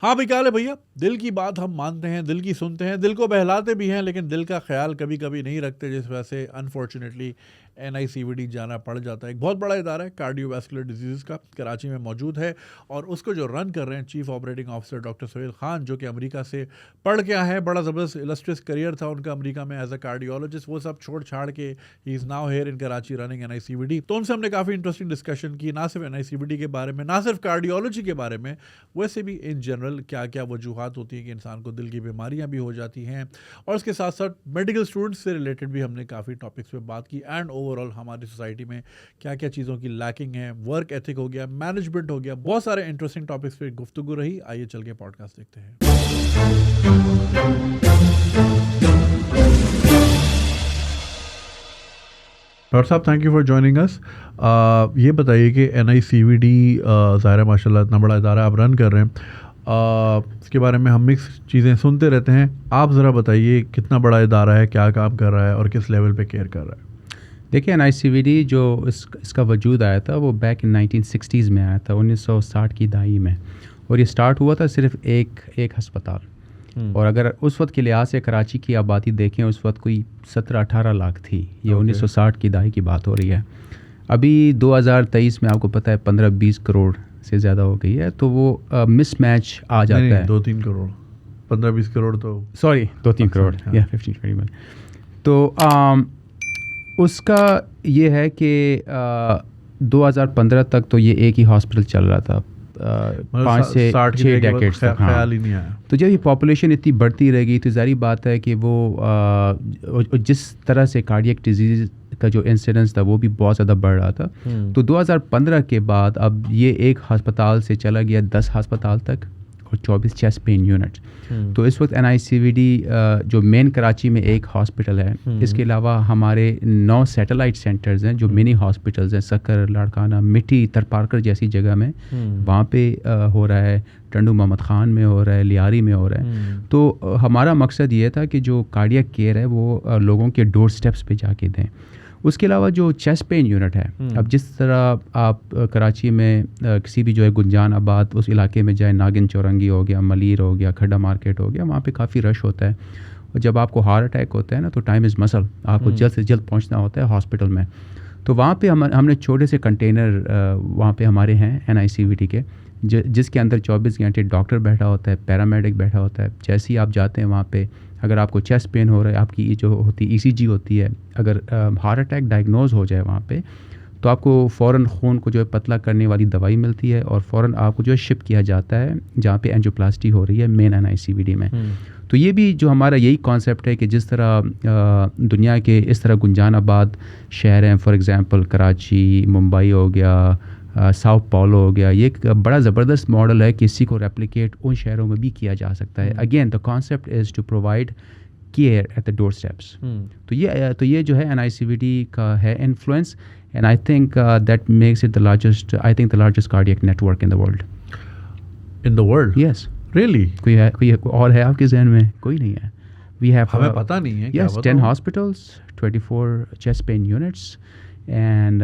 ہاں بھائی، کیا حال ہے بھیا؟ دل کی بات ہم مانتے ہیں، دل کی سنتے ہیں، دل کو بہلاتے بھی ہیں، لیکن دل کا خیال کبھی کبھی نہیں رکھتے، جس وجہ سے انفارچونیٹلی NICVD جانا پڑ جاتا ہے۔ ایک بہت بڑا ادارہ ہے کارڈیو ویسکولر ڈیزیز کا، کراچی میں موجود ہے، اور اس کو جو رن کر رہے ہیں chief operating officer doctor Sohail Khan, جو کہ امریکہ سے پڑھ کے آئے ہیں۔ بڑا زبردست السٹریس کریئر تھا ان کا امریکہ میں ایز اے کارڈیولوجسٹ، وہ سب چھوڑ چھاڑ کے he is now here in Karachi running NICVD۔ تو ان سے ہم نے کافی انٹرسٹنگ ڈسکشن کی، نہ صرف NICVD کے بارے میں، نہ صرف کارڈیولوجی کے بارے میں، ویسے بھی ان جنرل کیا کیا وجوہات ہوتی ہیں کہ انسان کو دل کی بیماریاں بھی ہو جاتی ہیں، اور اس کے ساتھ ساتھ میڈیکل اسٹوڈنٹس سے ریلیٹڈ بھی ہم نے کافی ٹاپکس پہ بات کی، اینڈ اوور آل ہماری سوسائٹی میں کیا کیا چیزوں کی لیکنگ ہے، ورک ایتھک ہو گیا، مینجمنٹ ہو گیا، بہت سارے انٹرسٹنگ ٹاپکس پہ گفتگو رہی۔ آئیے چل کے پوڈ کاسٹ دیکھتے ہیں۔ ڈاکٹر صاحب، تھینک یو فار جوائننگ اس۔ یہ بتائیے کہ NICVD ظاہر ہے ماشاء اللہ اتنا بڑا ادارہ آپ رن کر رہے ہیں، اس کے بارے میں ہم مکس چیزیں سنتے رہتے ہیں، آپ ذرا بتائیے کتنا بڑا ادارہ ہے، کیا کام کر رہا ہے، اور کس لیول پہ کیئر کر رہا ہے؟ دیکھیں NICVD جو اس کا وجود آیا تھا وہ بیک ان 1960s میں آیا تھا، 1960 کی دہائی میں، اور یہ سٹارٹ ہوا تھا صرف ایک ہسپتال، اور اگر اس وقت کے لحاظ سے کراچی کی آبادی دیکھیں اس وقت کوئی 17-18 لاکھ تھی، یہ 1960 کی دہائی کی بات ہو رہی ہے۔ ابھی 2023 میں آپ کو پتہ ہے 15-20 کروڑ سے زیادہ ہو گئی ہے، تو وہ مس میچ آ جاتا ہے۔ 2-3 کروڑ، 15-20 کروڑ تو سوری 2-3 کروڑ یا 15-20 تو اس کا یہ ہے کہ 2015 تک تو یہ ایک ہی ہاسپٹل چل رہا تھا، 5 سے 6 ڈیکیڈز تک، خیال ہی نہیں آیا۔ تو جب یہ پاپولیشن اتنی بڑھتی رہے گی تو ظاہری بات ہے کہ وہ جس طرح سے کارڈیک ڈیزیز کا جو انسیڈنس تھا وہ بھی بہت زیادہ بڑھ رہا تھا۔ تو 2015 کے بعد اب یہ ایک ہسپتال سے چلا گیا 10 ہسپتال تک اور 24 چیسٹ پین یونٹ۔ تو اس وقت NICVD جو مین کراچی میں ایک ہاسپٹل ہے، اس کے علاوہ ہمارے 9 سیٹلائٹ سینٹرز ہیں جو منی ہاسپٹلز ہیں، سکر، لاڑکانہ، مٹی، ترپارکر جیسی جگہ میں، وہاں پہ ہو رہا ہے، ٹنڈو محمد خان میں ہو رہا ہے، لیاری میں ہو رہا ہے۔ تو ہمارا مقصد یہ تھا کہ جو کارڈیاک کیئر ہے وہ لوگوں کے ڈور سٹیپس پہ جا کے دیں۔ اس کے علاوہ جو چیسٹ پین یونٹ ہے، اب جس طرح آپ کراچی میں کسی بھی جو ہے گنجان آباد اس علاقے میں جائیں، ناگن چورنگی ہو گیا، ملیر ہو گیا، کھڈا مارکیٹ ہو گیا، وہاں پہ کافی رش ہوتا ہے، اور جب آپ کو ہارٹ اٹیک ہوتا ہے نا تو ٹائم از مسل، آپ کو جلد سے جلد پہنچنا ہوتا ہے ہاسپٹل میں۔ تو وہاں پہ ہم نے چھوٹے سے کنٹینر وہاں پہ ہمارے ہیں NICVD کے، جس کے اندر 24 گھنٹے ڈاکٹر بیٹھا ہوتا ہے، پیرامیڈک بیٹھا ہوتا ہے۔ جیسے ہی آپ جاتے ہیں وہاں پہ، اگر آپ کو چیسٹ پین ہو رہا ہے، آپ کی جو ہوتی ECG ہوتی ہے، اگر ہارٹ اٹیک ڈائگنوز ہو جائے وہاں پہ تو آپ کو فوراً خون کو جو ہے پتلا کرنے والی دوائی ملتی ہے، اور فوراً آپ کو جو ہے شپ کیا جاتا ہے جہاں پہ اینجیوپلاسٹی ہو رہی ہے مین NICVD میں۔ تو یہ بھی جو ہمارا یہی کانسیپٹ ہے کہ جس طرح دنیا کے اس طرح گنجان آباد شہر ہیں، فار ایگزامپل کراچی، ممبئی ہو گیا، ساؤ پاولو ہو گیا، یہ ایک بڑا زبردست ماڈل ہے کہ اسی کو ریپلیکیٹ ان شہروں میں بھی کیا جا سکتا ہے۔ Again the concept is to provide care at the door steps. تو یہ جو ہے NICVD کا ہے influence, and I think that makes it the largest cardiac network in the world. In the world? Yes. Really? کوئی اور ہے آپ کے ذہن میں؟ کوئی نہیں ہے۔ We have ہمیں پتہ نہیں ہے۔ Yes, 10 hospitals, 24 chest pain units, and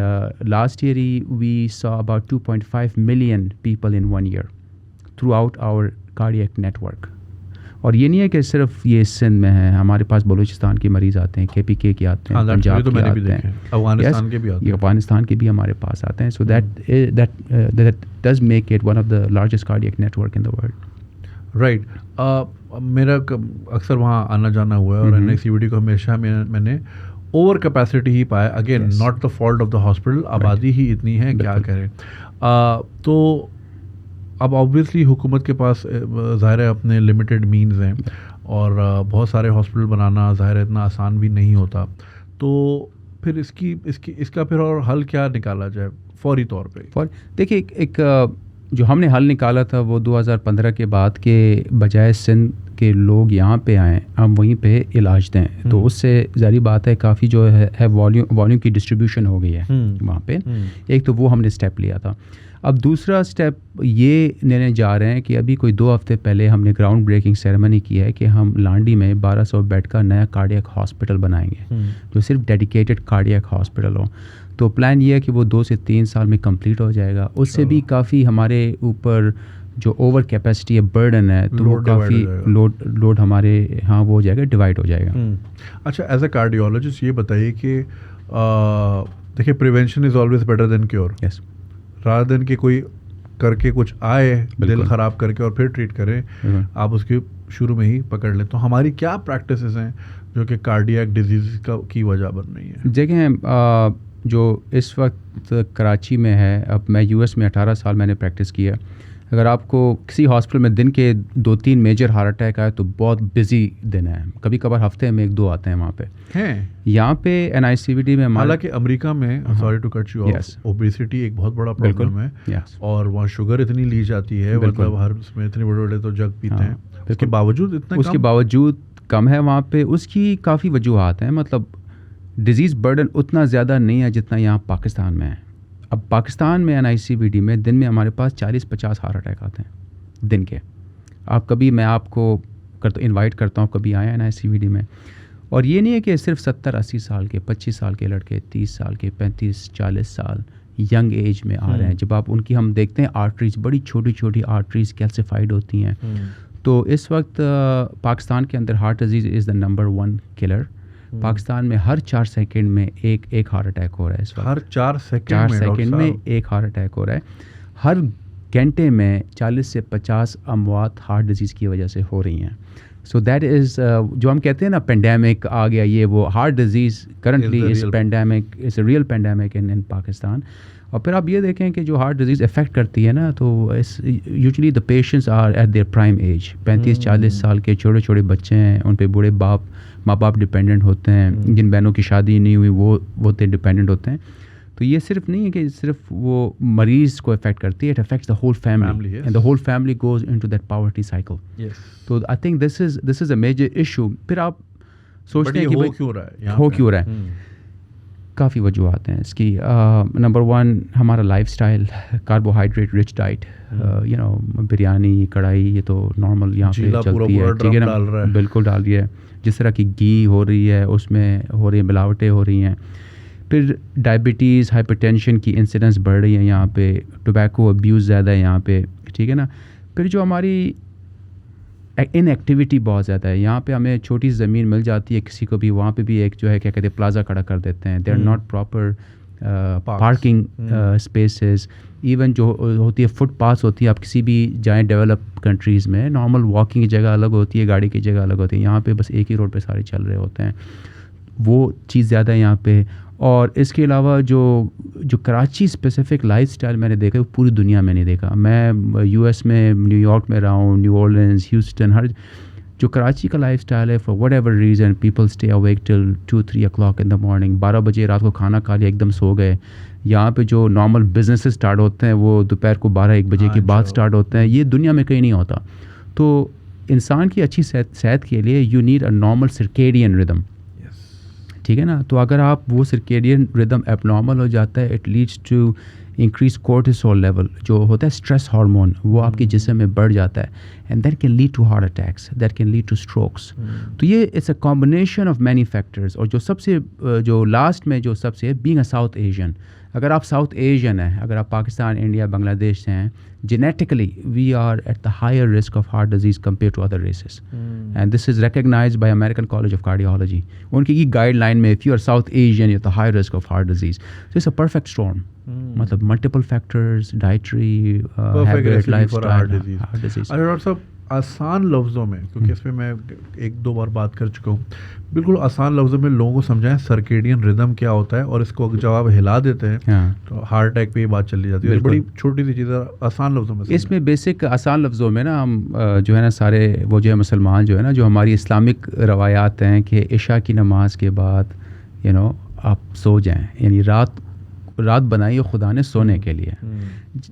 last year we saw about 2.5 million people in 1 year throughout our cardiac network. اور یہ نہیں ہے کہ صرف یہ سندھ میں ہے، ہمارے پاس بلوچستان کے مریض آتے ہیں، KPK کے آتے ہیں، پنجاب کے آتے ہیں، افغانستان کے بھی آتے ہیں، افغانستان کے بھی ہمارے پاس آتے ہیں۔ سو that does make it one of the largest cardiac network in the world. Right. میرا اکثر وہاں آنا جانا ہوا ہے، اور NICVD کو ہمیشہ میں نے اوور کیپیسٹی ہی پایا۔ Again not the fault of the hospital, آبادی ہی اتنی ہے، کیا کریں۔ تو اب آبویسلی حکومت کے پاس ظاہر ہے اپنے لمیٹڈ مینز ہیں، اور بہت سارے ہاسپٹل بنانا ظاہر ہے اتنا آسان بھی نہیں ہوتا، تو پھر اس کا پھر اور حل کیا نکالا جائے فوری طور پہ؟ دیکھیے، ایک جو ہم نے حل نکالا تھا وہ 2015 کے بعد کے بجائے سندھ کے لوگ یہاں پہ آئیں، ہم وہیں پہ علاج دیں، تو اس سے ظاہری بات ہے کافی جو ہے والیوم کی ڈسٹریبیوشن ہو گئی ہے وہاں پہ۔ ایک تو وہ ہم نے اسٹیپ لیا تھا۔ اب دوسرا اسٹیپ یہ لینے جا رہے ہیں کہ ابھی کوئی 2 ہفتے پہلے ہم نے گراؤنڈ بریکنگ سیریمنی کی ہے کہ ہم لانڈی میں 1200 بیڈ کا نیا کارڈیاک ہاسپٹل بنائیں گے، جو صرف ڈیڈیکیٹڈ کارڈیاک ہاسپٹل ہو۔ تو پلان یہ ہے کہ وہ 2 سے 3 سال میں کمپلیٹ ہو جائے گا۔ اس سے بھی کافی ہمارے اوپر جو اوور کیپیسٹی ہے برڈن ہے تو وہ کافی لوڈ ہمارے ہاں وہ ہو جائے گا ڈیوائڈ ہو جائے گا. اچھا ایز اے کارڈیولوجسٹ یہ بتائیے کہ دیکھیے prevention is always better than cure. Yes. Rather than کہ کوئی کر کے کچھ آئے دل خراب کر کے اور پھر ٹریٹ کریں, آپ اس کی شروع میں ہی پکڑ لیں. تو ہماری کیا پریکٹسز ہیں جو کہ کارڈیاک ڈیزیز کی وجہ بن رہی ہیں؟ دیکھیں جو اس وقت کراچی میں ہے, اب میں یو ایس میں 18 سال میں نے پریکٹس کیا. اگر آپ کو کسی ہاسپٹل میں دن کے 2-3 میجر ہارٹ اٹیک آئے تو بہت بزی دن ہے, کبھی کبھار ہفتے میں 1-2 آتے ہیں وہاں پہ. یہاں پہ NICVD میں حالانکہ امریکہ میں sorry to cut you off obesity ایک بہت بڑا پرابلم ہے اور وہاں شوگر اتنی لی جاتی ہے, مطلب ہر اس میں اتنے بڑے بڑے تو جگ پیتے ہیں, اس کے باوجود اتنا اس کے باوجود کم ہے وہاں پہ. اس کی کافی وجوہات ہیں, مطلب ڈیزیز برڈن اتنا زیادہ نہیں ہے جتنا یہاں پاکستان میں ہے. اب پاکستان میں NICVD میں دن میں ہمارے پاس 40-50 ہارٹ اٹیک آتے ہیں دن کے. آپ کبھی میں آپ کو انوائٹ کرتا ہوں, کبھی آئیں NICVD میں. اور یہ نہیں ہے کہ صرف 70-80 سال کے 25 سال کے لڑکے 30 سال کے 35-40 سال ینگ ایج میں آ رہے ہیں. جب آپ ان کی ہم دیکھتے ہیں آرٹریز, بڑی چھوٹی چھوٹی آرٹریز کیلسیفائڈ ہوتی ہیں. تو اس وقت پاکستان کے اندر heart disease is the number 1 killer. Pakistan میں ہر 4 سیکنڈ میں ایک ہارٹ اٹیک ہو رہا ہے اس وقت. ہر 4 سیکنڈ میں ایک ہارٹ اٹیک ہو رہا ہے. ہر گھنٹے میں 40 سے 50 اموات ہارٹ ڈیزیز کی وجہ سے ہو رہی ہیں. سو دیٹ از جو ہم کہتے ہیں نا پینڈیمک آ گیا, یہ وہ heart disease currently is pandemic, is a real pandemic in Pakistan. اور پھر آپ یہ دیکھیں کہ جو ہارٹ ڈیزیز افیکٹ کرتی ہے نا, تو usually the patients are at their prime age. 35-40 سال کے چھوٹے چھوٹے بچے ہیں, ان پہ بوڑھے ماں باپ ڈپینڈنٹ ہوتے ہیں. جن بہنوں کی شادی نہیں ہوئی وہ ڈپینڈنٹ ہوتے ہیں. تو یہ صرف نہیں ہے کہ صرف وہ مریض کو افیکٹ کرتی ہے, it affects the whole family and the whole family goes into that poverty cycle. تو I think this is a major issue. پھر آپ سوچتے ہیں کہ ہو کیوں رہا ہے. کافی وجوہات ہیں اس کی. نمبر 1 ہمارا life style, carbohydrate rich diet, biryani کڑھائی, یہ تو نارمل یہاں پہ چلتی ہے, ٹھیک ہے نا, بالکل ڈال رہی ہے. جس طرح کی گھی ہو رہی ہے اس میں ہو رہی ہیں ملاوٹیں ہو رہی ہیں. پھر ڈائبٹیز ہائپر ٹینشن کی انسیڈنس بڑھ رہی ہیں یہاں پہ. ٹوبیکو ابیوز زیادہ ہے یہاں پہ, ٹھیک ہے نا. پھر جو ہماری ان ایکٹیویٹی بہت زیادہ ہے یہاں پہ. ہمیں چھوٹی سی زمین مل جاتی ہے کسی کو بھی, وہاں پہ بھی ایک جو ہے کیا کہتے ہیں پلازا کھڑا کر دیتے ہیں. They are not proper parking spaces. Even جو ہوتی ہے فٹ پاتھس ہوتی ہے, آپ کسی بھی جائیں ڈیولپ کنٹریز میں نارمل واکنگ کی جگہ الگ ہوتی ہے, گاڑی کی جگہ الگ ہوتی ہے. یہاں پہ بس ایک ہی روڈ پہ سارے چل رہے ہوتے ہیں, وہ چیز زیادہ ہے یہاں پہ. اور اس کے علاوہ جو کراچی اسپیسیفک لائف اسٹائل میں نے دیکھا وہ پوری دنیا میں نہیں دیکھا. میں یو ایس میں نیو یارک میں رہا ہوں, نیو اورلینز, ہیوسٹن, ہر جو کراچی کا لائف اسٹائل ہے for what ever reason people stay awake till 2-3 o'clock in the morning. 12 بجے رات کو کھانا کھا لیا, ایک دم سو گئے. یہاں پہ جو نارمل بزنس اسٹارٹ ہوتے ہیں وہ دوپہر کو 12-1 بجے کے بعد اسٹارٹ ہوتے ہیں. یہ دنیا میں کہیں نہیں ہوتا. تو انسان کی اچھی صحت کے لیے you need a normal circadian ردم, ٹھیک ہے نا. تو اگر آپ وہ سرکیڈین ردم ایب نارمل ہو جاتا ہے, it leads to increase cortisol level, جو ہوتا ہے اسٹریس ہارمون, وہ آپ کے جسم میں بڑھ جاتا ہے. And that can lead to heart attacks, that can lead to strokes. تو یہ it's a combination of many factors. اور جو سب سے جو لاسٹ میں جو سب سے بینگ اے ساؤتھ ایشین, اگر آپ ساؤتھ ایشین ہیں, اگر آپ پاکستان, انڈیا, بنگلہ دیش سے ہیں, genetically we are at the higher risk of heart disease compared to other races. And this is recognized by American College of Cardiology. ان کی گائیڈ لائن میں if you are South Asian you're at the high risk of heart disease. So it's a perfect storm. مطلب multiple factors, dietary habit, lifestyle, heart disease. Doctor صاحب آسان لفظوں میں, کیونکہ اس میں 1-2 بار بات کر چکا ہوں, بالکل آسان لفظوں میں لوگوں کو سمجھائیں سرکیڈین ردم کیا ہوتا ہے, اور اس کو جب آپ ہلا دیتے ہیں تو ہارٹ اٹیک پہ یہ بات چلی جاتی ہے. بڑی چھوٹی سی چیز ہے, آسان لفظوں میں. اس میں بیسک آسان لفظوں میں نا ہم جو ہے نا سارے وہ جو ہے مسلمان جو ہے نا, جو ہماری اسلامک روایات ہیں کہ عشاء کی نماز کے بعد آپ سو جائیں, یعنی رات بنائی ہے خدا نے سونے کے لیے.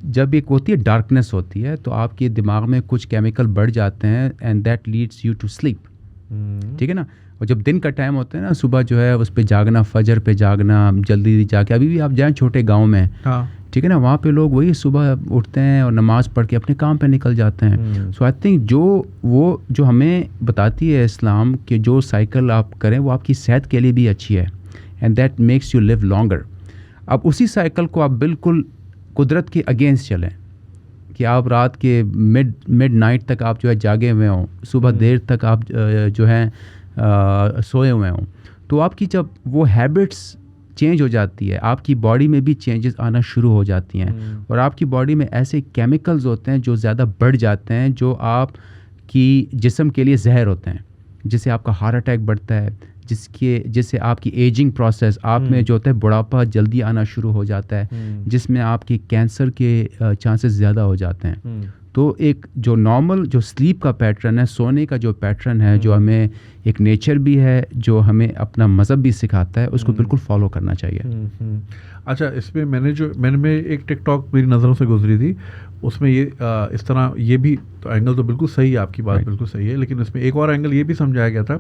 جب ایک ہوتی ہے ڈارکنیس ہوتی ہے تو آپ کے دماغ میں کچھ کیمیکل بڑھ جاتے ہیں and that leads you to sleep, ٹھیک ہے نا. اور جب دن کا ٹائم ہوتا ہے نا, صبح جو ہے اس پہ جاگنا, فجر پہ جاگنا, جلدی جا کے, ابھی بھی آپ جائیں چھوٹے گاؤں میں, ٹھیک ہے نا, وہاں پہ لوگ وہی صبح اٹھتے ہیں اور نماز پڑھ کے اپنے کام پہ نکل جاتے ہیں. سو آئی تھنک جو ہمیں بتاتی ہے اسلام کہ جو سائیکل آپ کریں وہ آپ کی صحت کے لیے بھی اچھی ہے, and that makes you live longer. اب اسی سائیکل کو آپ بالکل قدرت کے اگینسٹ چلیں, کہ آپ رات کے مڈ نائٹ تک آپ جو ہے جاگے ہوئے ہوں, صبح دیر تک آپ جو ہیں سوئے ہوئے ہوں, تو آپ کی جب وہ ہیبٹس چینج ہو جاتی ہے, آپ کی باڈی میں بھی چینجز آنا شروع ہو جاتی ہیں, اور آپ کی باڈی میں ایسے کیمیکلز ہوتے ہیں جو زیادہ بڑھ جاتے ہیں, جو آپ کی جسم کے لیے زہر ہوتے ہیں, جس سے آپ کا ہارٹ اٹیک بڑھتا ہے, جس سے آپ کی ایجنگ پروسیس, آپ میں جو ہوتا ہے بڑھاپا جلدی آنا شروع ہو جاتا ہے, جس میں آپ کی کینسر کے چانسز زیادہ ہو جاتے ہیں. تو ایک جو نارمل جو سلیپ کا پیٹرن ہے, سونے کا جو پیٹرن ہے, جو ہمیں ایک نیچر بھی ہے, جو ہمیں اپنا مذہب بھی سکھاتا ہے, اس کو بالکل فالو کرنا چاہیے. اچھا, اس میں میں نے ایک ٹک ٹاک میری نظروں سے گزری تھی, اس میں یہ اس طرح یہ بھی تو اینگل تو بالکل صحیح ہے, آپ کی بات بالکل صحیح ہے, لیکن اس میں ایک اور اینگل یہ بھی سمجھایا گیا تھا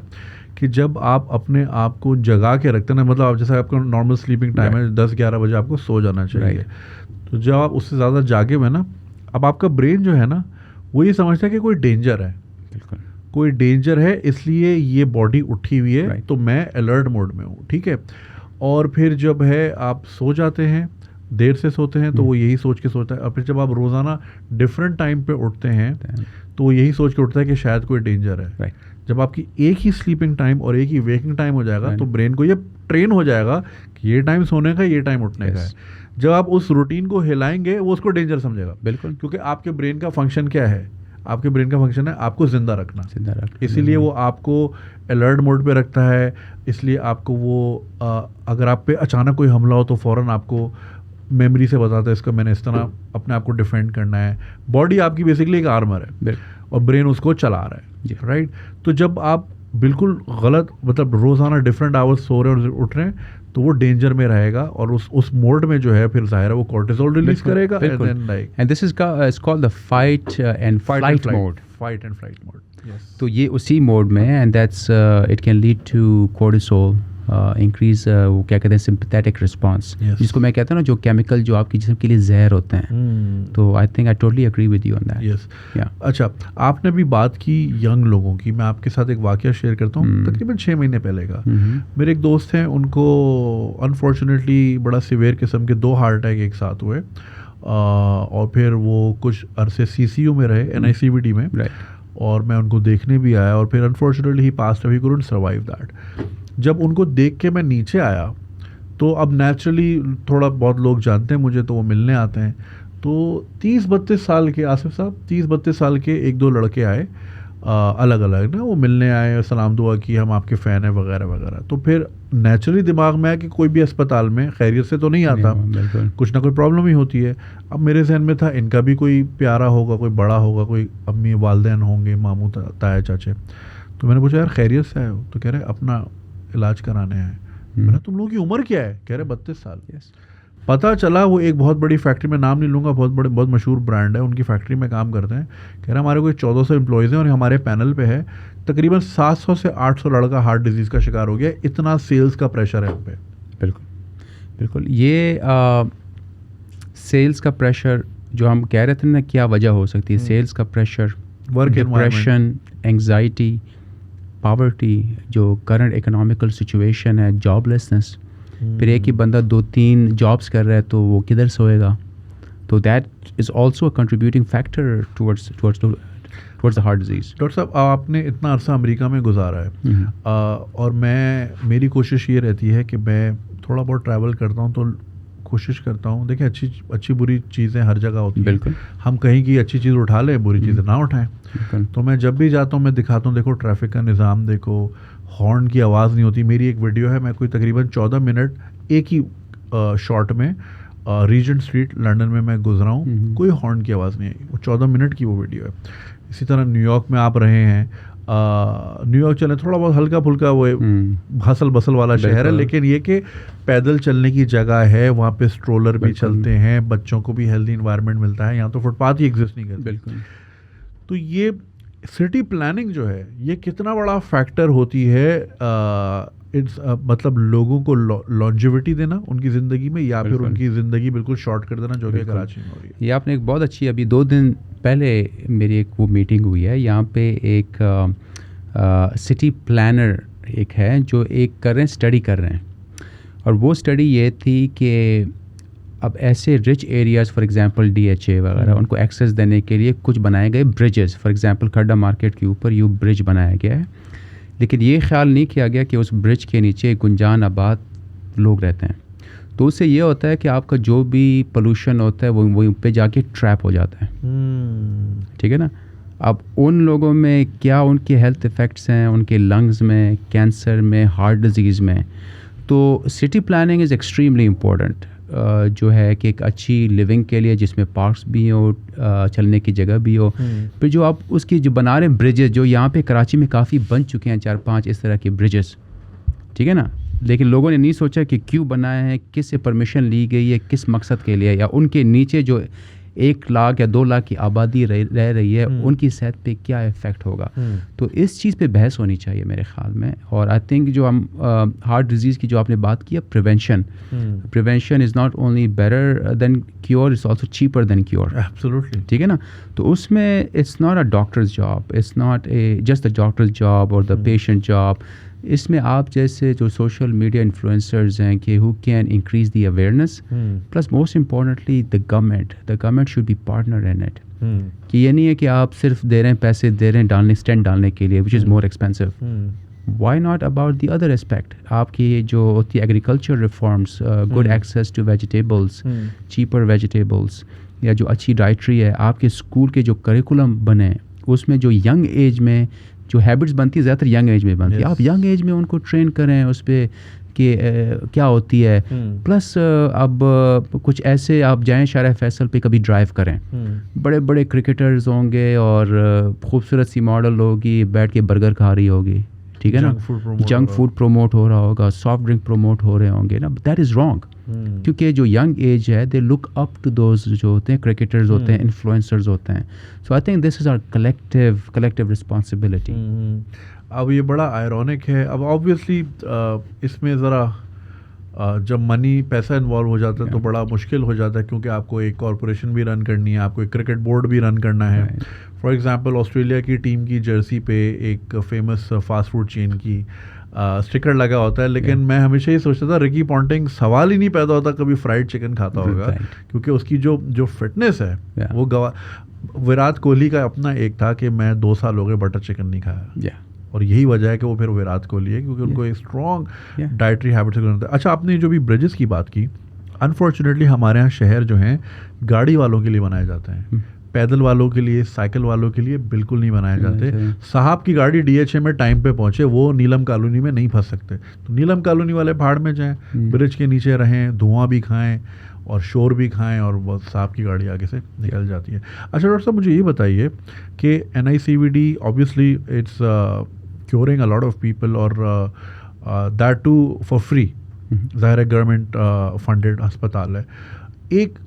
کہ جب آپ اپنے آپ کو جگا کے رکھتے ہیں نا, مطلب آپ جیسے آپ کا نارمل سلیپنگ ٹائم ہے 10-11 بجے آپ کو سو جانا چاہیے, تو جب آپ اس سے زیادہ جاگے ہوئے نا, اب آپ کا برین جو ہے نا وہ یہ سمجھتا ہے کہ کوئی ڈینجر ہے, کوئی ڈینجر ہے, اس لیے یہ باڈی اٹھی ہوئی ہے, تو میں الرٹ موڈ میں ہوں, ٹھیک ہے. اور پھر جب ہے آپ سو جاتے ہیں, دیر سے سوتے ہیں, تو وہ یہی سوچ کے سوتا ہے, اور پھر جب آپ روزانہ ڈفرینٹ ٹائم پہ اٹھتے ہیں تو وہ یہی سوچ کے اٹھتا ہے کہ شاید کوئی ڈینجر ہے. جب آپ کی ایک ہی سلیپنگ ٹائم اور ایک ہی ویکنگ ٹائم ہو جائے گا تو برین کو یہ ٹرین ہو جائے گا کہ یہ ٹائم سونے کا, یہ ٹائم اٹھنے کا ہے. جب آپ اس روٹین کو ہلائیں گے وہ اس کو ڈینجر سمجھے گا, بالکل, کیونکہ آپ کے برین کا فنکشن کیا ہے, آپ کے برین کا فنکشن ہے آپ کو زندہ رکھنا, اسی لیے وہ آپ کو الرٹ موڈ پہ رکھتا ہے. اس لیے آپ کو وہ اگر آپ پہ اچانک کوئی حملہ ہو تو فوراً آپ کو میموری سے بتاتا ہے اس کا میں نے اس طرح اپنے آپ کو ڈیفینڈ کرنا ہے. باڈی آپ کی بیسکلی ایک آرمر ہے اور برین اس کو چلا رہا ہے, رائٹ. تو جب آپ بالکل غلط مطلب روزانہ ڈفرینٹ آورس سو رہے ہیں اور اٹھ رہے ہیں تو وہ ڈینجر میں رہے گا, اور اس موڈ میں جو ہے پھر ظاہر ہے وہ کورٹیزول ریلیز کرے گا. And this is called the fight and flight mode. Fight and flight mode, تو یہ اسی موڈ میں ہے, and that's it can lead to cortisol increase, وہ کیا کہتے ہیں سمپیتھیٹک رسپانس, جس کو میں کہتا ہوں نا جو کیمیکل جو آپ کی جسم کے لیے زہر ہوتے ہیں. تو I think I totally agree with you on that. Yes. اچھا, آپ نے بھی بات کی ینگ لوگوں کی, میں آپ کے ساتھ ایک واقعہ شیئر کرتا ہوں تقریباً 6 مہینے پہلے کا. میرے ایک دوست ہیں, ان کو انفارچونیٹلی بڑا سیویئر قسم کے 2 ہارٹ اٹیک ایک ساتھ ہوئے, اور پھر وہ کچھ عرصے CCU میں رہے, NICVD میں, اور میں ان کو دیکھنے بھی آیا, اور پھر unfortunately he passed away, he couldn't survive that. جب ان کو دیکھ کے میں نیچے آیا تو اب نیچرلی تھوڑا بہت لوگ جانتے ہیں مجھے, تو وہ ملنے آتے ہیں. تو 30-32 سال کے آصف صاحب 30-32 سال کے 1-2 لڑکے آئے الگ الگ نا, وہ ملنے آئے, سلام دعا کی, ہم آپ کے فین ہیں وغیرہ وغیرہ. تو پھر نیچرلی دماغ میں ہے کہ کوئی بھی اسپتال میں خیریت سے تو نہیں آتا, کچھ نہ کوئی پرابلم ہی ہوتی ہے. اب میرے ذہن میں تھا ان کا بھی کوئی پیارا ہوگا, کوئی بڑا ہوگا, کوئی امی والدین ہوں گے, ماموں تایا چاچے. تو میں نے پوچھا یار خیریت سے آئے ہو؟ تو کہہ رہے اپنا علاج کرانے ہیں. میں نے تم لوگوں کی عمر کیا ہے؟ کہہ رہے 32 سال. پتہ چلا وہ ایک بہت بڑی فیکٹری میں, نام نہیں لوں گا, بہت مشہور برانڈ ہے, ان کی فیکٹری میں کام کرتے ہیں. کہہ رہے ہمارے کوئی 1400 امپلائیز ہیں, اور ہمارے پینل پہ ہے تقریباً 700 سے 800 لڑکا ہارٹ ڈیزیز کا شکار ہو گیا. اتنا سیلز کا پریشر ہے ہم پہ. بالکل. یہ سیلز کا پریشر جو ہم کہہ رہے تھے نا, کیا وجہ ہو سکتی ہے سیلز کا پریشر, ڈپریشن, اینگزائٹی, پاورٹی, جو کرنٹ اکنامیکل سچویشن ہے, جاب لیسنس. پھر ایک ہی بندہ 2-3 جابس کر رہا ہے تو وہ کدھر سوئے گا. تو that is also a contributing factor towards the heart disease. Doctor صاحب آپ نے اتنا عرصہ امریکہ میں گزارا ہے, اور میری کوشش یہ رہتی ہے کہ میں تھوڑا بہت ٹریول کرتا ہوں تو کوشش کرتا ہوں, دیکھیں اچھی بری چیزیں ہر جگہ ہوتی ہیں. بالکل, ہم کہیں کی اچھی چیز اٹھا لیں, بری چیزیں نہ اٹھائیں. تو میں جب بھی جاتا ہوں میں دکھاتا ہوں, دیکھو ٹریفک کا نظام دیکھو, ہارن کی آواز نہیں ہوتی. میری ایک ویڈیو ہے, میں کوئی تقریباً 14 منٹ ایک ہی شارٹ میں ریجنٹ اسٹریٹ لنڈن میں گزرا ہوں, کوئی ہارن کی آواز نہیں آئی. وہ 14 منٹ کی وہ ویڈیو ہے. اسی طرح نیو یارک میں آپ رہے ہیں, نیو یارک چلیں, تھوڑا بہت ہلکا پھلکا وہ ہسل بسل والا شہر ہے, لیکن یہ کہ پیدل چلنے کی جگہ ہے, وہاں پہ اسٹرولر بھی چلتے ہیں, بچوں کو بھی ہیلدی انوائرمنٹ ملتا ہے. یہاں تو فٹ پاتھ ہی ایگزسٹ نہیں کرتے. بالکل. تو یہ سٹی پلاننگ جو ہے یہ کتنا بڑا فیکٹر ہوتی ہے, مطلب لوگوں کو لانجیوٹی دینا ان کی زندگی میں, یا پھر ان کی زندگی بالکل شارٹ کر دینا, جو کہ کراچی میں ہو رہی ہے. یہ آپ نے ایک بہت اچھی, ابھی 2 دن پہلے میری ایک وہ میٹنگ ہوئی ہے, یہاں پہ ایک سٹی پلانر ایک ہے جو ایک کر رہے ہیں, اسٹڈی کر رہے ہیں, اور وہ اسٹڈی یہ تھی کہ اب ایسے rich areas for example D H A وغیرہ ان کو ایکسیس دینے کے لیے کچھ بنائے گئے بریجز. فار ایگزامپل کھڈا مارکیٹ کے اوپر یوں برج بنایا گیا ہے, لیکن یہ خیال نہیں کیا گیا کہ اس برج کے نیچے گنجان آباد لوگ رہتے ہیں. تو اس سے یہ ہوتا ہے کہ آپ کا جو بھی پولوشن ہوتا ہے وہ وہیں پہ جا کے ٹریپ ہو جاتا ہے. ٹھیک ہے نا. اب ان لوگوں میں کیا ان کے ہیلتھ ایفیکٹس ہیں, ان کے لنگز میں, کینسر میں, ہارٹ ڈیزیز میں. تو city planning is extremely important, جو ہے کہ ایک اچھی لیونگ کے لیے جس میں پارکس بھی ہو, چلنے کی جگہ بھی ہو. پھر جو آپ اس کی جو بنا رہے ہیں بریجز, جو یہاں پہ کراچی میں کافی بن چکے ہیں 4-5 اس طرح کے بریجز, ٹھیک ہے نا, لیکن لوگوں نے نہیں سوچا کہ کیوں بنائے ہیں, کس سے پرمیشن لی گئی ہے, کس مقصد کے لیے, یا ان کے نیچے جو 1 لاکھ یا 2 لاکھ کی آبادی رہ رہی ہے ان کی صحت پہ کیا افیکٹ ہوگا. تو اس چیز پہ بحث ہونی چاہیے میرے خیال میں. اور آئی تھنک جو ہم ہارٹ ڈیزیز کی جو آپ نے بات کی ہے, prevention is not only better than cure, it's also cheaper than cure. Absolutely. ٹھیک ہے نا. تو اس میں it's not a doctor's job, it's not a just a doctor's job اور دا پیشنٹ جاب. اس میں آپ جیسے جو سوشل میڈیا انفلوئنسرز ہیں کہ who can increase the awareness, plus most importantly the government should be partner in it. کہ یہ نہیں ہے کہ آپ صرف دے رہے ہیں, پیسے دے رہے ہیں ڈالنے اسٹینڈ ڈالنے کے لیے, which is more expensive. Why not about the other aspect, آپ کی جو ہوتی ہے agriculture reforms, good access to vegetables, cheaper vegetables, یا جو اچھی ڈائٹری ہے, آپ کے اسکول کے جو کریکولم بنے اس میں جو ینگ ایج میں جو ہیبٹس بنتی ہے, زیادہ تر ینگ ایج میں بنتی ہے. آپ ینگ ایج میں ان کو ٹرین کریں اس پہ کہ کیا ہوتی ہے. پلس اب کچھ ایسے آپ جائیں شارع فیصل پہ کبھی ڈرائیو کریں, بڑے بڑے کرکٹرز ہوں گے اور خوبصورت سی ماڈل ہوگی بیٹھ کے برگر کھا رہی ہوگی, ٹھیک ہے نا, جنک فوڈ پروموٹ ہو رہا ہوگا, سافٹ ڈرنک پروموٹ ہو رہے ہوں گے نا. دیٹ از رانگ, کیونکہ جو ینگ ایج ہے دے لک اپ ٹو دوز جو ہوتے ہیں کرکٹرز ہوتے ہیں, انفلوئنسرز ہوتے ہیں. So I think this is our collective responsibility. اب یہ بڑا آئرونک ہے. اب آبویسلی اس میں ذرا جب منی پیسہ انوالو ہو جاتا ہے تو بڑا مشکل ہو جاتا ہے, کیونکہ آپ کو ایک کارپوریشن بھی رن کرنی ہے, آپ کو ایک کرکٹ بورڈ بھی رن کرنا ہے. فار ایگزامپل آسٹریلیا کی ٹیم کی جرسی پہ ایک فیمس فاسٹ فوڈ چین کی اسٹکر لگا ہوتا ہے, لیکن میں ہمیشہ یہ سوچتا تھا رکی پونٹنگ سوال ہی نہیں پیدا ہوتا کبھی فرائڈ چکن کھاتا ہوگا, کیونکہ اس کی جو فٹنس ہے وہ وراٹ کوہلی کا اپنا ایک تھا کہ میں 2 سال ہو گئے بٹر چکن نہیں کھایا, اور یہی وجہ ہے کہ وہ پھر وراٹ کوہلی ہے, کیونکہ ان کو ایک اسٹرانگ ڈائٹری ہیبٹ سے. اچھا, آپ نے جو بھی بریجز کی بات کی, انفارچونیٹلی ہمارے یہاں شہر جو ہیں گاڑی والوں کے لیے بنائے جاتے ہیں, پیدل والوں کے لیے, سائیکل والوں کے لیے بالکل نہیں بنائے جاتے. صاحب کی گاڑی ڈی ایچ اے میں ٹائم پہ پہنچے, وہ نیلم کالونی میں نہیں پھنس سکتے, تو نیلم کالونی والے پہاڑ میں جائیں, برج کے نیچے رہیں, دھواں بھی کھائیں اور شور بھی کھائیں, اور وہ صاحب کی گاڑی آگے سے نکل جاتی ہے. اچھا ڈاکٹر صاحب, مجھے یہ بتائیے کہ NICVD obviously it's curing a lot of people, اور that too for free. ظاہر ہے گورنمنٹ فنڈیڈ ہسپتال ہے. ایک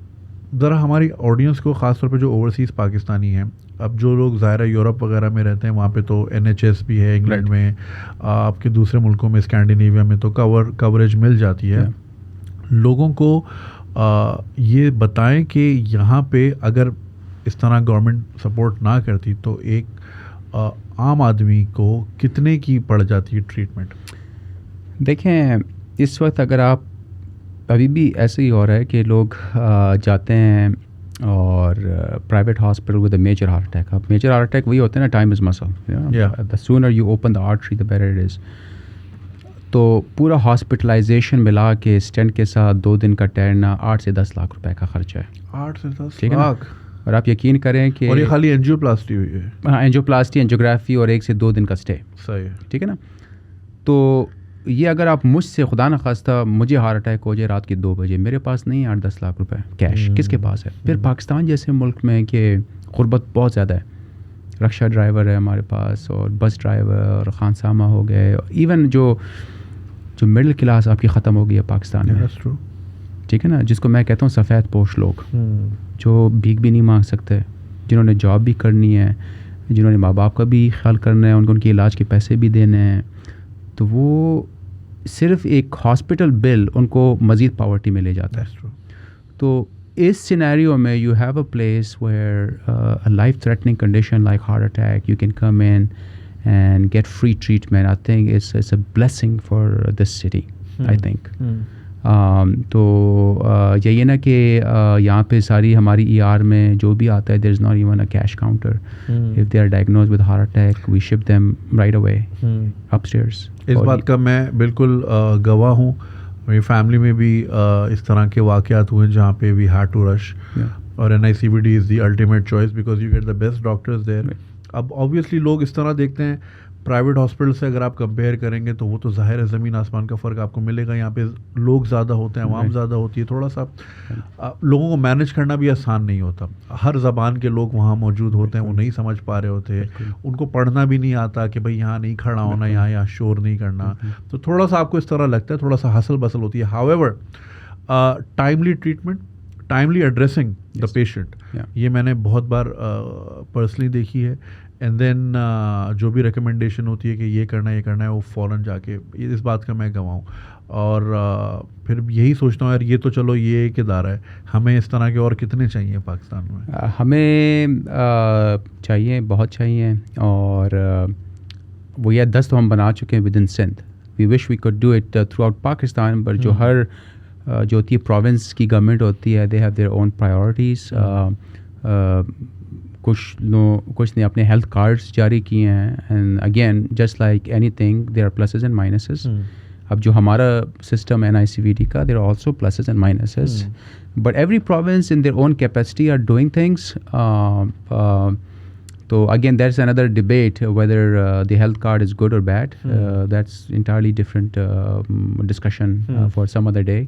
ذرا ہماری آڈینس کو, خاص طور پہ جو اوورسیز پاکستانی ہیں, اب جو لوگ ظاہر ہے یورپ وغیرہ میں رہتے ہیں وہاں پہ تو NHS بھی ہے, انگلینڈ میں, آپ کے دوسرے ملکوں میں اسکینڈینیویا میں تو کوریج مل جاتی ہے. لوگوں کو یہ بتائیں کہ یہاں پہ اگر اس طرح گورنمنٹ سپورٹ نہ کرتی تو ایک عام آدمی کو کتنے کی پڑ جاتی ہے ٹریٹمنٹ؟ دیکھیں, اس وقت اگر آپ ابھی بھی ایسے ہی ہو رہا ہے کہ لوگ جاتے ہیں اور private hospital with a major heart attack. اب میجر ہارٹ اٹیک وہی ہوتے ہیں نا, time is muscle, the sooner you open the artery the better it is. تو پورا ہاسپٹلائزیشن ملا کے اسٹینٹ کے ساتھ 2 دن کا ٹہرنا 8 سے 10 لاکھ روپے کا خرچہ ہے. 8 سے 10 ٹھیک ہے نا. اور آپ یقین کریں کہ, اور یہ خالی اینجیوپلاسٹی ہوئی ہے. ہاں, اینجیوپلاسٹی, اینجیوگرافی اور 1 سے 2 دن کا اسٹے. صحیح ہے, ٹھیک ہے نا. تو یہ اگر آپ مجھ سے خدا نخواستہ مجھے ہارٹ اٹیک ہو جائے رات کے 2 بجے, میرے پاس نہیں 8-10 لاکھ روپے کیش, کس کے پاس ہے؟ پھر پاکستان جیسے ملک میں کہ غربت بہت زیادہ ہے, رکشہ ڈرائیور ہے ہمارے پاس, اور بس ڈرائیور, اور خانسامہ ہو گئے, ایون جو مڈل کلاس آپ کی ختم ہو گئی ہے پاکستان میں. ٹھیک ہے نا, جس کو میں کہتا ہوں سفید پوش لوگ, جو بھیک بھی نہیں مانگ سکتے, جنہوں نے جاب بھی کرنی ہے, جنہوں نے ماں باپ کا بھی خیال کرنا ہے, ان کے علاج کے پیسے بھی دینے ہیں, تو وہ صرف ایک ہاسپٹل بل ان کو مزید پاورٹی میں لے جاتا ہے. تو اس سینیریو میں you have a place where life threatening condition like heart attack, you can come in and get free treatment. I think it's a blessing for this city, I think. تو یہی ہے نا کہ یہاں پہ ساری ہماری ای آر میں جو بھی آتا ہے there is not even a cash counter. If they are diagnose with heart attack we ship them right away upstairs. اس بات کا میں بالکل گواہ ہوں. میری فیملی میں بھی اس طرح کے واقعات ہوئے جہاں پہ وی ہیڈ ٹو رش, اور NICVD is the ultimate choice because you get the best doctors there. اب آبویسلی لوگ اس طرح دیکھتے ہیں پرائیویٹ ہاسپٹل سے اگر آپ کمپیئر کریں گے تو وہ تو ظاہر ہے زمین آسمان کا فرق آپ کو ملے گا. یہاں پہ لوگ زیادہ ہوتے ہیں, عوام زیادہ ہوتی ہے, تھوڑا سا لوگوں کو مینیج کرنا بھی آسان نہیں ہوتا. ہر زبان کے لوگ وہاں موجود ہوتے ہیں, وہ نہیں سمجھ پا رہے ہوتے, ان کو پڑھنا بھی نہیں آتا کہ بھائی یہاں نہیں کھڑا ہونا, یہاں شور نہیں کرنا. تو تھوڑا سا آپ کو اس طرح لگتا ہے, تھوڑا سا ہسل بسل ہوتی ہے. How ever timely treatment, timely addressing the patient, یہ میں نے بہت بار پرسنلی دیکھی ہے. اینڈ دین جو بھی ریکمنڈیشن ہوتی ہے کہ یہ کرنا ہے وہ فوراً جا کے, اس بات کا میں گواہ ہوں. اور پھر یہی سوچتا ہوں یار یہ تو چلو یہ ایک ادارہ ہے, ہمیں اس طرح کے اور کتنے چاہیے پاکستان میں؟ ہمیں چاہیے, بہت چاہیے. اور وہ یہ 10 تو ہم بنا چکے ہیں within Sindh. We wish we could do it throughout Pakistan, پر جو ہر جو ہوتی ہے پروونس کی گورنمنٹ ہوتی ہے they have their own priorities. کچھ نے اپنے ہیلتھ کارڈس جاری کیے ہیں. And again just like any thing there are pulses and minuses. اب جو ہمارا سسٹم NICVD کا there are also pulses and minuses, but every province in their own capacity are doing things. تو again that's another debate whether the health card is good اور bed. That's entirely different discussion for some other day.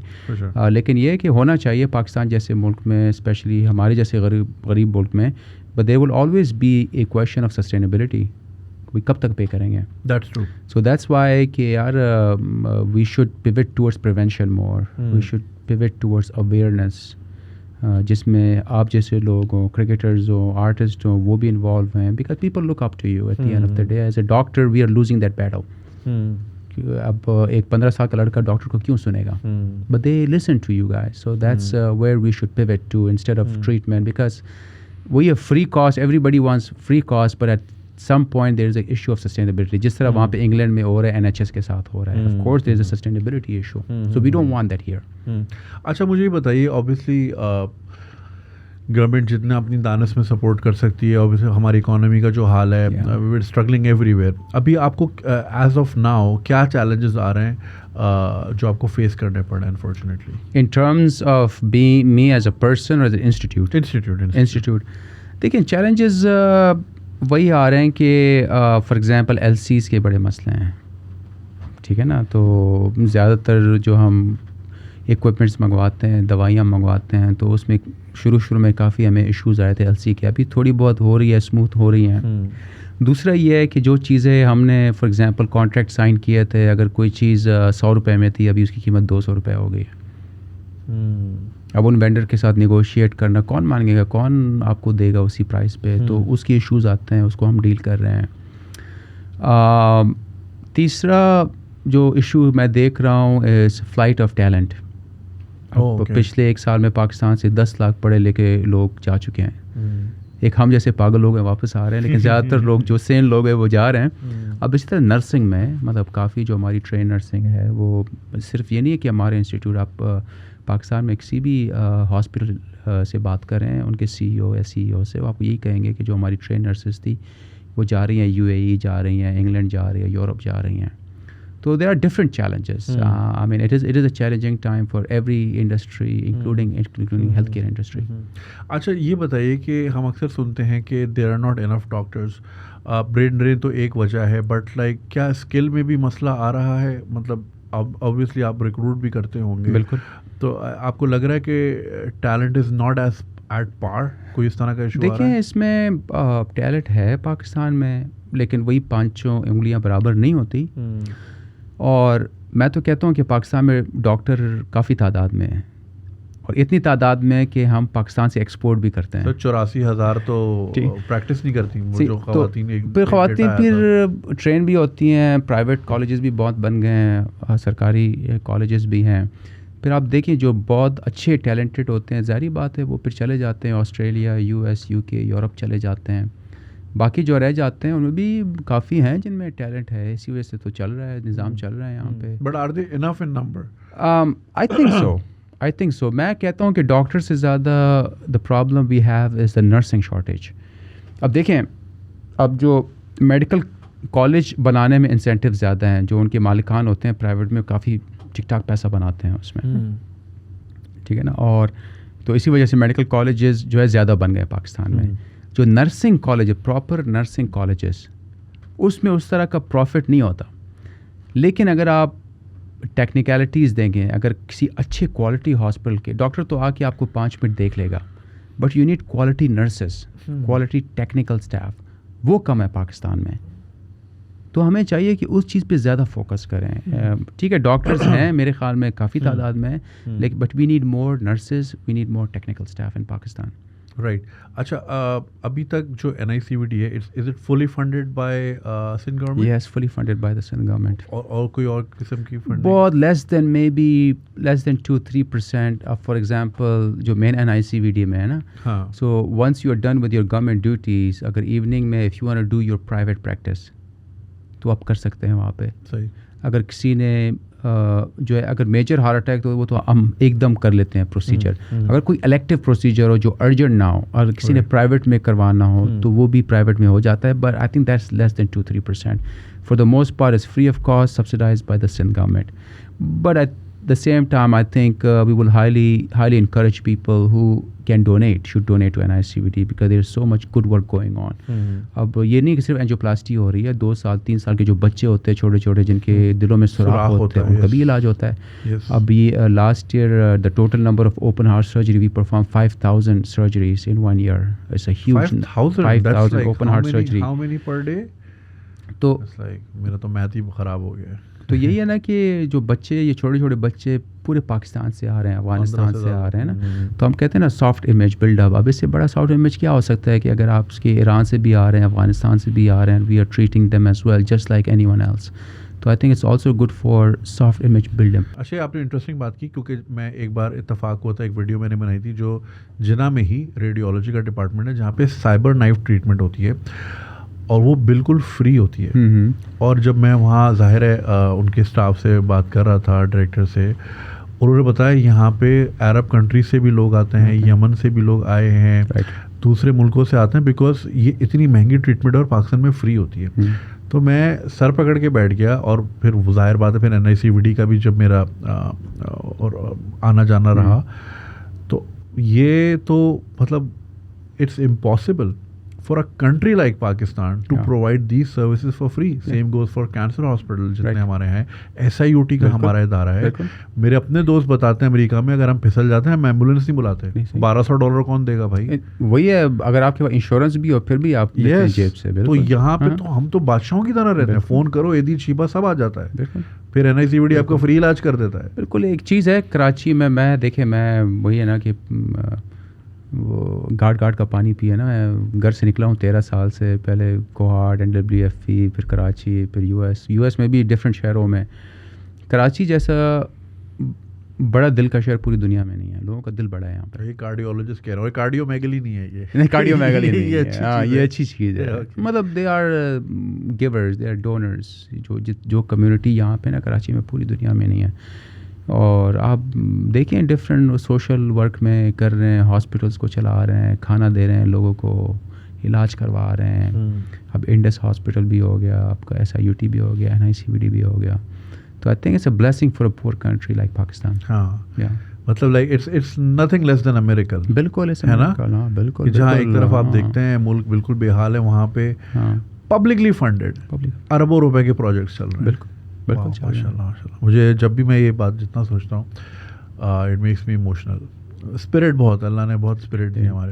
لیکن یہ کہ ہونا چاہیے پاکستان جیسے ملک میں, especially ہمارے جیسے غریب ملک میں. But there will always be a question of sustainability. We کب تک پے کریں گے؟ That's true. So that's why کہ یار we should pivot towards prevention more. We should pivot towards awareness. جس میں آپ جیسے لوگ ہوں, کرکٹرز ہوں, آرٹسٹ ہوں, وہ بھی انوالو ہیں. Because people look up to you at the end of the day. As a doctor we are losing that battle. اب ایک 15 سال کا لڑکا ڈاکٹر کو کیوں سنے گا؟ But they listen to you guys. So that's where we should pivot to instead of treatment. Because وہی ہے free cost, everybody wants free cost, but at some point there is a issue of sustainability. جس طرح وہاں پہ England میں ہو رہا ہے, NHS کے ساتھ ہو رہا ہے, of course there is a sustainability issue. So we don't want that here. اچھا مجھے یہ بتائیے, آبویسلی گورنمنٹ جتنا اپنی دانش میں سپورٹ کر سکتی ہے, اوبیسلی ہماری اکانومی کا جو حال ہے, we are struggling everywhere. ابھی آپ کو ایز آف ناؤ کیا چیلنجز آ رہے ہیں جو آپ کو فیس کرنے پڑے unfortunately in terms of being me as a person اور ایز اے انسٹیٹیوٹ؟ دیکھیں چیلنجز وہی آ رہے ہیں کہ فار ایگزامپل LCs کے بڑے مسئلے ہیں, ٹھیک ہے نا. تو زیادہ تر جو ہم ایکوپمنٹس منگواتے ہیں, دوائیاں منگواتے ہیں, تو اس میں شروع میں کافی ہمیں ایشوز آئے تھے LC کے. ابھی تھوڑی بہت ہو رہی ہے, اسموتھ ہو رہی ہیں. دوسرا یہ ہے کہ جو چیزیں ہم نے فار ایگزامپل کانٹریکٹ سائن کیے تھے, اگر کوئی چیز 100 روپے میں تھی, ابھی اس کی قیمت 200 روپے ہو گئی ہے. اب ان وینڈر کے ساتھ نیگوشیٹ کرنا, کون مانگے گا, کون آپ کو دے گا اسی پرائس پہ؟ تو اس کے ایشوز آتے ہیں, اس کو ہم ڈیل کر رہے ہیں. تیسرا جو ایشو میں دیکھ رہا ہوں از فلائٹ آف ٹیلنٹ. پچھلے 1 سال میں پاکستان سے 10 لاکھ پڑھے لکھے لوگ جا چکے ہیں. ایک ہم جیسے پاگل لوگ ہیں واپس آ رہے ہیں, لیکن زیادہ تر لوگ جو سین لوگ ہیں وہ جا رہے ہیں. اب اسی طرح نرسنگ میں مطلب کافی جو ہماری ٹرین نرسنگ ہے, وہ صرف یہ نہیں ہے کہ ہمارے انسٹیٹیوٹ, آپ پاکستان میں کسی بھی ہاسپٹل سے بات کریں, ان کے CEO یا CEO سے, وہ آپ کو یہی کہیں گے کہ جو ہماری ٹرین نرسز تھی وہ جا رہی ہیں UAE جا رہی ہیں, انگلینڈ جا رہی ہیں, یورپ جا رہی ہیں. تو there are different challenges. I mean it is a challenging time for every industry including healthcare industry. اچھا یہ بتائیے کہ ہم اکثر سنتے ہیں کہ there are not enough doctors. Brain drain تو ایک وجہ ہے, بٹ لائک کیا اسکل میں بھی مسئلہ آ رہا ہے؟ مطلب اب آبویسلی آپ ریکروٹ بھی کرتے ہوں گے. بالکل. تو آپ کو لگ رہا ہے کہ talent is not as at par, کوئی اس طرح کا ایشو؟ دیکھیں اس میں ٹیلنٹ ہے پاکستان میں, لیکن وہی 5 انگلیاں برابر نہیں ہوتی. اور میں تو کہتا ہوں کہ پاکستان میں ڈاکٹر کافی تعداد میں ہیں, اور اتنی تعداد میں کہ ہم پاکستان سے ایکسپورٹ بھی کرتے ہیں. 84,000 تو پریکٹس نہیں کرتی جو خواتین. پھر خواتین پھر ٹرین بھی ہوتی ہیں, پرائیویٹ کالجز بھی بہت بن گئے ہیں, سرکاری کالجز بھی ہیں. پھر آپ دیکھیں جو بہت اچھے ٹیلنٹڈ ہوتے ہیں, ظاہری بات ہے وہ پھر چلے جاتے ہیں آسٹریلیا, US, UK, یورپ چلے جاتے ہیں. باقی جو رہ جاتے ہیں ان میں بھی کافی ہیں جن میں ٹیلنٹ ہے, اسی وجہ سے تو چل رہا ہے, نظام چل رہا ہے یہاں پہ. But are they enough in number? I think so. میں کہتا ہوں کہ ڈاکٹر سے زیادہ the problem we have is the nursing shortage. اب دیکھیں, اب جو میڈیکل کالج بنانے میں انسینٹیو زیادہ ہیں, جو ان کے مالکان ہوتے ہیں پرائیویٹ میں کافی ٹھیک ٹھاک پیسہ بناتے ہیں اس میں, ٹھیک ہے نا, اور تو اسی وجہ سے میڈیکل کالجز جو ہے زیادہ بن گئے پاکستان میں. جو nursing college, proper nursing colleges, اس میں اس طرح کا پروفٹ نہیں ہوتا. لیکن اگر آپ ٹیکنیکلٹیز دیں گے, اگر کسی اچھے کوالٹی ہاسپٹل کے ڈاکٹر تو آ کے آپ کو 5 منٹ دیکھ لے گا, but you need quality nurses, quality technical staff, وہ کم ہے پاکستان میں. تو ہمیں چاہیے کہ اس چیز پہ زیادہ فوکس کریں. ٹھیک ہے ڈاکٹرز ہیں میرے خیال میں کافی تعداد میں, لیکن but we need more nurses, we need more technical staff in Pakistan. Right. اچھا, ابھی تک جو NICVD ہے, is it fully funded by Sindh government? Yes, fully funded by the Sindh government. اور کوئی اور قسم کی فنڈنگ؟ بہت less than may be less than 2-3%. For example جو مین NICVD میں ہے نا, so once you are done with your government duties, اگر ایوننگ میں if you want to do your private practice تو آپ کر سکتے ہیں وہاں پہ. صحیح. اگر کسی نے جو ہے اگر میجر ہارٹ اٹیک تو وہ تو ہم ایک دم کر لیتے ہیں پروسیجر. اگر کوئی الیکٹیو پروسیجر ہو جو ارجنٹ نہ ہو اور کسی نے پرائیویٹ میں کروانا ہو تو وہ بھی پرائیویٹ میں ہو جاتا ہے. But I think that's less than 2-3%. For the most part is free of cost, subsidised by the Sindh government. But at the same time I think we will highly encourage people who can should donate to NICVD because there is so much good work going on. اب یہ نہیں کہ صرف اینجیوپلاسٹی ہو رہی ہے, 2-3 سال کے جو بچے ہوتے ہیں چھوٹے چھوٹے جن کے دلوں میں سوراخ ہوتے ہیں, ان کا بھی علاج ہوتا ہے. اب یہ last year the total number of open heart surgery we performed 5,000 surgeries in 1 year. It's a huge 5,000 open heart surgery. How many per day? تو میرا تو میتھ ہی خراب ہو گیا ہے. تو یہی ہے نا کہ جو بچے, یہ چھوٹے چھوٹے بچے پورے پاکستان سے آ رہے ہیں, افغانستان سے آ رہے ہیں نا, تو ہم کہتے ہیں نا سافٹ امیج بلڈ اپ. اب اس سے بڑا سافٹ امیج کیا ہو سکتا ہے کہ اگر آپ اس کے ایران سے بھی آ رہے ہیں, افغانستان سے بھی آ رہے ہیں, we are treating them as well just like anyone else. تو I think it's also good for soft image build up. اچھا, آپ نے انٹرسٹنگ بات کی, کیونکہ میں ایک بار اتفاق ہوا تھا, ایک ویڈیو میں نے بنائی تھی جو جنا میں ہی ریڈیولوجی کا ڈپارٹمنٹ ہے جہاں پہ سائبر نائف ٹریٹمنٹ ہوتی ہے اور وہ بالکل فری ہوتی ہے. اور جب میں وہاں ظاہر ہے ان کے اسٹاف سے بات کر رہا تھا, ڈائریکٹر سے, اور انہوں نے بتایا یہاں پہ عرب کنٹری سے بھی لوگ آتے ہیں, یمن سے بھی لوگ آئے ہیں, دوسرے ملکوں سے آتے ہیں, بیکاز یہ اتنی مہنگی ٹریٹمنٹ ہے اور پاکستان میں فری ہوتی ہے. تو میں سر پکڑ کے بیٹھ گیا, اور پھر ظاہر بات ہے پھر NICVD کا بھی جب میرا اور آنا جانا رہا, تو یہ تو مطلب it's impossible for a country like Pakistan to provide these services for free. Same goes for cancer hospital جتنے ہمارے ہیں. SIUT کا ہمارا ادارہ ہے. میرے اپنے دوست بتاتے ہیں امریکہ میں اگر ہم پھسل جاتے ہیں ہم ایمبولینس نہیں بلاتے. $1,200 کون دے گا بھائی؟ وہی ہے, اگر آپ کے پاس انشورنس بھی ہو پھر بھی آپ جیب سے. تو یہاں پہ تو ہم تو بادشاہوں کی طرح رہتے ہیں, فون کرو ایدی شیبہ سب آ جاتا ہے, پھر NICVD آپ کو فری علاج کر دیتا ہے. بالکل. ایک چیز ہے کراچی میں دیکھیں, میں وہی ہے نا کہ وہ گاٹ کا پانی پیا نا, میں گھر سے نکلا ہوں 13 سال سے, پہلے کوہاٹ, NWFE, پھر کراچی, پھر یو ایس میں بھی ڈفرینٹ شہروں میں. کراچی جیسا بڑا دل کا شہر پوری دنیا میں نہیں ہے, لوگوں کا دل بڑا ہے یہاں پہ. یہ کارڈیولوجسٹ کہہ رہا ہوں, کارڈیو میگلی نہیں ہے یہ, نہیں کارڈیو میگلی نہیں ہے, ہاں یہ اچھی چیز ہے. مطلب they are givers, they are donors. جو کمیونٹی یہاں پہ نا کراچی میں پوری دنیا میں نہیں ہے. اور آپ دیکھیں ڈفرینٹ سوشل ورک میں کر رہے ہیں, ہاسپٹلس کو چلا رہے ہیں, کھانا دے رہے ہیں لوگوں کو, علاج کروا رہے ہیں. اب انڈس ہاسپٹل بھی ہو گیا, آپ کا SIUT بھی ہو گیا, NICVD بھی ہو گیا. تو I think it's a blessing for a poor country like Pakistan. ہاں, مطلب like it's nothing less than a miracle. بالکل ہے نا, بالکل. جہاں ایک طرف آپ دیکھتے ہیں ملک بالکل بے حال ہے, وہاں پہ پبلکلی فنڈیڈ اربوں روپے کے پروجیکٹس چل رہے ہیں. بالکل. ماشاء اللہ. مجھے جب بھی میں یہ بات جتنا سوچتا ہوں it makes me emotional. Spirit بہت, اللہ نے بہت اسپرٹ دی ہمارے.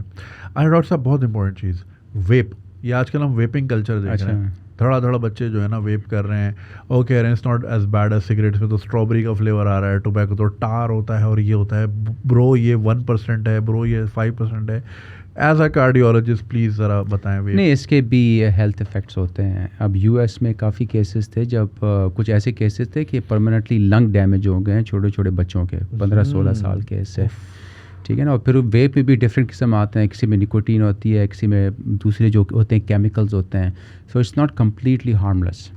ڈاکٹر صاحب بہت امپورٹنٹ چیز, ویپ. یہ آج کل ہم ویپنگ کلچر دیکھ رہے ہیں, دھڑا بچے جو ہے نا ویپ کر رہے ہیں, اور کہہ رہے ہیں it's not as bad as cigarettes میں تو اسٹرابری کا فلیور آ رہا ہے, ٹوبیکو تو ٹار ہوتا ہے اور یہ ہوتا ہے. برو یہ 1% ہے, برو یہ 5% ہے. ایز اے کارڈیولوجسٹ پلیز ذرا بتائیں. نہیں, اس کے بھی ہیلتھ افیکٹس ہوتے ہیں. اب US میں کافی کیسز تھے جب کچھ ایسے کیسز تھے کہ پرماننٹلی لنگ ڈیمیج ہو گئے ہیں چھوٹے چھوٹے بچوں کے, 15-16 سال کے سے. ٹھیک ہے نا. اور پھر ویپ میں بھی ڈفرینٹ قسم آتے ہیں, کسی میں نکوٹین ہوتی ہے, کسی میں دوسرے جو ہوتے ہیں کیمیکلز ہوتے ہیں. So it's not completely harmless,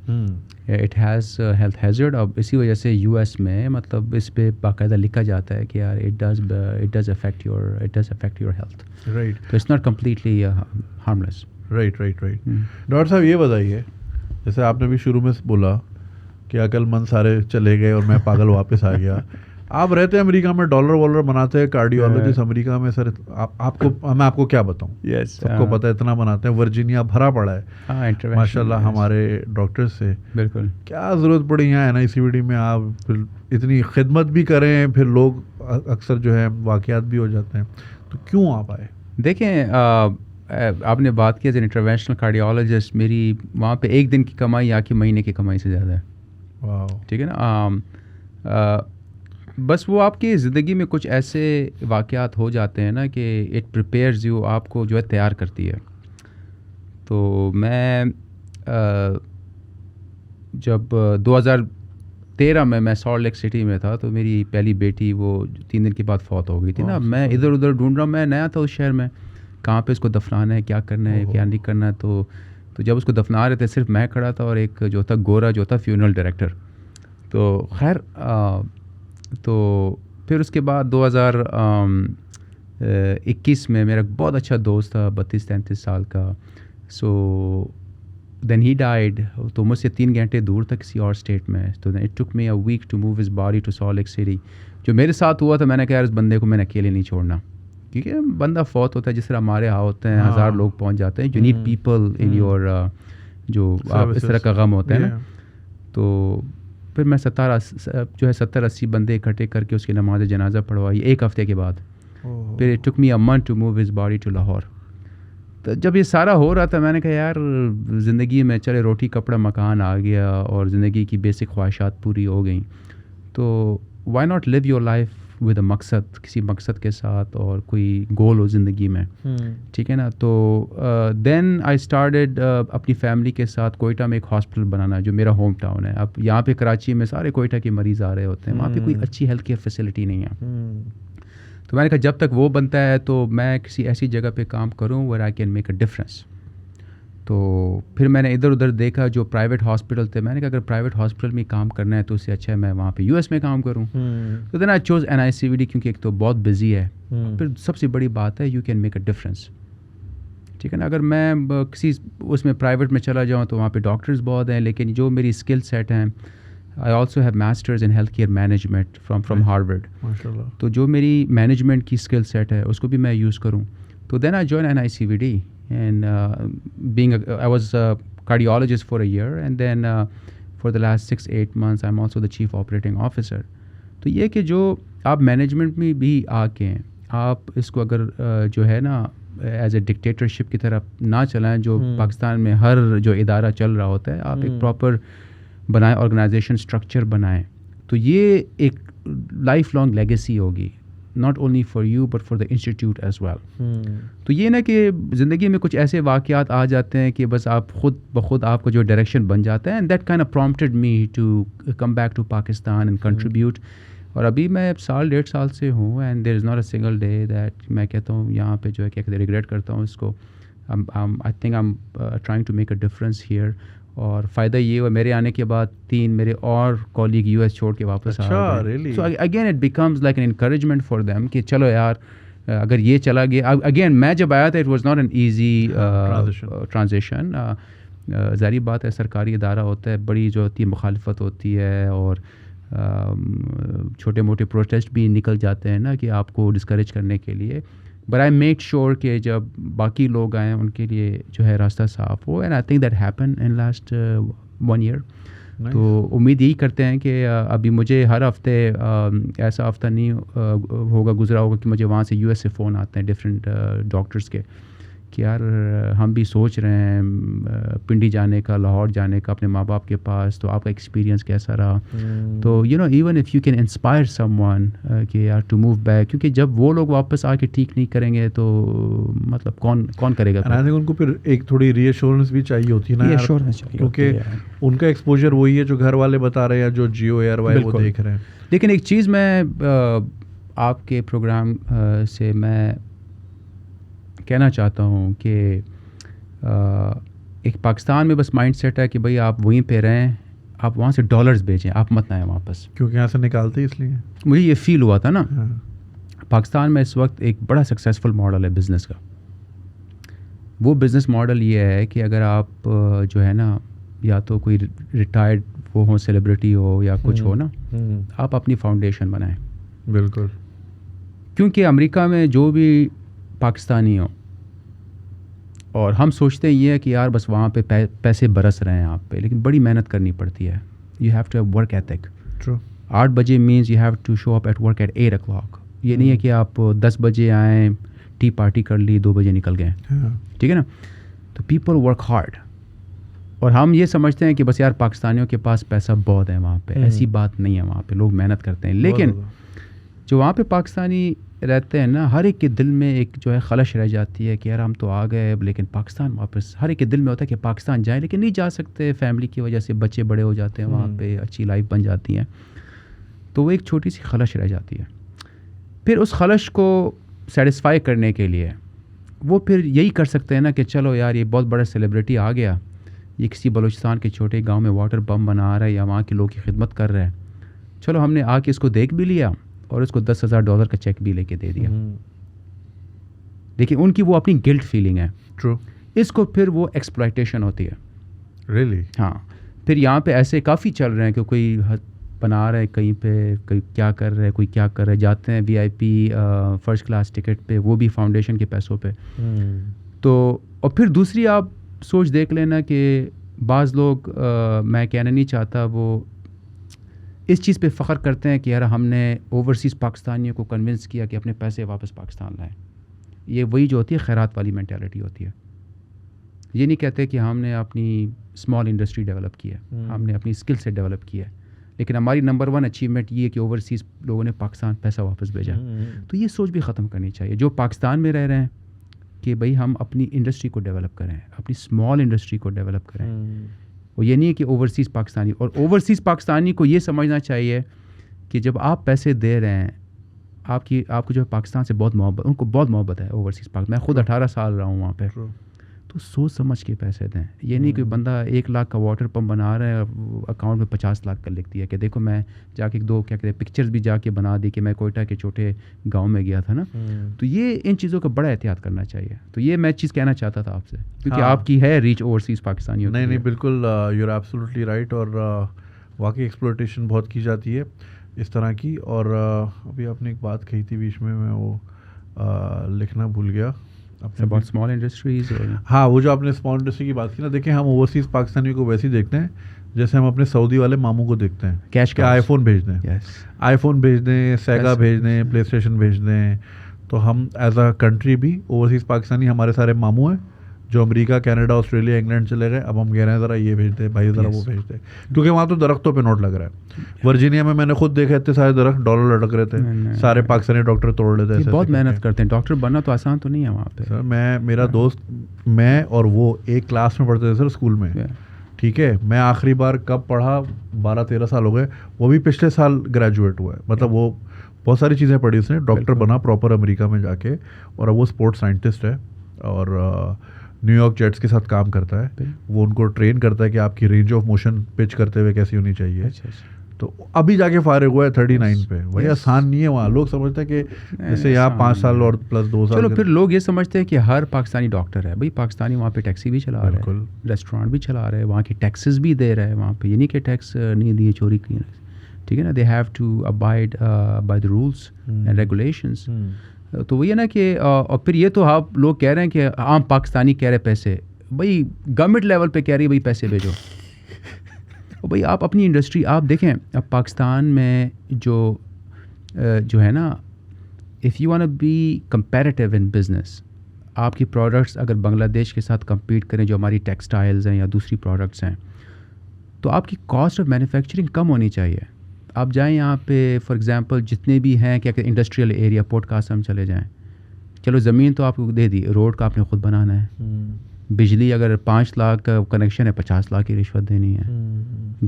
it has health hazard. اور اسی وجہ سے یو ایس میں مطلب اس پہ باقاعدہ لکھا جاتا ہے کہ یار it does affect your health. Right تو it's not completely harmless. Right. Doctor صاحب یہ بتائیے, جیسے آپ نے بھی شروع میں بولا کہ عقل مند سارے چلے گئے اور میں پاگل واپس آ گیا. آپ رہتے ہیں امریکہ میں, ڈالر والر بناتے ہیں, کارڈیولوجسٹ امریکہ میں. سر میں آپ کو کیا بتاؤں, سب کو پتہ ہے اتنا بناتے ہیں. ورجینیا بھرا پڑا ہے ماشاء اللہ ہمارے ڈاکٹر سے. بالکل. کیا ضرورت پڑی یہاں NICVD میں آپ پھر اتنی خدمت بھی کریں, پھر لوگ اکثر جو ہے واقعات بھی ہو جاتے ہیں, تو کیوں آپ آئے؟ دیکھیں, آپ نے بات کی ایز این انٹرونشنل کارڈیولوجسٹ, میری وہاں پہ ایک دن کی کمائی یا کہ مہینے کی کمائی سے زیادہ ہے. واو. ٹھیک ہے نا. بس وہ آپ کی زندگی میں کچھ ایسے واقعات ہو جاتے ہیں نا کہ اٹ پریپیئرز یو, آپ کو جو ہے تیار کرتی ہے. تو میں جب 2013 میں سالٹ لیک سٹی میں تھا, تو میری پہلی بیٹی وہ 3 دن کے بعد فوت ہو گئی تھی نا. میں ادھر ادھر ڈھونڈ رہا ہوں, میں نیا تھا اس شہر میں, کہاں پہ اس کو دفنانا ہے, کیا کرنا ہے, کیا نہیں کرنا ہے. تو جب اس کو دفنا رہے تھے صرف میں کھڑا تھا اور ایک جو تھا گورا جو تھا فیونرل ڈائریکٹر. تو خیر تو پھر اس کے بعد 2021 میں میرا بہت اچھا دوست تھا 32-33 سال کا. سو دین ہی ڈائیڈ. تو مجھ سے 3 گھنٹے دور تھا کسی اور اسٹیٹ میں. تو then it took me a week to move his body to Salt Lake City. جو میرے ساتھ ہوا تھا, میں نے کہا یار اس بندے کو میں نے اکیلے نہیں چھوڑنا, کیونکہ بندہ فوت ہوتا ہے جس طرح ہمارے یہاں ہوتے ہیں, 1000 لوگ پہنچ جاتے ہیں. You need people in your جو آپ اس طرح کا غم ہوتا ہے نا. تو پھر میں 70-80 بندے اکٹھے کر کے اس کی نماز جنازہ پڑھوائی 1 ہفتے کے بعد. پھر it took me a month to move his body to Lahore. تو جب یہ سارا ہو رہا تھا, میں نے کہا یار زندگی میں چلے روٹی کپڑا مکان آ گیا اور زندگی کی بیسک خواہشات پوری ہو گئیں, تو why not live your life with a مقصد, کسی مقصد کے ساتھ, اور کوئی گول ہو زندگی میں. ٹھیک ہے نا. تو دین آئی اسٹارٹیڈ اپنی فیملی کے ساتھ کوئٹہ میں ایک ہاسپٹل بنانا جو میرا ہوم ٹاؤن ہے. اب یہاں پہ کراچی میں سارے کوئٹہ کے مریض آ رہے ہوتے ہیں, وہاں پہ کوئی اچھی ہیلتھ کیئر فیسلٹی نہیں ہے. تو میں نے کہا جب تک وہ بنتا ہے تو میں کسی ایسی جگہ پہ کام کروں where I can make a difference. تو پھر میں نے ادھر ادھر دیکھا جو پرائیویٹ ہاسپٹل تھے, میں نے کہا اگر پرائیویٹ ہاسپٹل میں کام کرنا ہے تو اس سے اچھا ہے میں وہاں پہ US میں کام کروں. تو دین آئی چوز NICVD, کیونکہ ایک تو بہت بزی ہے, پھر سب سے بڑی بات ہے you can make a difference. ٹھیک ہے نا. اگر میں کسی اس میں پرائیویٹ میں چلا جاؤں تو وہاں پہ ڈاکٹرز بہت ہیں, لیکن جو میری اسکل سیٹ ہیں, I also have masters in health care management from Harvard. تو جو میری مینجمنٹ کی اسکل سیٹ ہے اس کو بھی میں یوز کروں. تو then I join NICVD and I was a cardiologist for a year, and then for the last 6-8 months I'm also the chief operating officer. تو یہ کہ جو آپ مینجمنٹ میں بھی آ کے آپ اس کو اگر جو ہے نا ایز اے ڈکٹیٹرشپ کی طرف نہ چلائیں, جو پاکستان میں ہر جو ادارہ چل رہا ہوتا ہے, آپ ایک پراپر بنائیں, آرگنائزیشن اسٹرکچر بنائیں, تو یہ ایک لائف لانگ لیگیسی ہوگی, not only for you but for the institute as well. تو یہ نا کہ زندگی میں کچھ ایسے واقعات آ جاتے ہیں کہ بس آپ خود بخود آپ کو جو ڈائریکشن بن جاتا ہے, and that kind of prompted me to come back to Pakistan and contribute. اور ابھی میں 1.5 سال سے ہوں, and there is not a single day that میں کہتا ہوں یہاں پہ جو ہے کہ ریگریٹ کرتا ہوں اس کو. I think I'm trying to make a difference here. اور فائدہ یہ ہوا میرے آنے کے بعد 3 میرے اور کولیگ US چھوڑ کے واپس آ گئے. So again it becomes like an encouragement for them کہ چلو یار اگر یہ چلا گیا. اگین میں جب آیا تھا it was not an easy transition. ظاہری بات ہے سرکاری ادارہ ہوتا ہے, بڑی جو ہوتی ہے مخالفت ہوتی ہے, اور چھوٹے موٹے پروٹیسٹ بھی نکل جاتے ہیں نا کہ آپ کو ڈسکریج کرنے کے لیے. بٹ آئی میک شیور کہ جب باقی لوگ آئیں ان کے لیے جو ہے راستہ صاف ہو, and I think that happen in last 1 year. تو امید یہی کرتے ہیں کہ ابھی مجھے ہر ہفتے ایسا ہفتہ نہیں ہوگا گزرا ہوگا کہ مجھے وہاں سے US سے فون آتے ہیں ڈفرینٹ ڈاکٹرس کے کہ یار ہم بھی سوچ رہے ہیں پنڈی جانے کا, لاہور جانے کا اپنے ماں باپ کے پاس, تو آپ کا ایکسپیرینس کیسا رہا. تو even if you can inspire some one کہ یار ٹو موو بیک, کیونکہ جب وہ لوگ واپس آ کے ٹھیک نہیں کریں گے تو مطلب کون کرے گا. ان کو پھر ایک تھوڑی ری ایشورنس بھی چاہیے ہوتی ہے نا, ری ایشورنس چاہیے, کیونکہ ان کا ایکسپوجر وہی ہے جو گھر والے بتا رہے ہیں, جو جیو ایئر وائی وہ دیکھ رہے ہیں. لیکن ایک چیز میں آپ کے پروگرام سے میں کہنا چاہتا ہوں کہ ایک پاکستان میں بس مائنڈ سیٹ ہے کہ بھئی آپ وہیں پہ رہیں, آپ وہاں سے ڈالرز بھیجیں, آپ مت نہ آئیں واپس, کیونکہ یہاں سے نکالتے ہی اس لیے. مجھے یہ فیل ہوا تھا نا. پاکستان میں اس وقت ایک بڑا سکسیزفل ماڈل ہے بزنس کا. وہ بزنس ماڈل یہ ہے کہ اگر آپ جو ہے نا یا تو کوئی ریٹائرڈ وہ ہوں, سیلیبریٹی ہو یا کچھ ہو نا, آپ اپنی فاؤنڈیشن بنائیں. بالکل. کیونکہ امریکہ میں جو بھی پاکستانی ہوں, اور ہم سوچتے ہیں یہ ہے کہ یار بس وہاں پہ پیسے برس رہے ہیں آپ پہ, لیکن بڑی محنت کرنی پڑتی ہے. You have to have work ethic. 8 بجے means you have to show up at work at 8 o'clock. یہ نہیں ہے کہ آپ 10 بجے آئیں, ٹی پارٹی کر لی, 2 بجے نکل گئے. ٹھیک ہے نا. تو پیپل ورک ہارڈ. اور ہم یہ سمجھتے ہیں کہ بس یار پاکستانیوں کے پاس پیسہ بہت ہے وہاں پہ. ایسی بات نہیں ہے, وہاں پہ لوگ محنت کرتے ہیں. لیکن جو وہاں پہ پاکستانی رہتے ہیں نا, ہر ایک کے دل میں ایک جو ہے خلش رہ جاتی ہے کہ یار ہم تو آ گئے لیکن پاکستان واپس. ہر ایک کے دل میں ہوتا ہے کہ پاکستان جائیں, لیکن نہیں جا سکتے, فیملی کی وجہ سے بچے بڑے ہو جاتے ہیں وہاں پہ, اچھی لائف بن جاتی ہیں, تو وہ ایک چھوٹی سی خلش رہ جاتی ہے. پھر اس خلش کو سیٹسفائی کرنے کے لیے وہ پھر یہی کر سکتے ہیں نا کہ چلو یار یہ بہت بڑا سیلیبریٹی آ گیا, یہ کسی بلوچستان کے چھوٹے گاؤں میں واٹر پمپ بنا رہا ہے یا وہاں کے لوگوں کی خدمت کر رہا ہے, چلو ہم نے آ کے اس کو دیکھ بھی لیا اور اس کو $10,000 کا چیک بھی لے کے دے دیا. لیکن ان کی وہ اپنی گلٹ فیلنگ ہے. ٹرو. اس کو پھر وہ ایکسپلائٹیشن ہوتی ہے. ریئلی. ہاں. پھر یہاں پہ ایسے کافی چل رہے ہیں کہ کوئی بنا رہے کہیں پہ, کوئی کیا کر رہے, کوئی کیا کر رہے, جاتے ہیں VIP فرسٹ کلاس ٹکٹ پہ, وہ بھی فاؤنڈیشن کے پیسوں پہ. تو اور پھر دوسری آپ سوچ دیکھ لینا کہ بعض لوگ, میں کہنا نہیں چاہتا, وہ اس چیز پہ فخر کرتے ہیں کہ یار ہم نے اوورسیز پاکستانیوں کو کنونس کیا کہ اپنے پیسے واپس پاکستان لائیں. یہ وہی جو ہوتی ہے خیرات والی مینٹیلٹی ہوتی ہے. یہ نہیں کہتے کہ ہم نے اپنی اسمال انڈسٹری ڈیولپ کی ہے, ہم نے اپنی اسکل سے ڈیولپ کی ہے, لیکن ہماری نمبر 1 اچیومنٹ یہ ہے کہ اوورسیز لوگوں نے پاکستان پیسہ واپس بھیجا. تو یہ سوچ بھی ختم کرنی چاہیے جو پاکستان میں رہ رہے ہیں کہ بھئی ہم اپنی انڈسٹری کو ڈیولپ کریں, اپنی اسمال انڈسٹری کو ڈیولپ کریں. اور یہ نہیں ہے کہ اوورسیز پاکستانی, اور اوورسیز پاکستانی کو یہ سمجھنا چاہیے کہ جب آپ پیسے دے رہے ہیں, آپ کو جو ہے پاکستان سے بہت محبت, ان کو بہت محبت ہے اوورسیز پاکستان. میں خود 18 سال رہا ہوں وہاں پہ, تو سوچ سمجھ کے پیسے دیں. یہ نہیں کہ بندہ 1 لاکھ کا واٹر پمپ بنا رہا ہے اور اکاؤنٹ میں 50 لاکھ کا لکھ دیا کہ دیکھو میں جا کے 2 کیا کہتے ہیں پکچرز بھی جا کے بنا دی کہ میں کوئٹہ کے چھوٹے گاؤں میں گیا تھا نا. تو یہ ان چیزوں کا بڑا احتیاط کرنا چاہیے. تو یہ میں چیز کہنا چاہتا تھا آپ سے, کیونکہ آپ کی ہے ریچ اوورسیز پاکستانیوں. نہیں بالکل, یو آر ایبسلیوٹلی رائٹ. اور واقعی ایکسپلوٹیشن بہت کی جاتی ہے اس طرح کی. اور ابھی آپ نے ایک بات کہی تھی بیچ میں وہ لکھنا بھول گیا. About small industries. ہاں, وہ جو آپ نے اسمال انڈسٹری کی بات کی نا, دیکھیں ہم اوورسیز پاکستانیوں کو ویسے ہی دیکھتے ہیں جیسے ہم اپنے سعودی والے ماموں کو دیکھتے ہیں, کیش آئی فون بھیج دیں, آئی فون بھیج دیں, سیگا بھیج دیں, پلے اسٹیشن بھیج دیں. تو ہم ایز اے کنٹری بھی اوورسیز پاکستانی ہمارے سارے ماموں ہیں جو امریکہ, کینیڈا, آسٹریلیا, انگلینڈ چلے گئے. اب ہم کہہ رہے ہیں ذرا یہ بھیج دیں بھائی, ذرا وہ بھیج دیں, کیونکہ وہاں تو درختوں پہ نوٹ لگ رہا ہے. ورجینیا میں نے خود دیکھا اتنے سارے درخت ڈالر لٹک رہے تھے, سارے پاکستانی ڈاکٹر توڑ لیتے ہیں. بہت محنت کرتے ہیں, ڈاکٹر بننا تو آسان تو نہیں ہے وہاں پہ. سر میرا دوست, میں اور وہ ایک کلاس میں پڑھتے تھے سر اسکول میں. ٹھیک ہے, میں آخری بار کب پڑھا, 12-13 سال ہو گئے, وہ بھی پچھلے سال گریجویٹ ہوا ہے. مطلب وہ بہت ساری چیزیں پڑھی اس نے, ڈاکٹر بنا پراپر امریکہ میں جا کے, اور اب وہ اسپورٹس سائنٹسٹ ہے اور نیو یارک جیٹس کے ساتھ کام کرتا ہے. وہ ان کو ٹرین کرتا ہے کہ آپ کی رینج آف موشن پچ کرتے ہوئے کیسی ہونی چاہیے. تو ابھی جا کے فارغ ہوا ہے 39 پہ. وہی آسان نہیں ہے وہاں. لوگ سمجھتے ہیں کہ جیسے یہاں 5 سال اور پلس 2 سال. چلو پھر لوگ یہ سمجھتے ہیں کہ ہر پاکستانی ڈاکٹر ہے. بھائی پاکستانی وہاں پہ ٹیکسی بھی چلا رہا ہے, ریسٹورانٹ بھی چلا رہا ہے, وہاں کی ٹیکسز بھی دے رہا ہے وہاں پہ. یہ نہیں کہ ٹیکس نہیں دیے, چوری کی. ٹھیک ہے نا, they have to abide by the rules and regulations. تو وہی ہے نا کہ اور پھر یہ تو آپ لوگ کہہ رہے ہیں کہ عام پاکستانی کہہ رہے پیسے, بھائی گورنمنٹ لیول پہ کہہ رہی ہے بھائی پیسے بھیجو. بھائی آپ اپنی انڈسٹری آپ دیکھیں. اب پاکستان میں جو ہے نا, if you want be comparative in business, آپ کی پروڈکٹس اگر بنگلہ دیش کے ساتھ کمپیٹ کریں جو ہماری ٹیکسٹائلز ہیں یا دوسری پروڈکٹس ہیں, تو آپ کی کاسٹ آف مینوفیکچرنگ کم ہونی چاہیے. آپ جائیں یہاں پہ فار ایگزامپل جتنے بھی ہیں کیا کہ انڈسٹریل ایریا, پورٹ قاسم چلے جائیں, چلو زمین تو آپ کو دے دی, روڈ کا آپ نے خود بنانا ہے. بجلی اگر 5 لاکھ کا کنیکشن ہے 50 لاکھ کی رشوت دینی ہے.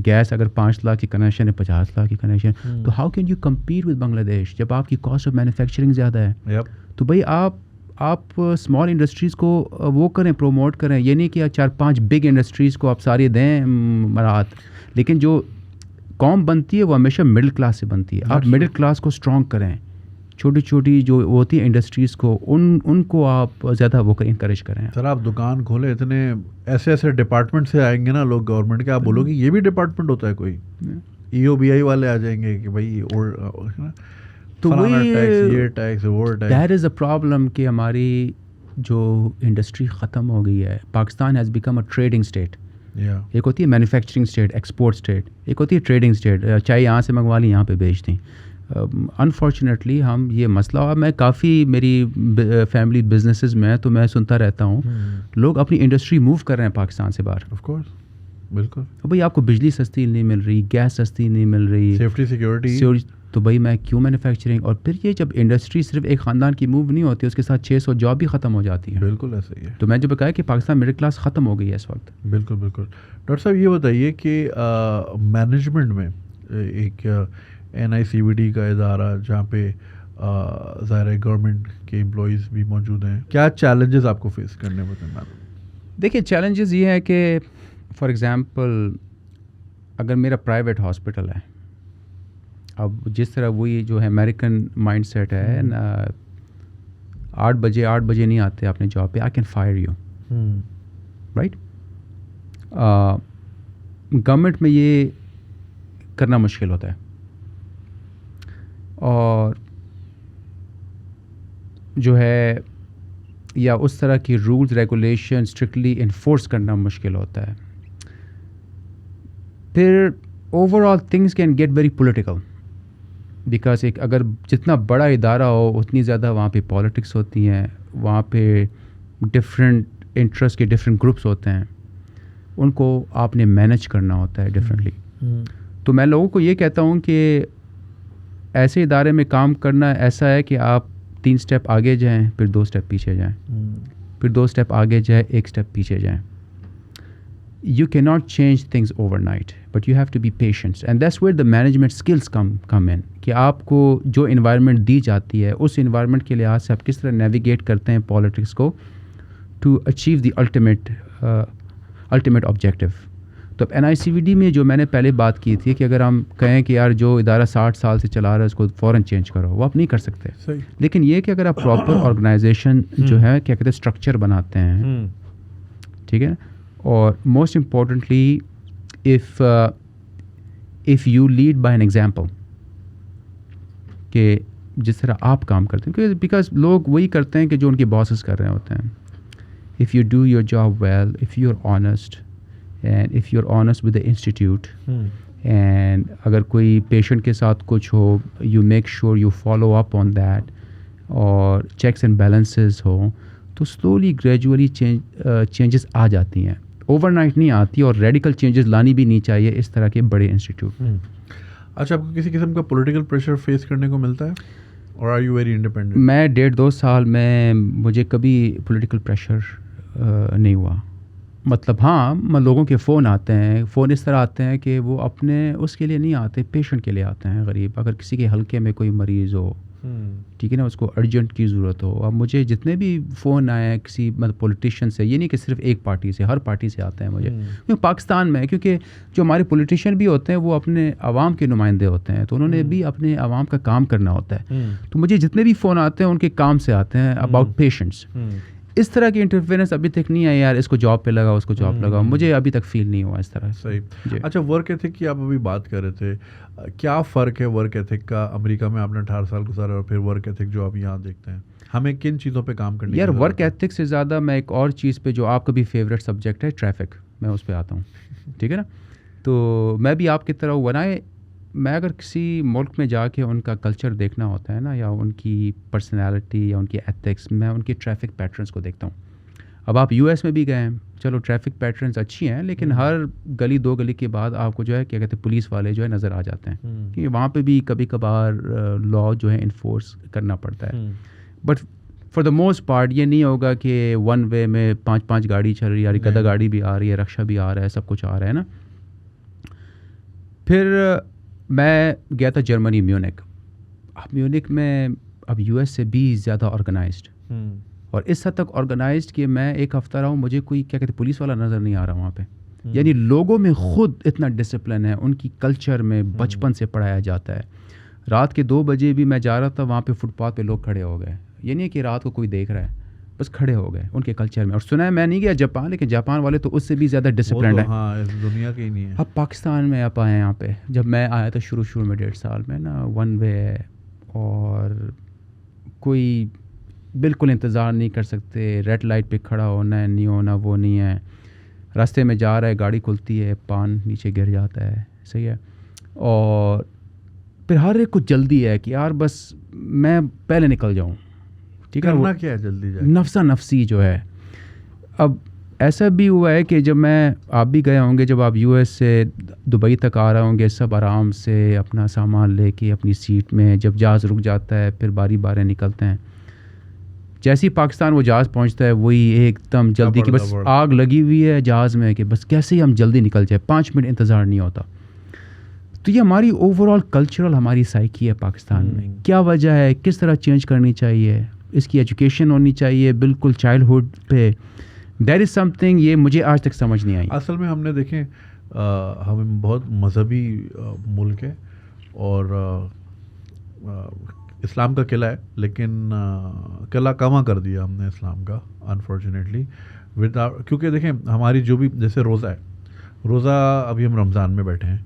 گیس اگر 5 لاکھ کی کنیکشن ہے 50 لاکھ کی کنیکشن. تو how can you compete with Bangladesh جب آپ کی کاسٹ آف مینوفیکچرنگ زیادہ ہے؟ تو بھائی آپ اسمال انڈسٹریز کو وہ کریں، پروموٹ کریں. یہ نہیں کہ 4-5 بگ انڈسٹریز کو آپ ساری دیں مراحت، لیکن جو قوم بنتی ہے وہ ہمیشہ مڈل کلاس سے بنتی ہے. آپ مڈل کلاس کو اسٹرانگ کریں. چھوٹی چھوٹی جو ہوتی ہیں انڈسٹریز کو ان کو آپ زیادہ وہ انکریج کریں. سر آپ دکان کھولیں، اتنے ایسے ڈپارٹمنٹ سے آئیں گے نا لوگ گورنمنٹ کے، آپ بولو گے یہ بھی ڈپارٹمنٹ ہوتا ہے کوئی؟ EOBI والے آ جائیں گے کہ بھائی تو وہی یہ ٹیکس وہ tax. That is a problem کہ ہماری جو انڈسٹری ختم ہو گئی ہے. Pakistan has become a trading state. ایک ہوتی ہے مینوفیکچرنگ اسٹیٹ، ایکسپورٹ اسٹیٹ، ایک ہوتی ہے ٹریڈنگ اسٹیٹ، چاہے یہاں سے منگوا لی یہاں پہ بیچ دیں. انفارچونیٹلی ہم یہ مسئلہ، اور میں کافی میری فیملی بزنسز میں تو میں سنتا رہتا ہوں لوگ اپنی انڈسٹری موو کر رہے ہیں پاکستان سے باہر. آف کورس، بالکل. بھائی آپ کو بجلی سستی نہیں مل رہی، گیس سستی نہیں مل رہی، سیفٹی سیکورٹی، تو بھائی میں کیوں مینوفیکچرنگ. اور پھر یہ جب انڈسٹری صرف ایک خاندان کی موو نہیں ہوتی، اس کے ساتھ 600 جاب بھی ختم ہو جاتی ہے. بالکل ایسا ہی ہے. تو میں جو کہا کہ پاکستان مڈل کلاس ختم ہو گئی ہے اس وقت. بالکل بالکل. ڈاکٹر صاحب یہ بتائیے کہ مینجمنٹ میں ایک NICVD کا ادارہ جہاں پہ ظاہر ہے گورنمنٹ کے امپلائیز بھی موجود ہیں، کیا چیلنجز آپ کو فیس کرنے پڑتے ہیں؟ دیکھیے چیلنجز یہ ہے کہ فار ایگزامپل اگر میرا پرائیویٹ ہاسپٹل ہے، اب جس طرح وہی جو ہے امریکن مائنڈ سیٹ ہے، 8 بجے نہیں آتے اپنے جاب پہ، I can fire you, right. Government میں یہ کرنا مشکل ہوتا ہے، اور جو ہے یا اس طرح کی رولز ریگولیشن اسٹرکٹلی انفورس کرنا مشکل ہوتا ہے. پھر overall things can get very political, because ایک اگر جتنا بڑا ادارہ ہو اتنی زیادہ وہاں پہ پالیٹکس ہوتی ہیں، وہاں پہ ڈفرینٹ انٹرسٹ کے ڈفرینٹ گروپس ہوتے ہیں، ان کو آپ نے مینیج کرنا ہوتا ہے ڈفرینٹلی. تو میں لوگوں کو یہ کہتا ہوں کہ ایسے ادارے میں کام کرنا ایسا ہے کہ آپ 3 اسٹیپ آگے جائیں، پھر 2 اسٹیپ پیچھے جائیں، پھر 2 اسٹیپ آگے جائیں، 1 اسٹیپ پیچھے جائیں. You cannot change things overnight, but you have to be patient, and that's where the management skills come in. کہ آپ کو جو انوائرمنٹ دی جاتی ہے اس انوائرمنٹ کے لحاظ سے آپ کس طرح نیویگیٹ کرتے ہیں پالیٹکس کو to achieve the ultimate objective. تو اب NICVD میں جو میں نے پہلے بات کی تھی کہ اگر ہم کہیں کہ یار جو ادارہ 60 سال سے چلا رہا ہے اس کو فوراً چینج کرو، وہ آپ نہیں کر سکتے. لیکن یہ کہ اگر آپ پراپر آرگنائزیشن جو ہے کیا کہتے ہیں اسٹرکچر بناتے ہیں، ٹھیک ہے. اور most importantly if you lead by an example، کہ جس طرح آپ کام کرتے ہیں، بیکاز لوگ وہی کرتے ہیں کہ جو ان کے باسز کر رہے ہوتے ہیں. if you do your job well, if you're honest and if you're honest with the institute and اگر کوئی پیشنٹ کے ساتھ کچھ ہو، you make sure you follow up on that اور checks and balances ہو، تو slowly gradually changes آ جاتی ہیں. Over night نہیں آتی، اور ریڈیکل چینجز لانی بھی نہیں چاہیے اس طرح کے بڑے انسٹیٹیوٹ. اچھا، آپ کو کسی قسم کا پولیٹیکل پریشر فیس کرنے کو ملتا ہے، اور آر یو ویری انڈیپینڈنٹ؟ میں 1.5-2 سال میں مجھے کبھی پولیٹیکل پریشر نہیں ہوا. مطلب ہاں لوگوں کے فون آتے ہیں، فون اس طرح آتے ہیں کہ وہ اپنے اس کے لیے نہیں آتے، پیشنٹ کے لیے آتے ہیں. غریب اگر کسی کے حلقے میں کوئی مریض ہو، ٹھیک ہے نا، اس کو ارجنٹ کی ضرورت ہو. اب مجھے جتنے بھی فون آئے ہیں کسی مطلب پولیٹیشین سے، یہ نہیں کہ صرف ایک پارٹی سے، ہر پارٹی سے آتے ہیں مجھے، کیونکہ پاکستان میں کیونکہ جو ہمارے پولیٹیشین بھی ہوتے ہیں وہ اپنے عوام کے نمائندے ہوتے ہیں، تو انہوں نے بھی اپنے عوام کا کام کرنا ہوتا ہے. تو مجھے جتنے بھی فون آتے ہیں ان کے کام سے آتے ہیں اباؤٹ پیشنٹس. اس طرح کی انٹرفیئرنس ابھی تک نہیں ہے، یار اس کو جاب پہ لگاؤ، اس کو جاب لگاؤ، مجھے ابھی تک فیل نہیں ہوا اس طرح. صحیح. اچھا، ورک ایتھک کی آپ ابھی بات کر رہے تھے، کیا فرق ہے ورک ایتھک کا؟ امریکہ میں آپ نے 18 سال گزارا، اور پھر ورک ایتھک جو آپ یہاں دیکھتے ہیں، ہمیں کن چیزوں پہ کام کرنی ہے؟ یار ورک ایتھک سے زیادہ میں ایک اور چیز پہ جو آپ کا بھی فیوریٹ سبجیکٹ ہے، ٹریفک، میں اس پہ آتا ہوں. ٹھیک ہے نا. تو میں بھی آپ کی طرح ہوا نا، میں اگر کسی ملک میں جا کے ان کا کلچر دیکھنا ہوتا ہے نا، یا ان کی پرسنالٹی یا ان کی ایتھکس، میں ان کے ٹریفک پیٹرنس کو دیکھتا ہوں. اب آپ US میں بھی گئے ہیں، چلو ٹریفک پیٹرنس اچھی ہیں، لیکن ہر گلی 2 گلی کے بعد آپ کو جو ہے کیا کہتے ہیں پولیس والے جو ہے نظر آ جاتے ہیں، کیونکہ وہاں پہ بھی کبھی کبھار لا جو ہے انفورس کرنا پڑتا ہے. But for the most part یہ نہیں ہوگا کہ ون وے میں 5 گاڑی چل رہی ہے, گدا گاڑی بھی آ رہی ہے, رکشا بھی آ رہا ہے, سب کچھ آ رہا ہے نا. پھر میں گیا تھا جرمنی, میونک. اب میونک میں اب یو ایس سے بھی زیادہ آرگنائزڈ, اور اس حد تک آرگنائزڈ کہ میں ایک ہفتہ رہا ہوں, مجھے کوئی کیا کہتے پولیس والا نظر نہیں آ رہا وہاں پہ. یعنی لوگوں میں خود اتنا ڈسپلن ہے, ان کی کلچر میں بچپن سے پڑھایا جاتا ہے. رات کے 2 بجے بھی میں جا رہا تھا, وہاں پہ فٹ پاتھ پہ لوگ کھڑے ہو گئے. یہ نہیں کہ رات کو کوئی دیکھ رہا ہے, بس کھڑے ہو گئے ان کے کلچر میں. اور سنا ہے, میں نہیں گیا جاپان, لیکن جاپان والے تو اس سے بھی زیادہ ڈسپلنڈ ہیں. ہاں, اس دنیا کے ہی نہیں ہے. اب پاکستان میں آپ آئے یہاں پہ, جب میں آیا تھا شروع میں 1.5 سال میں نا, ون وے ہے اور کوئی بالکل انتظار نہیں کر سکتے, ریڈ لائٹ پہ کھڑا ہونا ہے, نہیں ہونا وہ نہیں ہے. راستے میں جا رہا ہے, گاڑی کھلتی ہے, پان نیچے گر جاتا ہے, صحیح ہے. اور پھر ہر ایک کو جلدی ہے کہ یار بس میں پہلے نکل جاؤں, ٹھیک ہے. کرنا کیا ہے جلدی جا, نفسا نفسی جو ہے. اب ایسا بھی ہوا ہے کہ جب آپ بھی گئے ہوں گے, جب آپ یو ایس سے دبئی تک آ رہے ہوں گے, سب آرام سے اپنا سامان لے کے اپنی سیٹ میں, جب جہاز رک جاتا ہے پھر باری بارے نکلتے ہیں. جیسے ہی پاکستان وہ جہاز پہنچتا ہے, وہی ایک دم جلدی کہ بس آگ لگی ہوئی ہے جہاز میں, کہ بس کیسے ہی ہم جلدی نکل جائے, 5 منٹ انتظار نہیں ہوتا. تو یہ ہماری اوور آل کلچرل ہماری سائیکی ہے پاکستان میں. کیا وجہ ہے, کس طرح چینج کرنی چاہیے, اس کی ایجوکیشن ہونی چاہیے بالکل چائلڈہڈ پہ. دیر از سم تھنگ, یہ مجھے آج تک سمجھ نہیں آئی. اصل میں ہم نے دیکھیں, ہم بہت مذہبی ملک ہے, اور اسلام کا قلعہ ہے, لیکن قلعہ کما کر دیا ہم نے اسلام کا انفارچونیٹلی. کیونکہ دیکھیں ہماری جو بھی, جیسے روزہ ہے, روزہ ابھی ہم رمضان میں بیٹھے ہیں,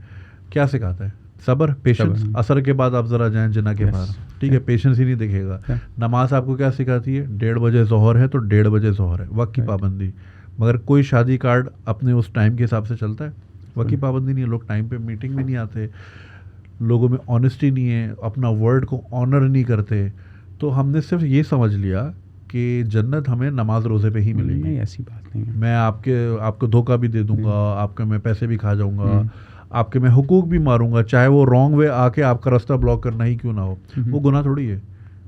کیا سکھاتا ہے؟ صبر, پیشنس. عصر کے بعد آپ ذرا جائیں جنا کے باہر, ٹھیک ہے, پیشنس ہی نہیں دکھے گا. نماز آپ کو کیا سکھاتی ہے؟ 1:30 بجے ظہر ہے تو 1:30 بجے ظہر ہے, وقت کی پابندی. مگر کوئی شادی کارڈ اپنے اس ٹائم کے حساب سے چلتا ہے؟ وقت کی پابندی نہیں ہے, لوگ ٹائم پہ میٹنگ میں نہیں آتے, لوگوں میں آنیسٹی نہیں ہے, اپنا ورڈ کو آنر نہیں کرتے. تو ہم نے صرف یہ سمجھ لیا کہ جنت ہمیں نماز روزے پہ ہی ملے گی. نہیں, ایسی بات نہیں ہے. میں آپ کو دھوکہ بھی دے دوں گا, آپ کے میں پیسے بھی کھا جاؤں گا, آپ کے میں حقوق بھی ماروں گا, چاہے وہ رانگ وے آ کے آپ کا راستہ بلاک کرنا ہی کیوں نہ ہو. وہ گناہ تھوڑی ہے,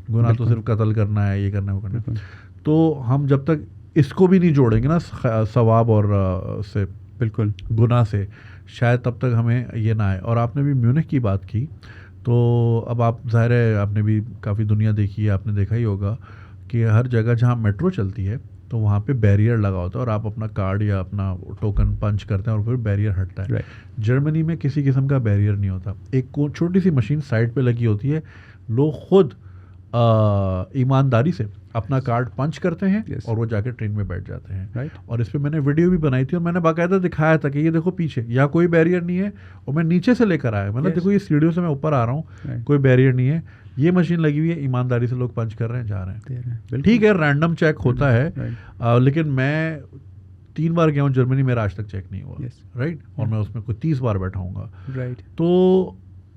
گناہ تو صرف قتل کرنا ہے, یہ کرنا ہے, وہ کرنا ہے. تو ہم جب تک اس کو بھی نہیں جوڑیں گے نا ثواب اور سے, بالکل گناہ سے, شاید تب تک ہمیں یہ نہ آئے. اور آپ نے بھی میونک کی بات کی, تو اب آپ ظاہر ہے آپ نے بھی کافی دنیا دیکھی ہے, آپ نے دیکھا ہی ہوگا کہ ہر جگہ جہاں میٹرو چلتی ہے تو وہاں پہ بیریئر لگا ہوتا ہے, اور آپ اپنا کارڈ یا اپنا ٹوکن پنچ کرتے ہیں اور پھر بیریئر ہٹتا ہے. جرمنی میں کسی قسم کا بیریئر نہیں ہوتا, ایک چھوٹی سی مشین سائڈ پہ لگی ہوتی ہے, لوگ خود ایمانداری سے اپنا کارڈ پنچ کرتے ہیں اور وہ جا کے ٹرین میں بیٹھ جاتے ہیں. اور اس پہ میں نے ویڈیو بھی بنائی تھی, اور میں نے باقاعدہ دکھایا تھا کہ یہ دیکھو پیچھے یہاں کوئی بیریئر نہیں ہے, اور میں نیچے سے لے کر آیا, مطلب دیکھو یہ سیڑھیوں سے میں اوپر آ رہا ہوں, کوئی بیریئر نہیں ہے, یہ مشین لگی ہوئی ہے, ایمانداری سے لوگ پنچ کر رہے ہیں, جا رہے ہیں. ٹھیک ہے, رینڈم چیک ہوتا ہے, لیکن میں 3 بار گیا ہوں جرمنی, میرا آج تک چیک نہیں ہوا, رائٹ. اور میں اس میں کوئی 30 بار بیٹھا ہوں گا. تو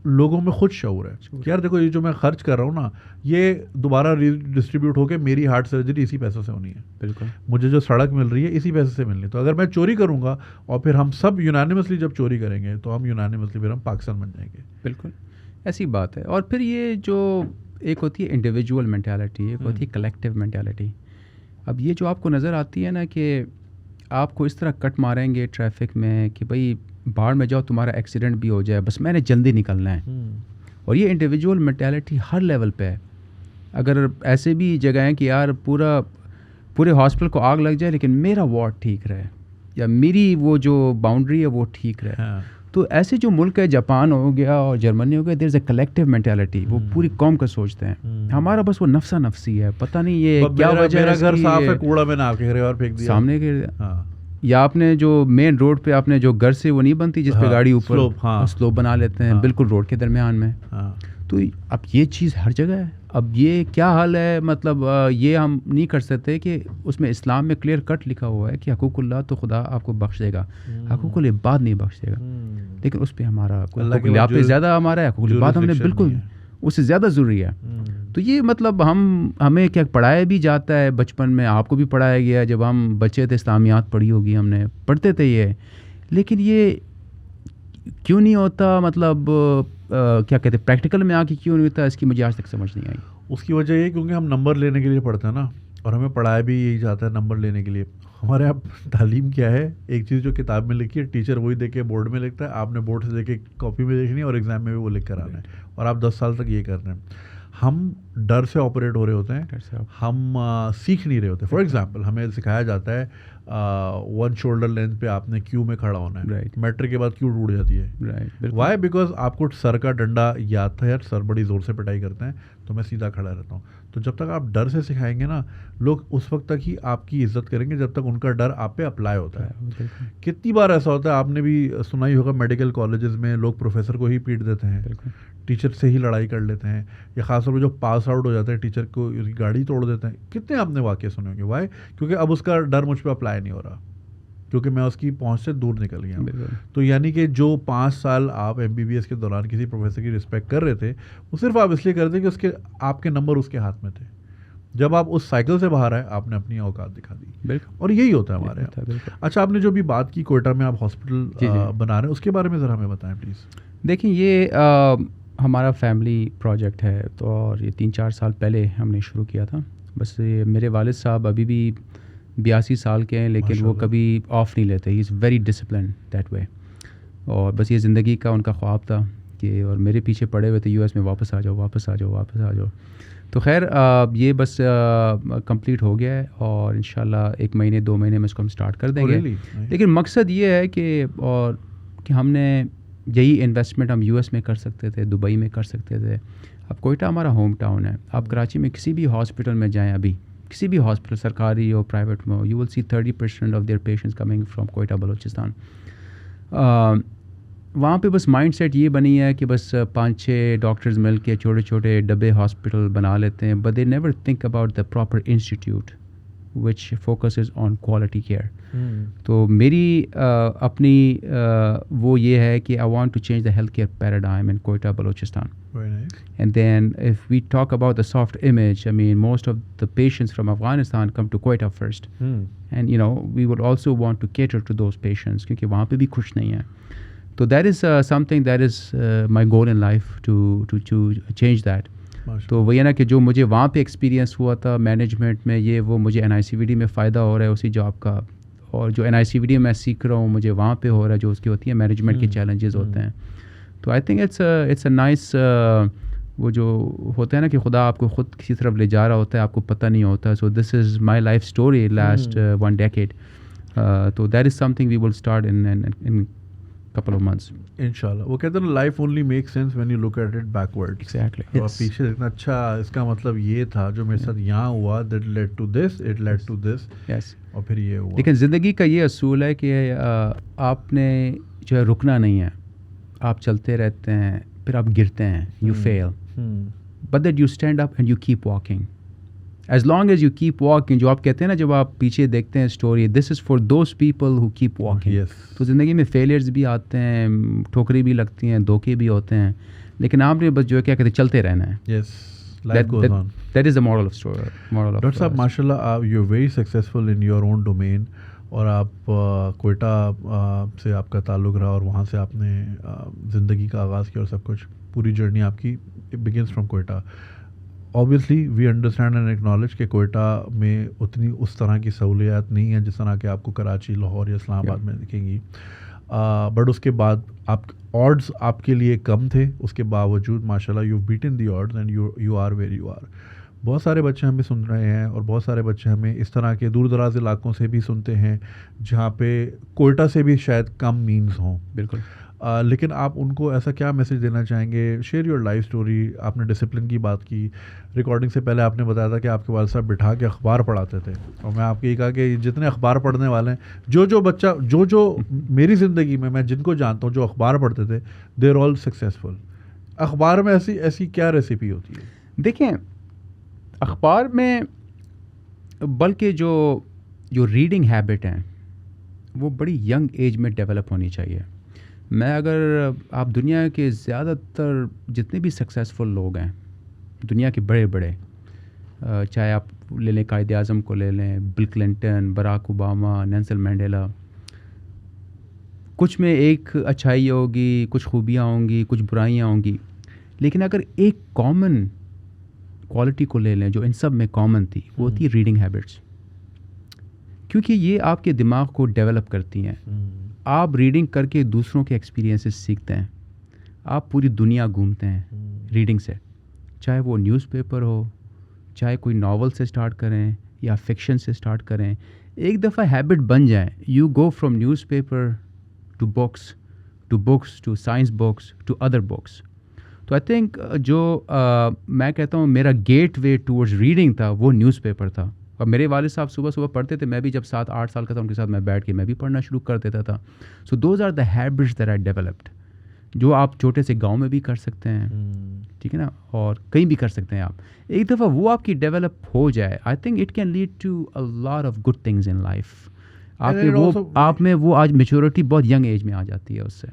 لوگوں میں خود شعور ہے کہ یار دیکھو یہ جو میں خرچ کر رہا ہوں نا, یہ دوبارہ ڈسٹریبیوٹ ہو کے میری ہارٹ سرجری اسی پیسوں سے ہونی ہے, بالکل مجھے جو سڑک مل رہی ہے اسی پیسے سے ملنی ہے. تو اگر میں چوری کروں گا, اور پھر ہم سب یونانیمسلی جب چوری کریں گے, تو ہم یونانیمسلی پھر ہم پاکستان بن جائیں گے. بالکل ایسی بات ہے. اور پھر یہ جو ایک ہوتی ہے انڈیویجول مینٹیلٹی, ایک ہوتی ہے کلیکٹیو مینٹیلٹی. اب یہ جو آپ کو نظر آتی ہے نا کہ آپ کو اس طرح کٹ ماریں گے ٹریفک میں کہ بھائی باہر میں جاؤ, تمہارا ایکسیڈنٹ بھی ہو جائے, بس میں نے جلدی نکلنا ہے. اور یہ انڈیویجول مینٹیلٹی ہر لیول پہ ہے. اگر ایسے بھی جگہ ہیں کہ یار پورے ہاسپٹل کو آگ لگ جائے لیکن میرا وارڈ ٹھیک رہے, یا میری وہ جو باؤنڈری ہے وہ ٹھیک رہے. تو ایسے جو ملک ہے, جاپان ہو گیا اور جرمنی ہو گیا, دیر از اے کلیکٹیو مینٹیلٹی, وہ پوری قوم کا سوچتے ہیں. ہمارا بس وہ نفسا نفسی ہے, پتہ نہیں یہ کیا وجہ ہے. میرا گھر صاف ہے, کوڑا میں نہ گھیرے اور پھینک دیا سامنے کے, یا آپ نے جو مین روڈ پہ آپ نے جو گھر سے وہ نہیں بنتی جس پہ گاڑی اوپر سلوپ بنا لیتے ہیں بالکل روڈ کے درمیان میں. تو اب یہ چیز ہر جگہ ہے. اب یہ کیا حال ہے, مطلب یہ ہم نہیں کر سکتے کہ اس میں اسلام میں کلیئر کٹ لکھا ہوا ہے کہ حقوق اللہ تو خدا آپ کو بخش دے گا, حقوق العباد نہیں بخش دے گا. لیکن اس پہ ہمارا حقوق اللہ پہ زیادہ ہمارا ہے, حقوق العباد ہم نے بالکل اس سے زیادہ ضروری ہے. تو یہ مطلب ہمیں کیا پڑھایا بھی جاتا ہے بچپن میں, آپ کو بھی پڑھایا گیا, جب ہم بچے تھے اسلامیات پڑھی ہوگی ہم نے, پڑھتے تھے یہ. لیکن یہ کیوں نہیں ہوتا, مطلب کیا کہتے ہیں پریکٹیکل میں آ کے کیوں نہیں ہوتا, اس کی مجھے آج تک سمجھ نہیں آئی. اس کی وجہ یہ کیونکہ ہم نمبر لینے کے لیے پڑھتے ہیں نا, اور ہمیں پڑھایا بھی یہی جاتا ہے نمبر لینے کے لیے. ہمارے یہاں تعلیم کیا ہے, ایک چیز جو کتاب میں لکھی ہے ٹیچر وہی دیکھ کے بورڈ میں لکھتا ہے, آپ نے بورڈ سے دیکھ کے کاپی میں دیکھنی ہے اور ایگزام میں بھی وہ لکھ کر آنا ہے, اور آپ 10 سال تک یہ کر رہے ہیں. ہم ڈر سے آپریٹ ہو رہے ہوتے ہیں, ہم سیکھ نہیں رہے ہوتے. فار ایگزامپل ہمیں سکھایا جاتا ہے 1 شولڈر لینتھ پہ آپ نے کیو میں کھڑا ہونا ہے, میٹرک کے بعد کیو ٹوٹ جاتی ہے. وائی؟ بیکاز آپ کو سر کا ڈنڈا یاد تھا, یار سر بڑی زور سے پٹائی کرتے ہیں تو میں سیدھا کھڑا رہتا ہوں. تو جب تک آپ ڈر سے سکھائیں گے نا, لوگ اس وقت تک ہی آپ کی عزت کریں گے جب تک ان کا ڈر آپ پہ اپلائی ہوتا ہے. کتنی بار ایسا ہوتا ہے, آپ نے بھی سنا ہی ہوگا, میڈیکل کالجز میں لوگ پروفیسر کو ہی پیٹ دیتے ہیں, ٹیچر سے ہی لڑائی کر لیتے ہیں, یا خاص طور پہ جو پاس آؤٹ ہو جاتے ہیں ٹیچر کو گاڑی توڑ دیتے ہیں. کتنے آپ نے واقعے سنے ہوں گے. وائی؟ کیونکہ اب اس کا ڈر مجھ پہ اپلائی نہیں ہو رہا, کیونکہ میں اس کی پہنچ سے دور نکل گیا ہوں. تو یعنی کہ جو 5 سال آپ MBBS کے دوران کسی پروفیسر کی رسپیکٹ کر رہے تھے, وہ صرف آپ اس لیے کرتے کہ اس کے آپ کے نمبر اس کے ہاتھ میں تھے. جب آپ اس سائیکل سے باہر آئے, آپ نے اپنی اوقات دکھا دی. اور یہی ہوتا ہے ہمارے یہاں. اچھا, آپ نے جو بھی بات کی کوئٹہ میں آپ ہاسپٹل بنا رہے ہیں, اس کے بارے میں ذرا ہمیں بتائیں پلیز. دیکھیں, یہ ہمارا فیملی پروجیکٹ ہے, تو اور یہ 3-4 سال پہلے ہم نے شروع کیا تھا. بس میرے والد صاحب ابھی بھی 82 سال کے ہیں, لیکن وہ کبھی آف نہیں لیتے. He is very discipline that way. اور بس یہ زندگی کا ان کا خواب تھا کہ, اور میرے پیچھے پڑے ہوئے تھے US میں, واپس آ جاؤ واپس آ جاؤ واپس آ جاؤ. تو خیر یہ بس کمپلیٹ ہو گیا ہے, اور انشاءاللہ 1 مہینے 2 مہینے میں اس کو ہم اسٹارٹ کر دیں گے. لیکن مقصد یہ ہے کہ ہم نے یہی انویسٹمنٹ ہم US میں کر سکتے تھے, دبئی میں کر سکتے تھے. اب کوئٹہ ہمارا ہوم ٹاؤن ہے. آپ کراچی میں کسی بھی ہاسپٹل میں جائیں, ابھی کسی بھی ہاسپٹل سرکاری ہو پرائیویٹ میں ہو, you will see 30% of their patients coming from Quetta Balochistan. وہاں پہ بس مائنڈ سیٹ یہ بنی ہے کہ بس 5-6 ڈاکٹرز مل کے چھوٹے چھوٹے ڈبے ہاسپٹل بنا لیتے ہیں, but they never think about the proper institute which focuses on quality care. تو میری اپنی وہ یہ ہے کہ I want to change the health care paradigm in Quetta Balochistan. And then if we talk about the soft image, I mean, most of the patients from Afghanistan come to Quetta first. And, you know, we would also want to cater to those patients کیونکہ وہاں پہ بھی خوش نہیں ہیں. So that is something that is my goal in life to change that. تو وہ یہ نا کہ جو مجھے وہاں پہ ایکسپیرینس ہوا تھا مینجمنٹ میں, یہ وہ مجھے NICVD میں فائدہ ہو رہا ہے اسی جاب کا, اور جو NICVD میں سیکھ رہا ہوں مجھے وہاں پہ ہو رہا ہے جو اس کی ہوتی ہیں مینجمنٹ کے چیلنجز ہوتے ہیں. تو I think it's a nice, وہ جو ہوتا ہے نا کہ خدا آپ کو خود کسی طرف لے جا رہا ہوتا ہے, آپ کو پتہ نہیں ہوتا. So this is my life story last 1 decade. تو that is something we will start in couple of months. انشاءاللہ. وہ کہتے ہیں life only make sense when you look at it backward. Exactly. تو آپ پیچھے دیکھنا, اچھا اس کا مطلب یہ تھا جو میرے ساتھ یہاں ہوا, that lead to this, it lead to this. Yes. اور پھر یہ ہوا. لیکن زندگی کا یہ اصول ہے کہ آپ نے جو ہے رکنا نہیں ہے, آپ چلتے رہتے ہیں, پھر آپ گرتے ہیں, you fail, but that you stand up and you keep walking. As long as you keep walking, جو آپ کہتے ہیں نا جب آپ پیچھے دیکھتے ہیں story, this is for those people who keep walking. تو زندگی میں فیلئرز بھی آتے ہیں, ٹھوکریں بھی لگتی ہیں, دھوکے بھی ہوتے ہیں, لیکن آپ نے بس جو ہے کیا کہتے ہیں چلتے رہنا ہے. Yes, life goes on. That is the moral of story. Doctor صاحب ماشاء اللہ you are very successful in your own domain, اور آپ کوئٹہ سے آپ کا تعلق رہا, اور وہاں سے آپ نے زندگی کا آغاز کیا, اور سب کچھ پوری جرنی آپ کی begins from Quetta. Obviously we understand and acknowledge کہ کوئٹہ میں اتنی اس طرح کی سہولیات نہیں ہیں جس طرح کہ آپ کو کراچی, لاہور یا اسلام آباد میں دکھیں گی. بٹ اس کے بعد آڈز آپ کے لیے کم تھے, اس کے باوجود ماشاء اللہ you beaten the odds and you are where you are. بہت سارے بچے ہمیں سن رہے ہیں, اور بہت سارے بچے ہمیں اس طرح کے دور دراز علاقوں سے بھی سنتے ہیں جہاں پہ کوئٹہ سے بھی شاید کم مینز ہوں. بالکل. لیکن آپ ان کو ایسا کیا میسج دینا چاہیں گے؟ Share your life story. آپ نے ڈسپلن کی بات کی, ریکارڈنگ سے پہلے آپ نے بتایا تھا کہ آپ کے والد صاحب بٹھا کے اخبار پڑھاتے تھے, اور میں آپ کو یہ کہا کہ جتنے اخبار پڑھنے والے ہیں, جو بچہ جو میری زندگی میں جن کو جانتا ہوں جو اخبار پڑھتے تھے, دے آر آل سکسیزفل. اخبار میں ایسی کیا ریسیپی ہوتی ہے؟ دیکھیں, اخبار میں بلکہ جو ریڈنگ ہیبٹ ہیں وہ بڑی ینگ ایج میں ڈیولپ ہونی چاہیے. میں اگر آپ دنیا کے زیادہ تر جتنے بھی سکسیزفل لوگ ہیں دنیا کے بڑے چاہے آپ لے لیں قائد اعظم کو لے لیں, Bill Clinton, Barack Obama, Nelson Mandela, کچھ میں ایک اچھائی ہوگی, کچھ خوبیاں ہوں گی, کچھ برائیاں ہوں گی, لیکن اگر ایک کامن کوالٹی کو لے لیں جو ان سب میں کامن تھی، وہ تھی ریڈنگ ہیبٹس، کیونکہ یہ آپ کے دماغ کو ڈیولپ کرتی ہیں. آپ ریڈنگ کر کے دوسروں کے ایکسپیرینسز سیکھتے ہیں، آپ پوری دنیا گھومتے ہیں ریڈنگ سے، چاہے وہ نیوز پیپر ہو، چاہے کوئی ناول سے اسٹارٹ کریں یا فکشن سے اسٹارٹ کریں. ایک دفعہ ہیبٹ بن جائیں، you go from newspaper to books to science books to other books. تو آئی تھنک جو میں کہتا ہوں میرا گیٹ وے ٹورڈز ریڈنگ تھا وہ نیوز پیپر تھا. اور میرے والد صاحب صبح صبح پڑھتے تھے، میں بھی جب 7-8 سال کا تھا ان کے ساتھ میں بیٹھ کے میں بھی پڑھنا شروع کر دیتا تھا. So those are the habits that I developed, جو آپ چھوٹے سے گاؤں میں بھی کر سکتے ہیں، ٹھیک ہے نا، اور کہیں بھی کر سکتے ہیں آپ. ایک دفعہ وہ آپ کی ڈیولپ ہو جائے، I think it can lead to a lot of good things in life. آپ میں وہ آج میچورٹی بہت ینگ ایج میں آ جاتی ہے اس سے.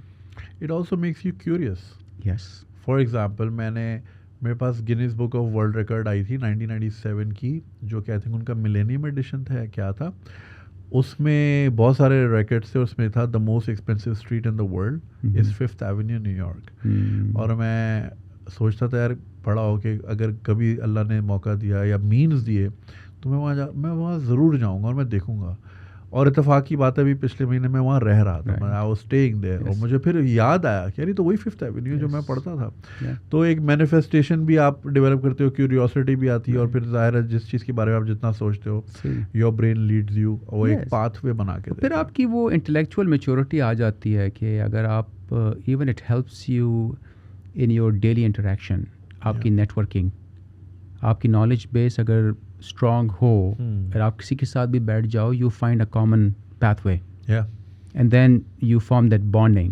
It also makes you curious. Yes. For example میرے پاس Guinness book of world record آئی تھی 1997 کی، جو کہ آئی تھنک ان کا ملینیم ایڈیشن تھا، کیا تھا، اس میں بہت سارے ریکارڈس تھے. اس میں تھا the most expensive street in the world is 5th avenue New York. اور میں سوچتا تھا یار پڑا ہو کہ اگر کبھی اللہ نے موقع دیا یا مینز دیے تو میں وہاں ضرور جاؤں گا اور میں دیکھوں گا. اور اتفاق کی بات ہے بھی پچھلے مہینے میں وہاں رہ رہا تھا، آئی واز اسٹیئنگ دیئر، اور مجھے پھر یاد آیا کہ یار تو وہی 5th ایونیو جو میں پڑھتا تھا. تو ایک مینیفیسٹیشن بھی آپ ڈیولپ کرتے ہو، کیوریوسٹی بھی آتی ہے، اور پھر ظاہر ہے جس چیز کے بارے میں آپ جتنا سوچتے ہو یور برین لیڈز یو، وہ ایک پاتھ وے بنا کے پھر آپ کی وہ انٹلیکچوئل میچورٹی آ جاتی ہے کہ اگر آپ even it helps you in your daily interaction, آپ کی نیٹ ورکنگ، آپ کی نالج بیس اگر اسٹرانگ ہو، اور آپ کسی کے ساتھ بھی بیٹھ جاؤ، you find a common pathway and then you form that bonding.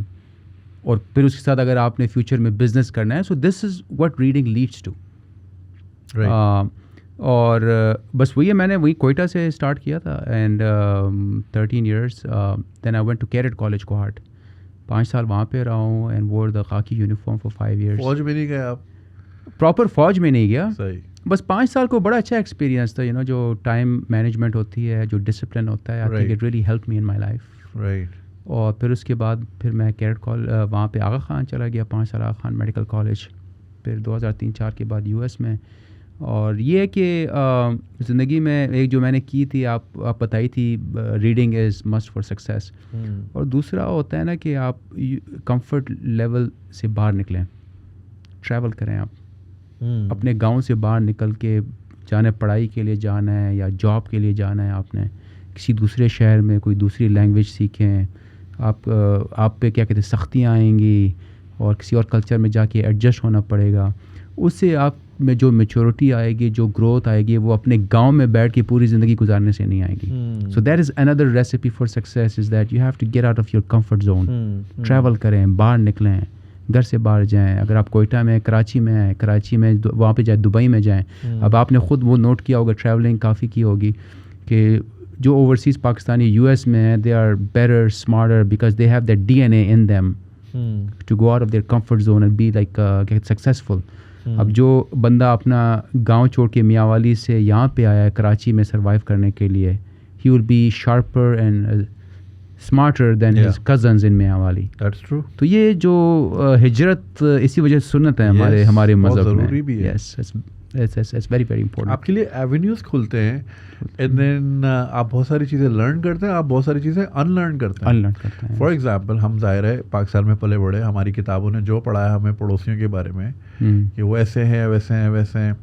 اور پھر اس کے ساتھ اگر آپ نے فیوچر میں بزنس کرنا ہے، so this is what reading leads to. اور بس وہی ہے، میں نے وہی کوئٹہ سے اسٹارٹ کیا تھا، and 13 years then I went to cadet college Kohat. 5 سال وہاں پہ رہا ہوں and wore the khaki uniform for 5 years. فوج میں نہیں گئے آپ؟ پراپر فوج میں نہیں گیا، صحیح. بس 5 سال کو بڑا اچھا ایکسپیرینس تھا، جو ٹائم مینجمنٹ ہوتی ہے، جو ڈسپلن ہوتا ہے، آئی think it really help me in my life. Right. اور پھر اس کے بعد پھر میں کیڈٹ وہاں پہ آغا خان چلا گیا 5 سال، آغا خان میڈیکل کالج. پھر 2003-04 کے بعد US میں. اور یہ ہے کہ زندگی میں ایک جو میں نے کی تھی، آپ بتائی تھی reading is must for success. اور دوسرا ہوتا ہے نا کہ آپ کمفرٹ لیول سے باہر نکلیں، ٹریول کریں، آپ اپنے گاؤں سے باہر نکل کے جانے، پڑھائی کے لیے جانا ہے یا جاب کے لیے جانا ہے، آپ نے کسی دوسرے شہر میں کوئی دوسری لینگویج سیکھیں. آپ پہ کیا کہتے ہیں سختیاں آئیں گی، اور کسی اور کلچر میں جا کے ایڈجسٹ ہونا پڑے گا. اس سے آپ میں جو میچورٹی آئے گی، جو گروتھ آئے گی، وہ اپنے گاؤں میں بیٹھ کے پوری زندگی گزارنے سے نہیں آئے گی. سو دیٹ از اندر recipe for success is that you have to get out of your comfort zone. Travel کریں، باہر نکلیں، گھر سے باہر جائیں. اگر آپ کوئٹہ میں، کراچی میں ہیں، کراچی میں وہاں پہ جائیں، دبئی میں جائیں. اب آپ نے خود وہ نوٹ کیا ہوگا، ٹریولنگ کافی کی ہوگی، کہ جو اوورسیز پاکستانی US میں ہیں، they are better, smarter, because they have that DNA in them to go out of their comfort zone and be like successful. اب جو بندہ اپنا گاؤں چھوڑ کے میاں والی سے یہاں پہ آیا ہے کراچی میں سروائیو کرنے کے لیے، he will be sharper and smarter than his cousins in Mianwali. That's true. تو یہ جو ہجرت اسی وجہ سے سنت ہے ہمارے مذہب میں. یس، اٹس ویری ویری امپورٹنٹ. آپ کے لیے ایونیوز کھلتے ہیں، اینڈ دین آپ بہت ساری چیزیں لرن کرتے ہیں، آپ بہت ساری چیزیں ان لرن کرتے ہیں. فار ایگزامپل ہم ظاہر ہے پاکستان میں پلے بڑے، ہماری کتابوں نے جو پڑھایا ہمیں پڑوسیوں کے بارے میں کہ وہ ایسے ہیں ویسے ہیں ویسے ہیں.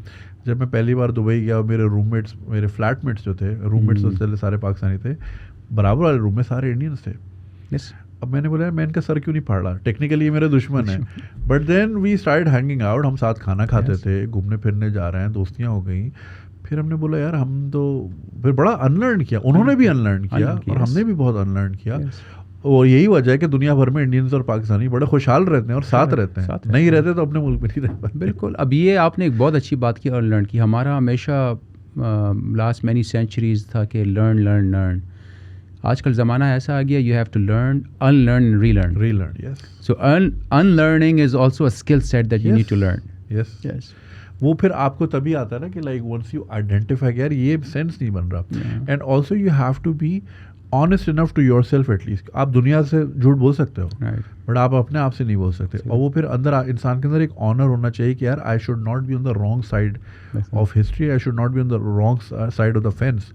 جب میں پہلی بار دبئی گیا، میرے روم میٹس، میرے فلیٹ میٹس جو تھے، روم میٹس سارے پاکستانی تھے، برابر والے روم میں سارے انڈینس تھے. اب میں نے بولا میں ان کا سر کیوں نہیں پھاڑ رہا، ٹیکنیکلی یہ میرے دشمن ہیں، but then we start hanging out, ہم ساتھ کھانا کھاتے تھے، گھومنے پھرنے جا رہے ہیں، دوستیاں ہو گئیں. پھر ہم نے بولا یار ہم تو پھر بڑا ان لرن کیا، انہوں نے بھی ان لرن کیا اور ہم نے بھی بہت ان لرن کیا. اور یہی وجہ ہے کہ دنیا بھر میں انڈینز اور پاکستانی بڑے خوشحال رہتے ہیں اور ساتھ رہتے ہیں، نہیں رہتے تو اپنے ملک میں نہیں رہ پاتے. بالکل. اب یہ آپ نے ایک بہت اچھی بات کی، ان لرن کی. ہمارا ہمیشہ لاسٹ مینی سینچریز تھا کہ لرن لرن لرن. آج کل زمانہ ایسا آ گیا، you have to learn, unlearn, relearn. Yes. So unlearning is also a skill set that you need to learn. Yes. وہ پھر آپ کو تبھی آتا ہے نا کہ لائک ونس یو آئیڈینٹیفائی کہ یار یہ سینس نہیں بن رہا. And also you have to be honest enough to yourself at least. آپ دنیا سے جھوٹ بول سکتے ہو Right. بٹ آپ اپنے آپ سے نہیں بول سکتے. اور وہ پھر اندر انسان کے اندر ایک آنر ہونا چاہیے کہ یار I should not be on the wrong side of history, I should not be on the wrong side of the fence.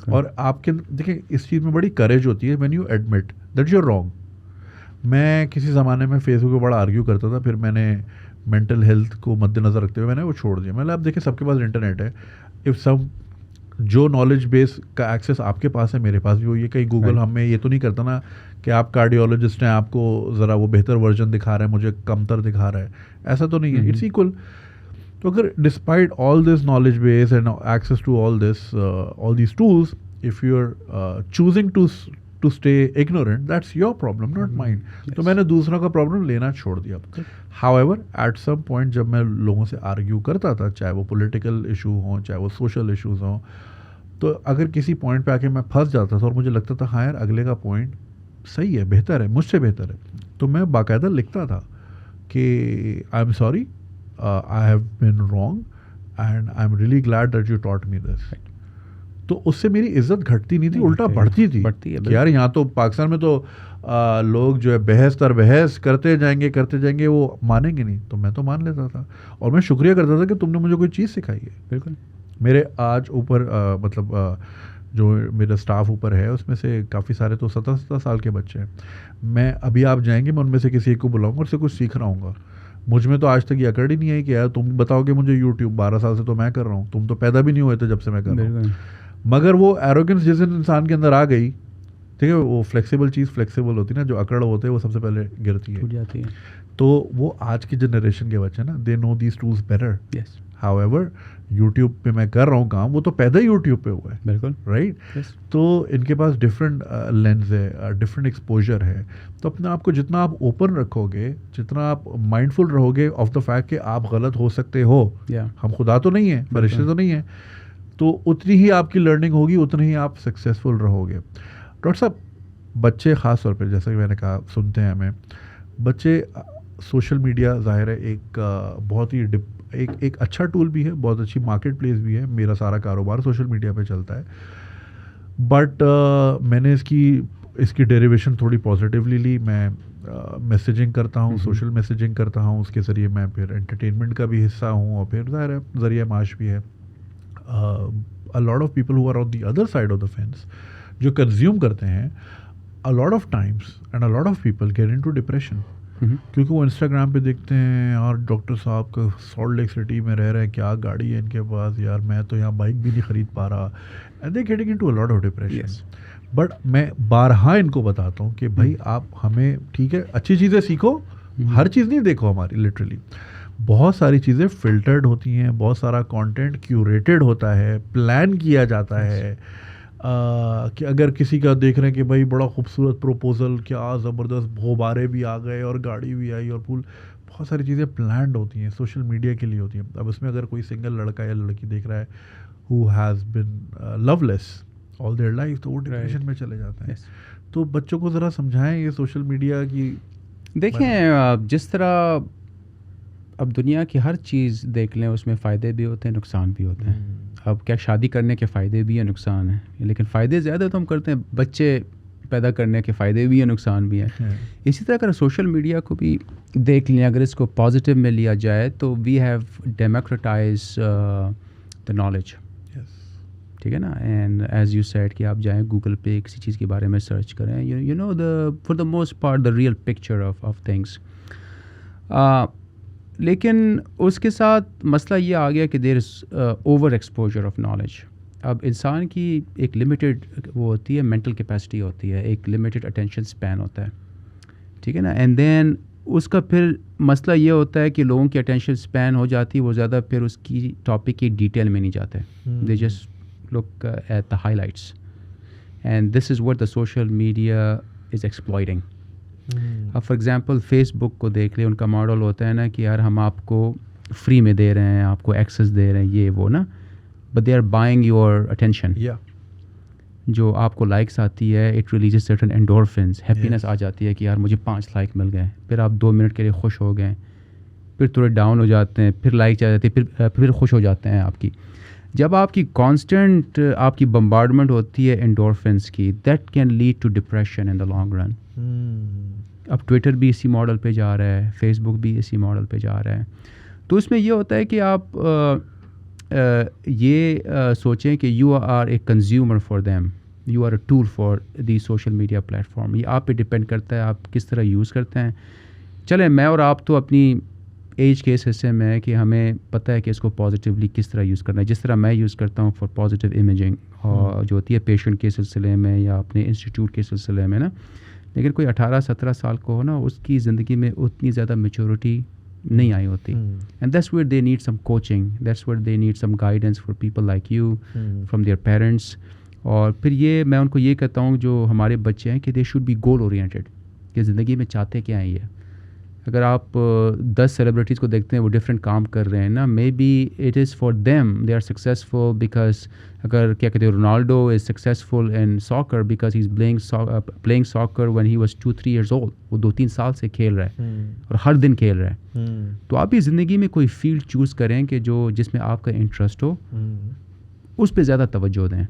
اور آپ کے دیکھیں اس چیز میں بڑی کریج ہوتی ہے when you admit that you are wrong. میں کسی زمانے میں فیس بک پہ بڑا آرگیو کرتا تھا, پھر میں نے مینٹل ہیلتھ کو مد نظر رکھتے ہوئے میں نے وہ چھوڑ دیا. میں نے آپ دیکھیں سب کے پاس انٹرنیٹ ہے, اف سم جو نالج بیس کا ایکسیس آپ کے پاس ہے میرے پاس بھی وہی ہے. کہیں گوگل ہمیں یہ تو نہیں کرتا نا کہ آپ کارڈیولوجسٹ ہیں, آپ کو ذرا وہ بہتر ورژن دکھا رہا ہے, مجھے کمتر دکھا رہا ہے, ایسا تو نہیں ہے. It's equal. تو اگر despite all this knowledge base and access to all these tools, if you are choosing to stay ignorant, that's your problem not mind. تو میں نے دوسروں کا پرابلم لینا چھوڑ دیا. However at some point جب میں لوگوں سے آرگیو کرتا تھا, چاہے وہ پولیٹیکل ایشو ہوں چاہے وہ سوشل ایشوز ہوں, تو اگر کسی پوائنٹ پہ آ کے میں پھنس جاتا تھا اور مجھے لگتا تھا ہاں یار اگلے کا پوائنٹ صحیح ہے, بہتر ہے, مجھ سے بہتر ہے, تو میں باقاعدہ لکھتا تھا کہ I am sorry, I have been wrong and I am really glad that you taught me this. تو اس سے میری عزت گھٹتی نہیں تھی, الٹا بڑھتی تھی. یار یہاں تو پاکستان میں تو لوگ جو ہے بحث تر بحث کرتے جائیں گے, وہ مانیں گے نہیں. تو میں تو مان لیتا تھا اور میں شکریہ کرتا تھا کہ تم نے مجھے کوئی چیز سکھائی ہے. بالکل. میرے آج اوپر مطلب جو میرا اسٹاف اوپر ہے اس میں سے کافی سارے تو 17 سال کے بچے ہیں. میں ابھی آپ جائیں گے میں ان میں سے کسی ایک کو بلاؤں گا اور سے کچھ سیکھ رہا ہوں گا. مجھ میں تو آج تک یہ اکڑ ہی نہیں آئی کہ یار تم بتاؤ کہ مجھے یوٹیوب 12 سال سے تو میں کر رہا ہوں, تم تو پیدا بھی نہیں ہوئے تھے جب سے میں کر رہا ہوں. مگر وہ ایروگنس جس دن انسان کے اندر آ گئی, ٹھیک ہے, وہ فلیکسیبل چیز فلیکسیبل ہوتی ہے نا, جو اکڑ ہوتے ہیں وہ سب سے پہلے گرتی ہے. تو وہ آج کی جنریشن کے بچے نا, they know these tools better. However YouTube پہ میں کر رہا ہوں کام, وہ تو پیدا ہی یوٹیوب پہ ہوا ہے. بالکل رائٹ. تو ان کے پاس ڈفرینٹ لینس ہے, ڈفرینٹ ایکسپوجر ہے. تو اپنے آپ کو جتنا آپ اوپن رکھو گے, جتنا آپ مائنڈ فل رہو گے آف دا فیکٹ کہ آپ غلط ہو سکتے ہو, ہم خدا تو نہیں ہیں, فرشتے تو نہیں ہیں, تو اتنی ہی آپ کی لرننگ ہوگی, اتنی ہی آپ سکسیزفل رہو گے. ڈاکٹر صاحب بچے خاص طور پہ جیسا کہ میں نے کہا سنتے ہیں ہمیں, بچے سوشل میڈیا ظاہر ہے ایک بہت ہی ایک اچھا ٹول بھی ہے, بہت اچھی مارکیٹ پلیس بھی ہے. میرا سارا کاروبار سوشل میڈیا پہ چلتا ہے, بٹ میں نے اس کی ڈیریویشن تھوڑی پازیٹیولی لی. میں میسیجنگ کرتا ہوں, سوشل میسیجنگ کرتا ہوں, اس کے ذریعے میں پھر انٹرٹینمنٹ کا بھی حصہ ہوں اور پھر ظاہر ہے ذریعہ معاش بھی ہے. a lot of people who are on the other side of the fence جو کنزیوم کرتے ہیں, a lot of times and a lot of people get into depression کیونکہ وہ انسٹاگرام پہ دیکھتے ہیں اور ڈاکٹر صاحب کا سالٹ لیک سٹی میں رہ رہے ہیں, کیا گاڑی ہے ان کے پاس, یار میں تو یہاں بائک بھی نہیں خرید پا رہا, and they getting into a lot of depression. But میں بارہا ان کو بتاتا ہوں کہ بھائی آپ ہمیں ٹھیک ہے اچھی چیزیں سیکھو, ہر چیز نہیں دیکھو ہماری, لٹرلی بہت ساری چیزیں فلٹرڈ ہوتی ہیں, بہت سارا کانٹینٹ کیوریٹڈ ہوتا ہے, پلان کیا جاتا ہے. کہ اگر کسی کا دیکھ رہے ہیں کہ بھائی بڑا خوبصورت پروپوزل, کیا زبردست غبارے بھی آ گئے اور گاڑی بھی آئی اور پھول, بہت ساری چیزیں پلانڈ ہوتی ہیں, سوشل میڈیا کے لیے ہوتی ہیں. اب اس میں اگر کوئی سنگل لڑکا یا لڑکی دیکھ رہا ہے who has been loveless all their life, تو وہ ڈپریشن میں چلے جاتے ہیں. تو بچوں کو ذرا سمجھائیں یہ سوشل میڈیا کی. دیکھیں جس طرح اب دنیا کی ہر چیز دیکھ لیں, اس میں فائدے بھی ہوتے ہیں نقصان بھی ہوتے ہیں. اب کیا شادی کرنے کے فائدے بھی ہیں نقصان ہیں, لیکن فائدے زیادہ تو ہم کرتے ہیں, بچے پیدا کرنے کے فائدے بھی ہیں نقصان بھی ہیں. اسی طرح اگر سوشل میڈیا کو بھی دیکھ لیں, اگر اس کو پازیٹیو میں لیا جائے تو وی ہیو ڈیموکریٹائز دا نالج, ٹھیک ہے نا. اینڈ ایز یو سیڈ کہ آپ جائیں گوگل پہ کسی چیز کے بارے میں سرچ کریں, you know the for the most part the real picture of things. لیکن اس کے ساتھ مسئلہ یہ آ گیا کہ there is over exposure of knowledge. اب انسان کی ایک لمیٹیڈ وہ ہوتی ہے, مینٹل کیپیسٹی ہوتی ہے, ایک لمیٹیڈ اٹینشن اسپین ہوتا ہے, ٹھیک ہے نا. اینڈ دین اس کا پھر مسئلہ یہ ہوتا ہے کہ لوگوں کی اٹینشن اسپین ہو جاتی ہے, وہ زیادہ پھر اس کی ٹاپک کی ڈیٹیل میں نہیں جاتے, they just look at the highlights. And this is what the social media is exploiting. اب فار ایگزامپل فیس بک کو دیکھ لیں, ان کا ماڈل ہوتا ہے نا کہ یار ہم آپ کو فری میں دے رہے ہیں, آپ کو ایکسیس دے رہے ہیں, یہ وہ نا, but they are buying your attention. جو آپ کو لائکس آتی ہے, it releases certain endorphins, happiness آ جاتی ہے کہ یار مجھے 5 لائک مل گئے, پھر آپ 2 منٹ کے لیے خوش ہو گئے, پھر تھوڑے ڈاؤن ہو جاتے ہیں, پھر لائک آ جاتی ہے, پھر خوش ہو جاتے ہیں آپ کی. جب آپ کی کانسٹنٹ آپ کی بمبارڈمنٹ ہوتی ہے انڈورفنس کی, that can lead to depression in the long run. اب ٹویٹر بھی اسی ماڈل پہ جا رہا ہے, فیس بک بھی اسی ماڈل پہ جا رہا ہے. تو اس میں یہ ہوتا ہے کہ آپ یہ سوچیں کہ you are a consumer for them, you are a tool for the social media platform. یہ آپ پہ ڈپینڈ کرتا ہے آپ کس طرح یوز کرتے ہیں. چلیں میں اور آپ تو اپنی ایج کے اس حصے میں ہے کہ ہمیں پتہ ہے کہ اس کو پازیٹیولی کس طرح یوز کرنا ہے, جس طرح میں یوز کرتا ہوں فار پازیٹیو امیجنگ اور جو ہوتی ہے پیشنٹ کے سلسلے میں یا اپنے انسٹیٹیوٹ کے سلسلے میں نا. لیکن کوئی 18-17 سال کو ہو نا, اس کی زندگی میں اتنی زیادہ میچورٹی نہیں آئی ہوتی. And that's where they need some coaching, that's where they need some guidance for people like you from their parents. اور پھر یہ میں ان کو یہ کہتا ہوں جو ہمارے بچے ہیں کہ they should be goal oriented, کہ زندگی میں چاہتے کیا ہیں یہ. اگر آپ 10 سیلیبریٹیز کو دیکھتے ہیں وہ ڈفرینٹ کام کر رہے ہیں نا, maybe it is for them they are successful because اگر کیا کہتے ہیں Ronaldo is successful in soccer because he is playing soccer when he was 2-3 years old. وہ 2-3 سال سے کھیل رہا ہے اور ہر دن کھیل رہا ہے. تو آپ بھی زندگی میں کوئی فیلڈ چوز کریں کہ جس میں آپ کا انٹرسٹ ہو, اس پہ زیادہ توجہ دیں.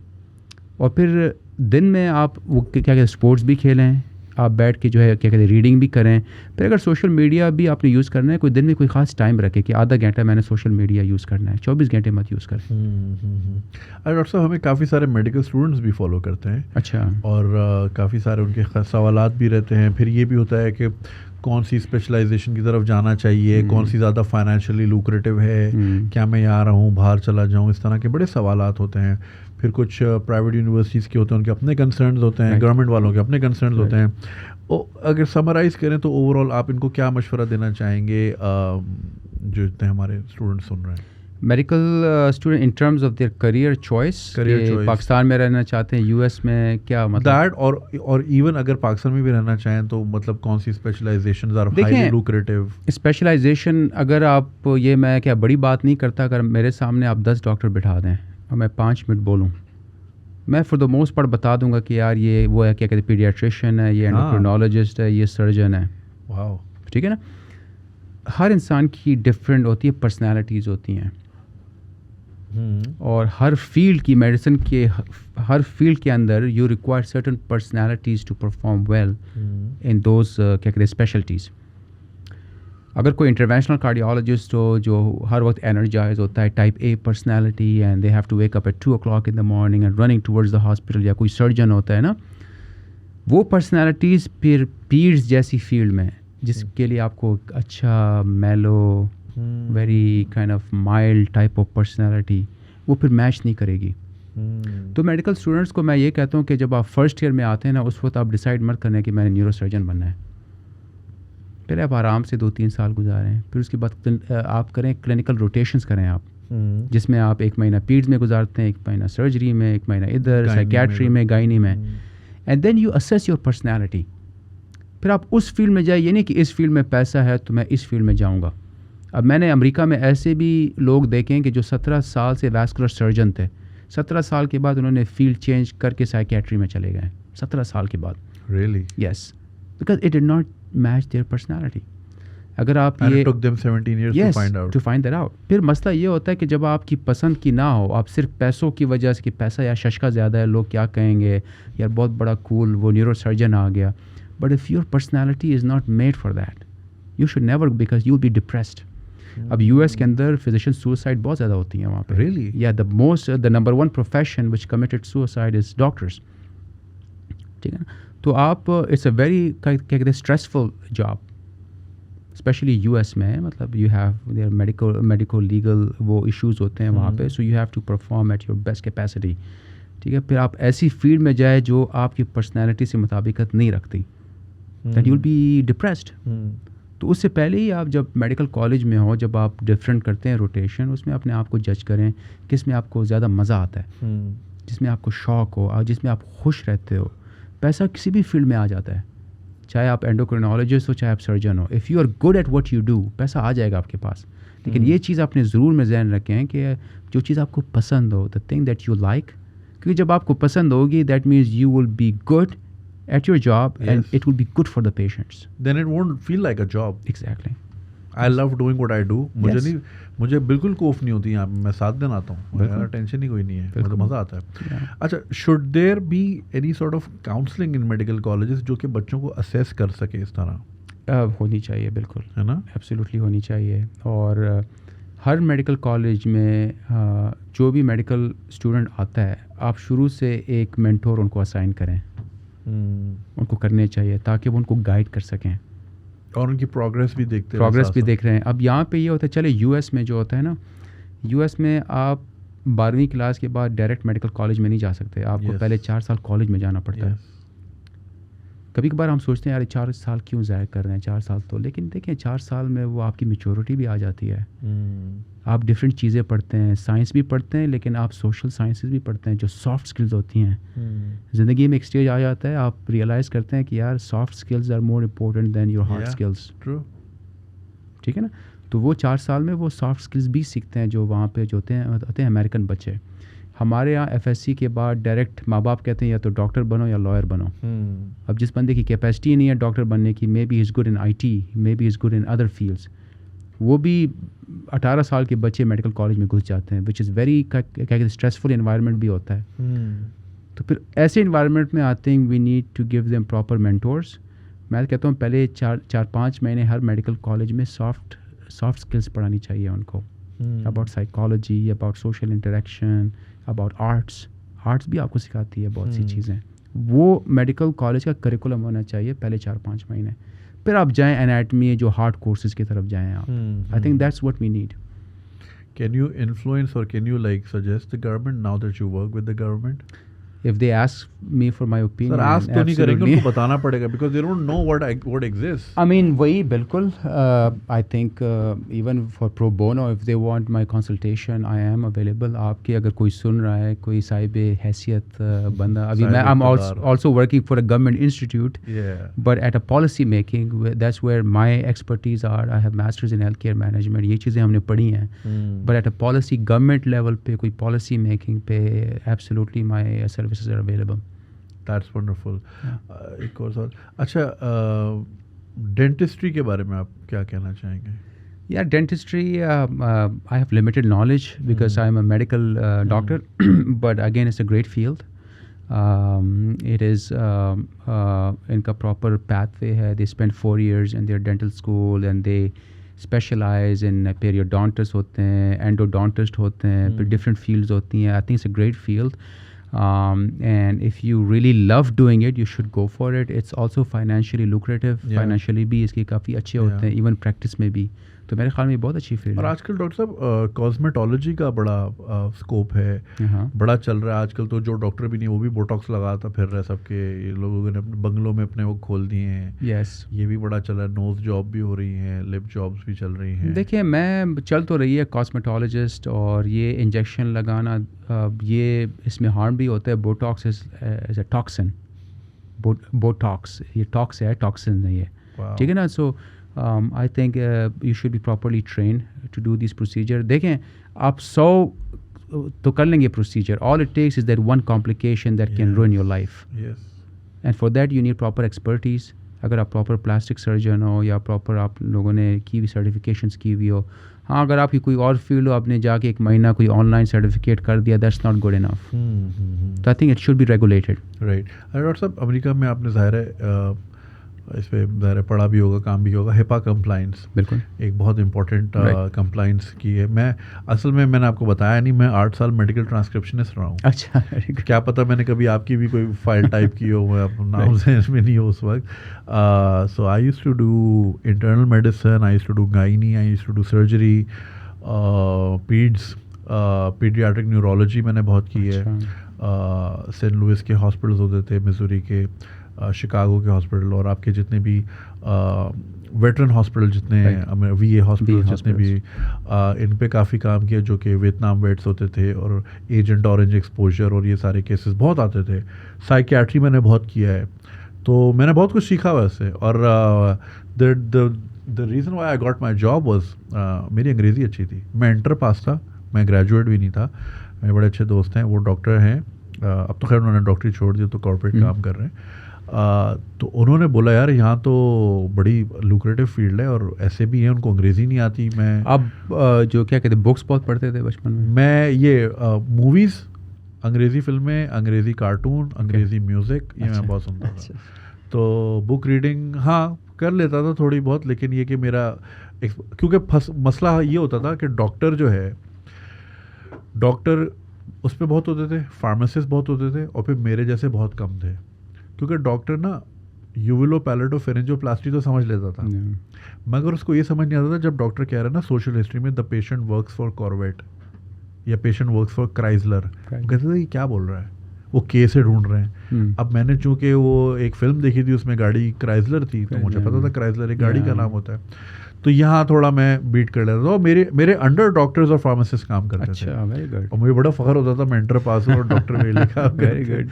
اور پھر دن میں آپ وہ کیا کہتے ہیں اسپورٹس بھی کھیلیں, آپ بیٹھ کے جو ہے کیا کہتے ہیں ریڈنگ بھی کریں. پھر اگر سوشل میڈیا بھی آپ نے یوز کرنا ہے, کوئی دن میں کوئی خاص ٹائم رکھے کہ آدھا گھنٹہ میں نے سوشل میڈیا یوز کرنا ہے, 24 گھنٹے مت یوز کریں. ڈاکٹر صاحب ہمیں کافی سارے میڈیکل اسٹوڈنٹس بھی فالو کرتے ہیں. اچھا. اور کافی سارے ان کے سوالات بھی رہتے ہیں. پھر یہ بھی ہوتا ہے کہ کون سی اسپیشلائزیشن کی طرف جانا چاہیے, کون سی زیادہ فائنینشلی لوکریٹو ہے, کیا میں یہاں رہوں باہر چلا جاؤں, اس طرح کے بڑے سوالات ہوتے ہیں. پھر کچھ پرائیویٹ یونیورسٹیز کے ہوتے ہیں, ان کے اپنے کنسرنز ہوتے ہیں, گورنمنٹ والوں کے اپنے کنسرنز ہوتے ہیں. اگر سمرائز کریں تو اوور آل آپ ان کو کیا مشورہ دینا چاہیں گے جو اتنے ہمارے اسٹوڈنٹ سن رہے ہیں؟ Medical student in terms of their career choice, Pakistan میں رہنا چاہتے ہیں, یو ایس میں, کیا مطلب دیٹ اور ایون اگر پاکستان میں بھی رہنا چاہیں تو مطلب کون سی specialisations are highly lucrative? Specialisation اگر آپ یہ میں کیا بڑی بات نہیں کرتا, اگر میرے سامنے آپ 10 ڈاکٹر بٹھا دیں اور میں 5 منٹ بولوں, میں فار دا موسٹ پارٹ بتا دوں گا کہ یار یہ وہ ہے کیا کہتے ہیں پیڈیاٹریشین ہے, یہ اینڈوکرینالوجسٹ ہے, یہ سرجن ہے. واو, ٹھیک ہے نا. ہر انسان کی ڈفرینٹ ہوتی ہے, پرسنالٹیز ہوتی ہیں, اور ہر فیلڈ کی میڈیسن کے ہر فیلڈ کے اندر you require certain personalities to perform well in those کیا کہتے ہیں اسپیشلٹیز. اگر کوئی انٹرونشنل کارڈیالوجسٹ ہو جو ہر وقت انرجائز ہوتا ہے, type A personality, and they have to wake up at 2 o'clock in the morning and running towards the hospital, یا کوئی سرجن ہوتا ہے نا, وہ پرسنالٹیز پھر پیڈز جیسی فیلڈ میں جس کے لیے آپ کو اچھا mellow very kind of mild type of personality, وہ پھر میچ نہیں کرے گی. تو میڈیکل اسٹوڈنٹس کو میں یہ کہتا ہوں کہ جب آپ فرسٹ ایئر میں آتے ہیں نا, اس وقت آپ ڈیسائیڈ مت کرنا ہے کہ میں نے نیورو سرجن بننا ہے. پہلے آپ آرام سے 2-3 سال گزاریں, پھر اس کے بعد آپ کریں کلینکل روٹیشنز کریں آپ, جس میں آپ 1 مہینہ پیڈز میں گزارتے ہیں, 1 مہینہ سرجری میں, 1 مہینہ ادھر سائیکیٹری میں, گائنی میں, and then you assess your personality. پھر آپ اس فیلڈ میں جائیں, یہ نہیں کہ اس فیلڈ میں پیسہ ہے تو میں اس فیلڈ میں جاؤں گا. اب میں نے امریکہ میں ایسے بھی لوگ دیکھیں کہ جو 17 سال سے ویسکولر سرجن تھے, 17 سال کے بعد انہوں نے فیلڈ چینج کر کے سائیکیٹری میں چلے گئے, 17 سال کے بعد. Really? Yes, because it did not match their personality. اگر آپ And یہ it took them 17 years to find out. to find that out. پھر مسئلہ یہ ہوتا ہے کہ جب آپ کی پسند کی نہ ہو, آپ صرف پیسوں کی وجہ سے کہ پیسہ یا ششکا زیادہ ہے, لوگ کیا کہیں گے, یار بہت بڑا کول وہ نیورو سرجن آ گیا. But if your personality is not made for that, you should never, because you will be depressed. اب یو ایس کے اندر فزیشین سوسائڈ بہت زیادہ ہوتی ہیں وہاں پہ. Really? Yeah, the number one profession which committed suicide is doctors. ٹھیک ہے نا. تو آپ اٹس اے ویری کیا کہتے ہیں stressful job, especially U S میں, مطلب you have there medico legal وہ ایشوز ہوتے ہیں وہاں پہ, so you have to perform at your best capacity. ٹھیک ہے. پھر آپ ایسی فیلڈ میں جائے جو آپ کی پرسنالٹی سے مطابقت نہیں رکھتی, then you will be depressed. تو اس سے پہلے ہی آپ جب میڈیکل کالج میں ہو, جب آپ ڈفرینٹ کرتے ہیں روٹیشن, اس میں اپنے آپ کو جج کریں کس میں آپ کو زیادہ مزہ آتا ہے, جس میں آپ کو شوق ہو, اور جس میں آپ خوش رہتے ہو. پیسہ کسی بھی فیلڈ میں آ جاتا ہے, چاہے آپ اینڈوکرینالوجسٹ ہو, چاہے آپ سرجن ہو. If you are good at what you do, پیسہ آ جائے گا آپ کے پاس. لیکن یہ چیز اپنے ضرور میں ذہن رکھیں کہ جو چیز آپ کو پسند ہو, the thing that you like, کیونکہ جب آپ کو پسند ہوگی that means you will be good at your job, and it will be good for the patients. Then it won't feel like a job. Exactly. I love doing what I do. Yes. مجھے بالکل کوف نہیں ہوتی یہاں پہ, میں 7 دن آتا ہوں, میرا ٹینشن ہی کوئی نہیں ہے, مجھے مزہ آتا ہے. اچھا, should there be any sort of counselling in medical colleges جو کہ بچوں کو اسیس کر سکے اس طرح؟ ہونی چاہیے, بالکل, ہے نا, ایبسلیوٹلی ہونی چاہیے. اور ہر میڈیکل کالج میں جو بھی میڈیکل اسٹوڈنٹ آتا ہے, آپ شروع سے ایک مینٹور ان کو اسائن کریں, ان کو کرنے چاہیے تاکہ وہ ان کو گائیڈ کر سکیں اور ان کی پروگریس بھی دیکھتے ہیں. پروگریس بھی دیکھ رہے ہیں. اب یہاں پہ یہ ہوتا ہے, چلے یو ایس میں جو ہوتا ہے نا, یو ایس میں آپ 12ویں کلاس کے بعد ڈائریکٹ میڈیکل کالج میں نہیں جا سکتے, آپ کو پہلے 4 سال کالج میں جانا پڑتا ہے. کبھی کبھار ہم سوچتے ہیں یار 4 سال کیوں ضائع کر رہے ہیں, 4 سال تو, لیکن دیکھیں 4 سال میں وہ آپ کی میچورٹی بھی آ جاتی ہے, آپ ڈفرینٹ چیزیں پڑھتے ہیں, سائنس بھی پڑھتے ہیں لیکن آپ سوشل سائنسز بھی پڑھتے ہیں, جو سافٹ سکلز ہوتی ہیں. زندگی میں ایک اسٹیج آ جاتا ہے, آپ ریئلائز کرتے ہیں کہ یار soft skills are more important than your hard skills. ٹھیک ہے نا, تو وہ 4 سال میں وہ سافٹ سکلز بھی سیکھتے ہیں جو وہاں پہ جو ہوتے ہیں امریکن بچے. ہمارے یہاں ایف ایس سی کے بعد ڈائریکٹ ماں باپ کہتے ہیں یا تو ڈاکٹر بنو یا لائر بنو. اب جس بندے کی کیپیسٹی نہیں ہے ڈاکٹر بننے کی, maybe is good in I T, maybe is good in other fields, وہ بھی 18 سال کے بچے میڈیکل کالج میں گھس جاتے ہیں, وچ از ویری کیا کہتے ہیں اسٹریسفل انوائرمنٹ بھی ہوتا ہے. تو پھر ایسے انوائرمنٹ میں آتے ہیں we need to give them proper mentors. میں کہتا ہوں پہلے 4-5 مہینے ہر میڈیکل کالج میں سافٹ اسکلس پڑھانی چاہیے ان کو, about psychology, about social interaction, about arts بھی آپ کو سکھاتی ہے بہت سی چیزیں. وہ میڈیکل کالج کا کریکولم ہونا چاہیے پہلے 4-5 مہینے. پھر آپ جائیں انیٹمی, جو ہارڈ کورسز کی طرف جائیں آپ. I think that's what we need. Can you influence or can you like suggest the government now that you work with the government? If they ask me for my opinion, Sir, ask تو نہیں کریں گے, ان کو بتانا پڑے گا because they don't know what exists. I mean, وہی بالکل. I think even for pro bono, if they want my consultation, I am available. آپ کے اگر کوئی سن رہا ہے, کوئی صاحب حیثیت بندہ, ابھی میں I'm also working for a government institute, but at a policy making, that's where my expertise are. I have masters in healthcare management. یہ چیزیں ہم نے پڑھی ہیں. But at a policy government level پہ, کوئی policy making پہ, absolutely my services are available. That's wonderful. ایک اور سوال, اچھا ڈینٹسٹری کے بارے میں آپ کیا کہنا چاہیں گے؟ Yeah, dentistry, I have limited knowledge because I am a medical doctor, but again, it's a great field. It is in ka proper pathway hai. They spend 4 years in their dental school and they specialize in periodontists hote hain, endodontist hote hain, phi different fields hoti hain. I think it's a great field. And if you really love doing it, you should go for it. It's also financially lucrative. Financially بھی اس کے کافی اچھے ہوتے ہیں, even practice میں بھی. تو میرے خیال میں بہت اچھی فیلڈ ہے. اور آج کل ڈاکٹر صاحب کاسمیٹولوجی کا بڑا اسکوپ ہے, بڑا چل رہا ہے آج کل. تو جو ڈاکٹر بھی نہیں وہ بھی بوٹاکس لگاتا پھر رہے, سب کے لوگوں نے اپنے بنگلوں میں اپنے وہ کھول دیے ہیں. یہ بھی بڑا چل رہا ہے. نوز جاب بھی ہو رہی ہیں, لپ جابس بھی چل رہی ہیں. دیکھیں, میں چل تو رہی ہے کاسمیٹولوجسٹ, اور یہ انجیکشن لگانا, یہ اس میں ہارم بھی ہوتا ہے. بوٹاکس از اے ٹاکسن. بوٹاکس یہ ٹاکس ہے, ٹاکسن نہیں ہے, ٹھیک ہے نا. سو I think you should be properly trained to do these procedure. دیکھیں, آپ 100 تو کر لیں گے procedure. All it takes is that one complication that can ruin your life. And for that you need proper expertise. اگر آپ proper plastic surgeon ہو یا proper آپ لوگوں نے کی ہوئی certifications کی ہوئی ہو. ہاں, اگر آپ کی کوئی اور فیلڈ ہو, آپ نے جا کے 1 مہینہ کوئی آن لائن سرٹیفکیٹ کر دیا, that's not good enough. So I think it should be regulated. Right. Doctor صاحب, امریکہ میں آپ نے ظاہر ہے اس پہ ظاہر پڑھا بھی ہوگا, کام بھی ہوگا. ہپا کمپلائنس بالکل ایک بہت امپورٹنٹ کمپلائنس کی ہے. میں اصل میں نے آپ کو بتایا نہیں, میں 8 سال میڈیکل ٹرانسکرپشنسٹ رہا ہوں. اچھا, کیا پتہ میں نے کبھی آپ کی بھی کوئی فائل ٹائپ کی ہو, میں نام ذہن میں نہیں ہو اس وقت. So I use to do internal medicine, I use to do gynae, I use to do surgery, paediatric neurology میں نے بہت کی ہے. سینٹ لوئس کے ہاسپٹلز ہوتے تھے, مزوری کے, شکاگو کے ہاسپٹل, اور آپ کے جتنے بھی ویٹرن ہاسپٹل جتنے وی اے ہاسپٹل جتنے بھی, ان پہ کافی کام کیا, جو کہ ویتنام ویٹس ہوتے تھے, اور ایجنٹ اورنج ایکسپوجر اور یہ سارے کیسز بہت آتے تھے. سائیکیاٹری میں نے بہت کیا ہے, تو میں نے بہت کچھ سیکھا ہوا اس سے. اور the reason why I got my job was میری انگریزی اچھی تھی. میں انٹر پاس تھا, میں گریجویٹ بھی نہیں تھا. میرے بڑے اچھے دوست ہیں, وہ ڈاکٹر ہیں, اب تو خیر انہوں نے ڈاکٹری چھوڑ دی تو کارپوریٹ کام کر رہے ہیں. تو انہوں نے بولا یار یہاں تو بڑی لوکریٹو فیلڈ ہے اور ایسے بھی ہیں ان کو انگریزی نہیں آتی. میں آپ جو کیا کہتے ہیں بکس بہت پڑھتے تھے بچپن میں یہ موویز, انگریزی فلمیں, انگریزی کارٹون, انگریزی میوزک, یہ میں بہت سنتا تھا. تو بک ریڈنگ ہاں کر لیتا تھا تھوڑی بہت, لیکن یہ کہ میرا کیونکہ مسئلہ یہ ہوتا تھا کہ ڈاکٹر جو ہے, ڈاکٹر اس پہ بہت ہوتے تھے, فارماسسٹ بہت ہوتے تھے, اور پھر میرے جیسے بہت کم تھے. کیونکہ ڈاکٹر نا یوولو پیلیٹو فیرنجو پلاسٹی تو سمجھ لیتا تھا, مگر اس کو یہ سمجھ نہیں آتا تھا جب ڈاکٹر کہہ رہا ہے نا سوشل ہسٹری میں the patient works for corvette یا پیشنٹ ورکس فار کرائزلر, کہتے تھے یہ کیا بول رہا ہے, وہ کے سے ڈھونڈ رہے ہیں. اب میں نے چونکہ وہ ایک فلم دیکھی تھی اس میں گاڑی کرائزلر تھی, تو مجھے پتا تھا کرائزلر ایک گاڑی کا نام ہوتا ہے. تو یہاا تھوڑا میں بیٹ کر لیتا تھا, اور میرے انڈر ڈاکٹرز اور فارماسسٹ کام کرتے تھے, اور مجھے بڑا فخر ہوتا تھا میں انٹر پاس ہوں اور ڈاکٹر میں لکھا. Very good.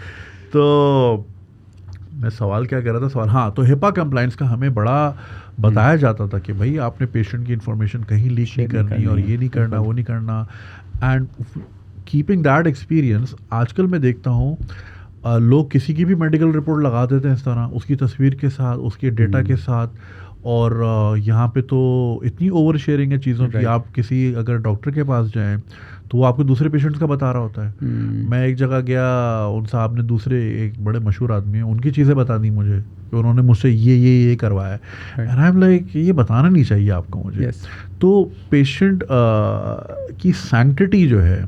تو میں سوال کیا کر رہا تھا, سوال ہاں, تو ہپا کمپلائنس کا ہمیں بڑا بتایا جاتا تھا کہ بھائی آپ نے پیشنٹ کی انفارمیشن کہیں لیک نہیں کرنی, اور یہ نہیں کرنا, وہ نہیں کرنا. اینڈ کیپنگ دیٹ ایکسپیرئنس, آج کل میں دیکھتا ہوں لوگ کسی کی بھی میڈیکل رپورٹ لگا دیتے ہیں اس طرح, اس کی تصویر کے ساتھ, اس کے ڈیٹا کے ساتھ. اور یہاں پہ تو اتنی اوور شیئرنگ ہے چیزوں کی, آپ کسی اگر ڈاکٹر کے پاس جائیں تو وہ آپ کو دوسرے پیشنٹس کا بتا رہا ہوتا ہے. میں ایک جگہ گیا, ان صاحب نے دوسرے ایک بڑے مشہور آدمی ہیں ان کی چیزیں بتا دی مجھے کہ انہوں نے مجھ سے یہ کروایا ہے. اینڈ آئی ایم لائک یہ بتانا نہیں چاہیے آپ کو مجھے. تو پیشنٹ کی سینکٹٹی جو ہے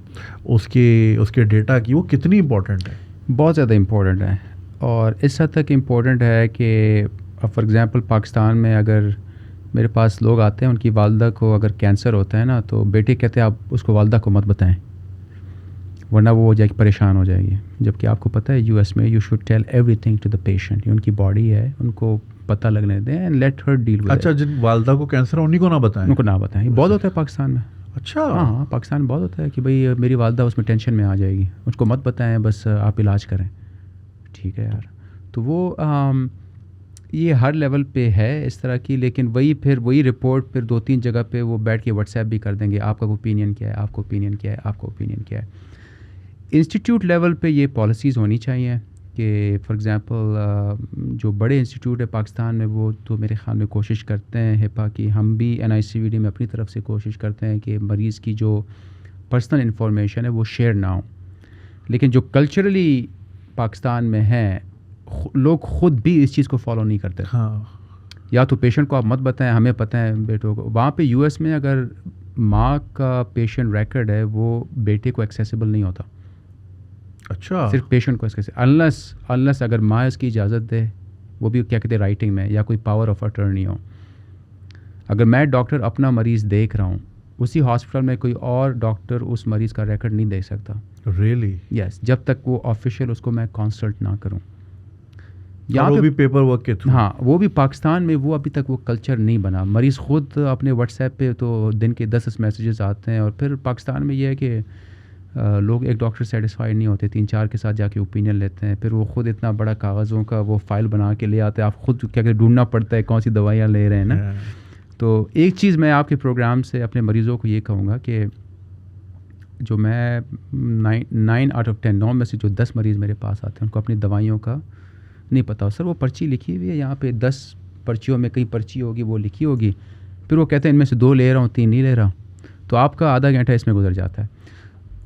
اس کے ڈیٹا کی, وہ کتنی امپورٹنٹ ہے؟ بہت زیادہ امپورٹنٹ ہے, اور اس حد تک امپورٹنٹ ہے کہ فار ایگزامپل پاکستان میں اگر میرے پاس لوگ آتے ہیں ان کی والدہ کو اگر کینسر ہوتا ہے نا, تو بیٹے کہتے ہیں آپ اس کو والدہ کو مت بتائیں ورنہ وہ ہو جائے گی, پریشان ہو جائے گی. جبکہ آپ کو پتہ ہے یو ایس میں you should tell everything to the patient, یہ ان کی باڈی ہے, ان کو پتہ لگنے دیں and let her deal with. اچھا, جن والدہ کو کینسر ہے انہیں کو نہ بتائیں؟ ان کو نہ بتائیں. یہ بہت ہوتا ہے پاکستان میں. اچھا. ہاں پاکستان میں بہت ہوتا ہے کہ بھائی میری والدہ اس میں ٹینشن میں آ جائے گی, اس کو مت بتائیں, بس آپ علاج کریں. ٹھیک ہے یار. تو وہ یہ ہر لیول پہ ہے اس طرح کی, لیکن وہی رپورٹ پھر 2-3 جگہ پہ وہ بیٹھ کے واٹس ایپ بھی کر دیں گے, آپ کا اوپینین کیا ہے, آپ کا اوپینین کیا ہے, آپ کا اوپینین کیا ہے. انسٹیٹیوٹ لیول پہ یہ پالیسیز ہونی چاہیے کہ فار ایگزامپل جو بڑے انسٹیٹیوٹ ہے پاکستان میں وہ تو میرے خیال میں کوشش کرتے ہیں ہپا کی, ہم بھی NICVD میں اپنی طرف سے کوشش کرتے ہیں کہ مریض کی جو پرسنل انفارمیشن ہے وہ شیئر نہ ہو. لیکن جو کلچرلی پاکستان میں ہیں لوگ خود بھی اس چیز کو فالو نہیں کرتے. ہاں, یا تو پیشنٹ کو آپ مت بتائیں, ہمیں پتہ ہے بیٹوں کو. وہاں پہ US میں اگر ماں کا پیشنٹ ریکارڈ ہے وہ بیٹے کو ایکسیسیبل نہیں ہوتا. اچھا, صرف پیشنٹ کو انلیس اگر ماں اس کی اجازت دے, وہ بھی کیا کہتے ہیں رائٹنگ میں, یا کوئی پاور آف اٹرنی ہو. اگر میں ڈاکٹر اپنا مریض دیکھ رہا ہوں, اسی ہاسپٹل میں کوئی اور ڈاکٹر اس مریض کا ریکارڈ نہیں دیکھ سکتا. ریئلی؟ یس, جب تک وہ آفیشیل اس کو میں کنسلٹ نہ کروں. وہ بھی پیپر ورک کے تھرو. ہاں, وہ بھی پاکستان میں وہ ابھی تک وہ کلچر نہیں بنا. مریض خود اپنے واٹس ایپ پہ تو دن کے 10 میسیجز آتے ہیں, اور پھر پاکستان میں یہ ہے کہ لوگ ایک ڈاکٹر سیٹسفائی نہیں ہوتے, 3-4 کے ساتھ جا کے اوپینین لیتے ہیں, پھر وہ خود اتنا بڑا کاغذوں کا وہ فائل بنا کے لے آتے ہیں, آپ خود کیا کہ ڈھونڈنا پڑتا ہے کون سی دوائیاں لے رہے ہیں نا. تو ایک چیز میں آپ کے پروگرام سے اپنے مریضوں کو یہ کہوں گا کہ جو میں 9 out of 10 9 میں سے جو 10 مریض میرے پاس آتے ہیں ان کو اپنی دوائیوں کا نہیں پتا. سر وہ پرچی لکھی ہوئی ہے یہاں پہ, 10 پرچیوں میں کئی پرچی ہوگی وہ لکھی ہوگی, پھر وہ کہتے ہیں ان میں سے 2 لے رہا ہوں 3 نہیں لے رہا, تو آپ کا آدھا گھنٹہ اس میں گزر جاتا ہے.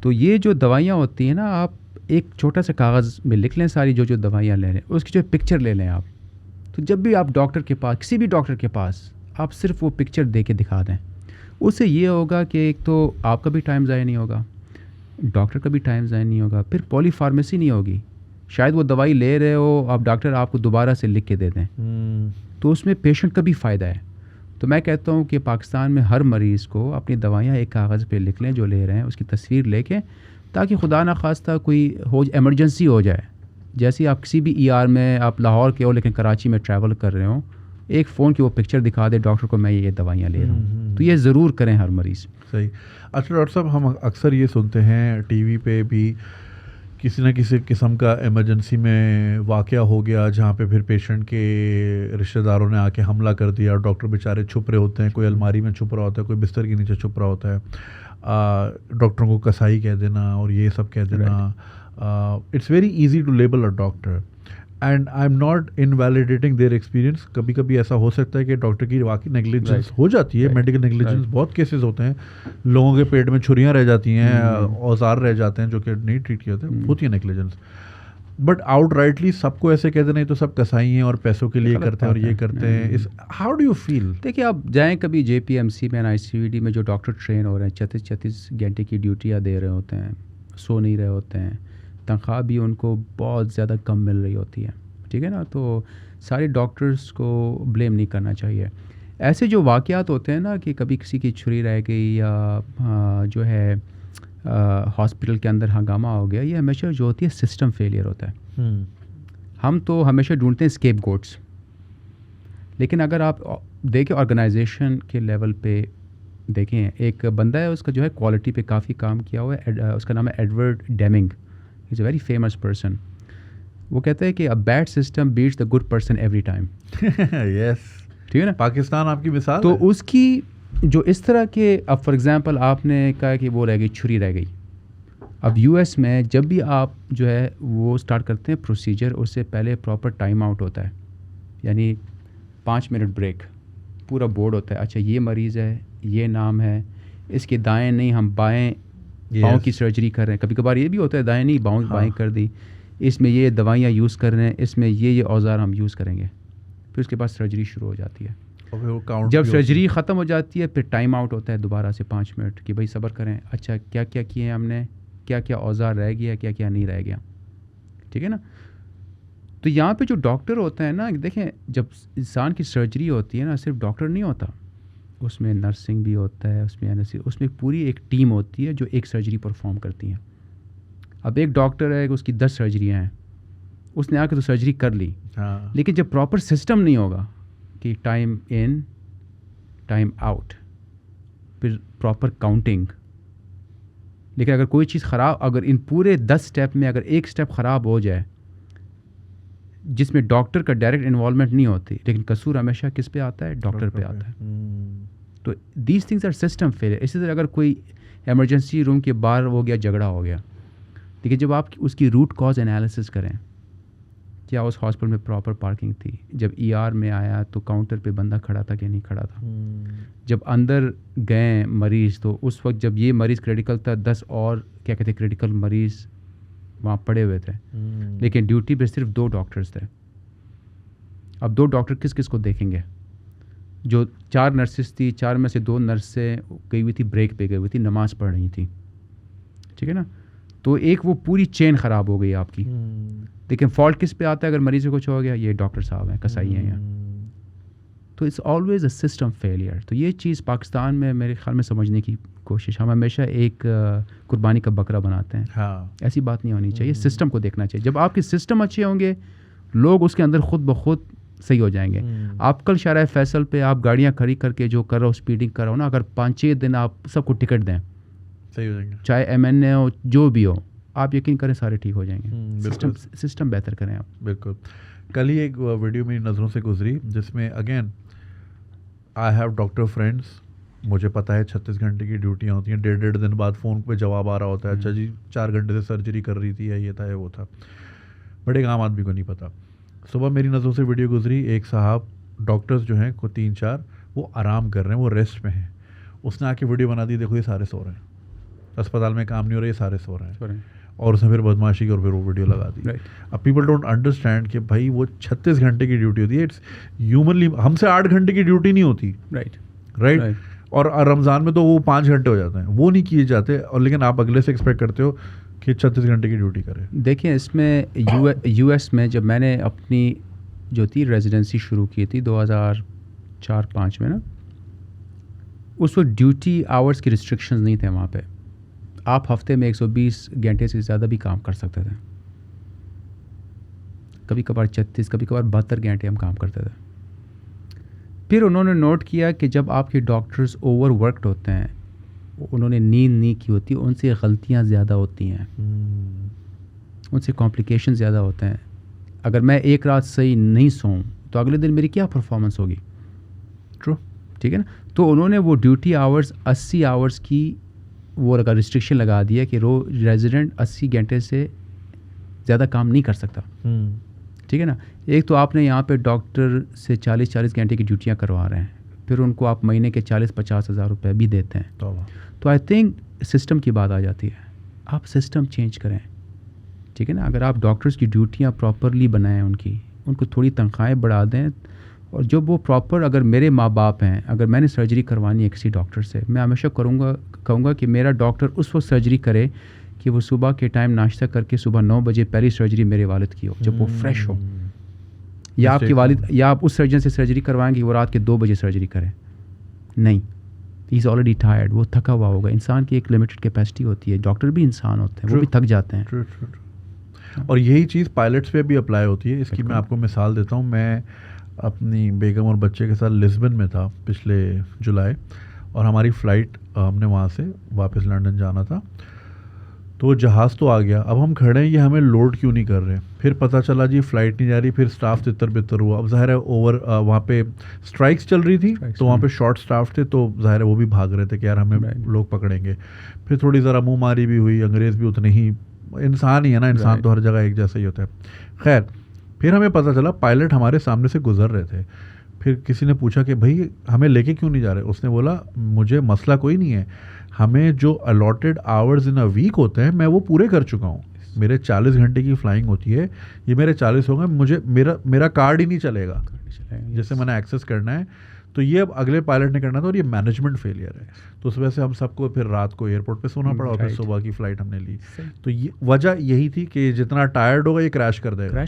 تو یہ جو دوائیاں ہوتی ہیں نا, آپ ایک چھوٹا سا کاغذ میں لکھ لیں ساری جو دوائیاں لے رہے ہیں, اس کی جو پکچر لے لیں آپ. تو جب بھی آپ ڈاکٹر کے پاس, کسی بھی ڈاکٹر کے پاس, آپ صرف وہ پکچر دے کے دکھا دیں. اس سے یہ ہوگا کہ ایک تو آپ کا بھی ٹائم ضائع نہیں ہوگا, ڈاکٹر کا بھی ٹائم ضائع نہیں ہوگا, پھر پولی فارمیسی نہیں ہوگی. شاید وہ دوائی لے رہے ہو آپ, ڈاکٹر آپ کو دوبارہ سے لکھ کے دے دیں, تو اس میں پیشنٹ کا بھی فائدہ ہے. تو میں کہتا ہوں کہ پاکستان میں ہر مریض کو اپنی دوائیاں ایک کاغذ پہ لکھ لیں جو لے رہے ہیں, اس کی تصویر لے کے, تاکہ خدا نخواستہ کوئی ایمرجنسی ہو جائے. جیسے آپ کسی بھی ER میں آپ لاہور کے ہو لیکن کراچی میں ٹریول کر رہے ہوں, ایک فون کی وہ پکچر دکھا دے ڈاکٹر کو, میں یہ دوائیاں لے رہا ہوں. تو یہ ضرور کریں ہر مریض. صحیح. اچھا ڈاکٹر صاحب, ہم اکثر یہ سنتے ہیں ٹی وی پہ بھی کسی نہ کسی قسم کا ایمرجنسی میں واقعہ ہو گیا جہاں پہ پھر پیشنٹ کے رشتہ داروں نے آ کے حملہ کر دیا, اور ڈاکٹر بیچارے چھپ رہے ہوتے ہیں, کوئی الماری میں چھپ رہا ہوتا ہے, کوئی بستر کے نیچے چھپ رہا ہوتا ہے, ڈاکٹروں کو کسائی کہہ دینا اور یہ سب کہہ دینا. It's very easy to label a doctor, and I am not invalidating their experience. کبھی کبھی ایسا ہو سکتا ہے کہ ڈاکٹر کی واقعی نیگلیجنس ہو جاتی ہے, میڈیکل نیگلیجنس بہت کیسز ہوتے ہیں, لوگوں کے پیٹ میں چھریاں رہ جاتی ہیں, اوزار رہ جاتے ہیں جو کہ نہیں ٹریٹ کیے ہوتے, ہوتی ہے نیگلیجنس. بٹ آؤٹ رائٹلی سب کو ایسے کہتے نہیں تو سب کسائی ہیں اور پیسوں کے لیے کرتے ہیں اور یہ کرتے ہیں. How do you feel? دیکھیے آپ جائیں کبھی JPMC میں ICVD میں جو ڈاکٹر ٹرین ہو رہے ہیں 36 گھنٹے کی ڈیوٹیاں دے رہے ہوتے ہیں, سو نہیں رہے ہوتے ہیں, تنخواہ بھی ان کو بہت زیادہ کم مل رہی ہوتی ہے, ٹھیک ہے نا. تو سارے ڈاکٹرز کو بلیم نہیں کرنا چاہیے. ایسے جو واقعات ہوتے ہیں نا کہ کبھی کسی کی چھری رہ گئی یا جو ہے ہاسپٹل کے اندر ہنگامہ ہو گیا, یہ ہمیشہ جو ہوتی ہے سسٹم فیلئر ہوتا ہے. ہم تو ہمیشہ ڈھونڈتے ہیں اسکیپ گوٹس, لیکن اگر آپ دیکھیں آرگنائزیشن کے لیول پہ دیکھیں, ایک بندہ ہے اس کا جو ہے کوالٹی پہ کافی کام کیا ہوا ہے, اس کا نام ہے Edward Deming, is a very famous person. وہ کہتا ہے کہ a bad system beats the good person every time. Yes, ٹھیک ہے نا, پاکستان آپ کی مثال. تو اس کی جو اس طرح کے, اب فار ایگزامپل آپ نے کہا کہ وہ رہ گئی, چھری رہ گئی. اب US میں جب بھی آپ جو ہے وہ اسٹارٹ کرتے ہیں پروسیجر, اس سے پہلے پراپر ٹائم آؤٹ ہوتا ہے, یعنی 5 منٹ بریک, پورا بورڈ ہوتا ہے. اچھا یہ مریض ہے, یہ نام ہے, اس کے دائیں نہیں ہم بائیں پاؤں کی سرجری کر رہے ہیں. کبھی کبھار یہ بھی ہوتا ہے دائیں نہیں بائیں کر دی, اس میں یہ دوائیاں یوز کر رہے ہیں, اس میں یہ اوزار ہم یوز کریں گے. پھر اس کے بعد سرجری شروع ہو جاتی ہے. جب سرجری ختم ہو جاتی ہے پھر ٹائم آؤٹ ہوتا ہے دوبارہ سے 5 منٹ کہ بھائی صبر کریں. اچھا کیا کیا کیے ہیں ہم نے, کیا کیا اوزار رہ گیا, کیا کیا نہیں رہ گیا, ٹھیک ہے نا. تو یہاں پہ جو ڈاکٹر ہوتا ہے نا, دیکھیں جب انسان کی سرجری ہوتی ہے نا, صرف ڈاکٹر نہیں ہوتا, اس میں نرسنگ بھی ہوتا ہے, اس میں پوری ایک ٹیم ہوتی ہے جو ایک سرجری پرفارم کرتی ہیں. اب ایک ڈاکٹر ہے کہ اس کی 10 سرجریاں ہیں, اس نے آ کے تو سرجری کر لی, لیکن جب پراپر سسٹم نہیں ہوگا کہ ٹائم ان ٹائم آؤٹ, پھر پراپر کاؤنٹنگ, لیکن اگر کوئی چیز خراب, اگر ان پورے 10 اسٹیپ میں اگر ایک اسٹیپ خراب ہو جائے جس میں ڈاکٹر کا ڈائریکٹ انوالومنٹ نہیں ہوتی, لیکن قصور ہمیشہ کس پہ آتا ہے, ڈاکٹر پہ آتا ہے. تو these things are system failure. اسی طرح اگر کوئی ایمرجنسی روم کے باہر ہو گیا, جھگڑا ہو گیا, لیکن جب آپ اس کی روٹ کاز انالیسس کریں, کیا اس ہاسپٹل میں پراپر پارکنگ تھی, جب ER میں آیا تو کاؤنٹر پہ بندہ کھڑا تھا کہ نہیں کھڑا تھا, جب اندر گئے مریض تو اس وقت جب یہ مریض کریٹیکل تھا 10 اور کیا کہتے ہیں کریٹیکل مریض وہاں پڑے ہوئے تھے, لیکن ڈیوٹی پہ صرف 2 ڈاکٹرز تھے. اب 2 ڈاکٹر کس کس کو دیکھیں گے؟ جو 4 نرسز تھی, 4 میں سے 2 نرسیں گئی ہوئی تھی, بریک پہ گئی ہوئی تھی, نماز پڑھ رہی تھیں, ٹھیک ہے نا. تو ایک وہ پوری چین خراب ہو گئی آپ کی. لیکن فالٹ کس پہ آتا ہے اگر مریض کو کچھ ہو گیا؟ یہ ڈاکٹر صاحب ہیں, کسائی ہیں. تو it's always a system failure. تو یہ چیز پاکستان میں میرے خیال میں سمجھنے کی کوشش, ہم ہمیشہ ایک قربانی کا بکرا بناتے ہیں. ایسی بات نہیں ہونی چاہیے, سسٹم کو دیکھنا چاہیے. جب آپ کے سسٹم اچھے ہوں گے, لوگ اس کے اندر خود بخود صحیح ہو جائیں گے. آپ کل شارع فیصل پہ آپ گاڑیاں کھڑی کر کے جو کر رہے ہو, اسپیڈنگ کر رہے ہو نا, اگر 5-6 دن آپ سب کو ٹکٹ دیں, صحیح ہو جائیں گے, چاہے MNA ہو جو بھی ہو, آپ یقین کریں سارے ٹھیک ہو جائیں گے. سسٹم بہتر کریں آپ. بالکل. کل ہی ایک ویڈیو میری نظروں سے گزری جس میں again I have doctor friends, مجھے پتہ ہے 36 گھنٹے کی ڈیوٹیاں ہوتی ہیں, 1.5 دن بعد فون پہ جواب آ رہا ہوتا ہے, اچھا جی 4 گھنٹے سے سرجری کر رہی تھی, یہ تھا وہ تھا, بڑے ایک عام آدمی کو نہیں پتہ. صبح میری نظروں سے ویڈیو گزری, ایک صاحب ڈاکٹرز جو ہیں کو 3-4 وہ آرام کر رہے ہیں, وہ ریسٹ میں ہیں. اس نے آ کے ویڈیو بنا دی, دیکھو یہ سارے سو رہے ہیں, اسپتال میں کام نہیں ہو رہا, یہ سارے سو رہے ہیں, اور اس نے پھر بدماشی کی اور پھر وہ ویڈیو لگا دی. اب پیپل ڈونٹ انڈرسٹینڈ کہ بھائی وہ 36 گھنٹے کی ڈیوٹی ہوتی ہے, اٹس ہیومنلی, ہم سے 8 گھنٹے کی ڈیوٹی نہیں ہوتی, رائٹ. اور رمضان میں تو وہ 5 گھنٹے ہو جاتے ہیں, وہ نہیں کیے جاتے, اور لیکن آپ اگلے سے ایکسپیکٹ کرتے ہو کہ 36 گھنٹے کی ڈیوٹی کرے. دیکھیں اس میں US میں جب میں نے اپنی جو تھی ریزیڈنسی شروع کی تھی 2004-5 میں نا, اس وقت ڈیوٹی آورس کی ریسٹرکشنز نہیں تھے وہاں پہ. آپ ہفتے میں 120 گھنٹے سے زیادہ بھی کام کر سکتے تھے, کبھی کبھار 36, کبھی کبھار 72 گھنٹے ہم کام کرتے تھے. پھر انہوں نے نوٹ کیا کہ جب آپ کے ڈاکٹرز اوور ورکڈ ہوتے ہیں, انہوں نے نیند نہیں کی ہوتی, ان سے غلطیاں زیادہ ہوتی ہیں, ان سے کمپلیکیشن زیادہ ہوتے ہیں. اگر میں ایک رات صحیح نہیں سوؤں تو اگلے دن میری کیا پرفارمنس ہوگی؟ ٹرو, ٹھیک ہے نا. تو انہوں نے وہ ڈیوٹی آورس 80 آورس کی وہ ریسٹرکشن لگا دیا کہ ریزیڈنٹ 80 گھنٹے سے زیادہ کام نہیں کر سکتا. ٹھیک ہے نا. ایک تو آپ نے یہاں پہ ڈاکٹر سے 40 گھنٹے کی ڈیوٹیاں کروا رہے ہیں, پھر ان کو آپ مہینے کے 40-50 ہزار روپے بھی دیتے ہیں. تو آئی تھنک سسٹم کی بات آ جاتی ہے, آپ سسٹم چینج کریں, ٹھیک ہے نا. اگر آپ ڈاکٹرز کی ڈیوٹیاں پراپرلی بنائیں, ان کو تھوڑی تنخواہیں بڑھا دیں, اور جب وہ پراپر, اگر میرے ماں باپ ہیں, اگر میں نے سرجری کروانی ہے کسی ڈاکٹر سے, میں ہمیشہ کہوں گا کہ میرا ڈاکٹر اس وقت سرجری کرے کہ وہ صبح کے ٹائم ناشتہ کر کے صبح 9 بجے پہلی سرجری میرے والد کی ہو, جب وہ فریش ہو. یا آپ کے والد, یا آپ اس سرجن سے سرجری کروائیں گے وہ رات کے 2 بجے سرجری کریں, نہیں, ہی از آلریڈی ٹائرڈ, وہ تھکا ہوا ہوگا. انسان کی ایک لمیٹڈ کیپیسٹی ہوتی ہے, ڈاکٹر بھی انسان ہوتے ہیں, وہ بھی تھک جاتے ہیں. اور یہی چیز پائلٹس پہ بھی اپلائی ہوتی ہے. اس کی میں آپ کو مثال دیتا ہوں. میں اپنی بیگم اور بچے کے ساتھ لسبن میں تھا پچھلے جولائی, اور ہماری فلائٹ, ہم نے وہاں سے واپس لنڈن جانا تھا, تو جہاز تو آ گیا, اب ہم کھڑے ہیں, یہ ہمیں لوڈ کیوں نہیں کر رہے. پھر پتہ چلا جی فلائٹ نہیں جا رہی, پھر اسٹاف تتر بتر ہوا. اب ظاہر ہے وہاں پہ اسٹرائکس چل رہی تھی, تو وہاں پہ شارٹ اسٹاف تھے, تو ظاہر ہے وہ بھی بھاگ رہے تھے کہ یار ہمیں لوگ پکڑیں گے. پھر تھوڑی ذرا منہ ماری بھی ہوئی, انگریز بھی اتنے ہی انسان ہی ہے نا, انسان تو ہر جگہ ایک جیسا ہی ہوتا ہے. خیر, پھر ہمیں پتہ چلا پائلٹ ہمارے سامنے سے گزر رہے تھے. پھر کسی نے پوچھا کہ بھائی ہمیں لے کے کیوں نہیں جا رہے. اس نے بولا مجھے مسئلہ کوئی نہیں ہے, ہمیں جو الاٹڈ آورز ان اے ویک ہوتے ہیں میں وہ پورے کر چکا ہوں. میرے 40 گھنٹے کی فلائنگ ہوتی ہے, یہ میرے 40 ہو گئے, مجھے میرا کارڈ ہی نہیں چلے گا جسے میں نے ایکسیس کرنا ہے. تو یہ اب اگلے پائلٹ نے کرنا تھا, اور یہ مینجمنٹ فیلئر ہے. تو اس وجہ سے ہم سب کو پھر رات کو ایئرپورٹ پہ سونا پڑا, اور پھر صبح کی فلائٹ ہم نے لی. تو یہ وجہ یہی تھی کہ جتنا ٹائرڈ ہوگا یہ کریش کر دے گا.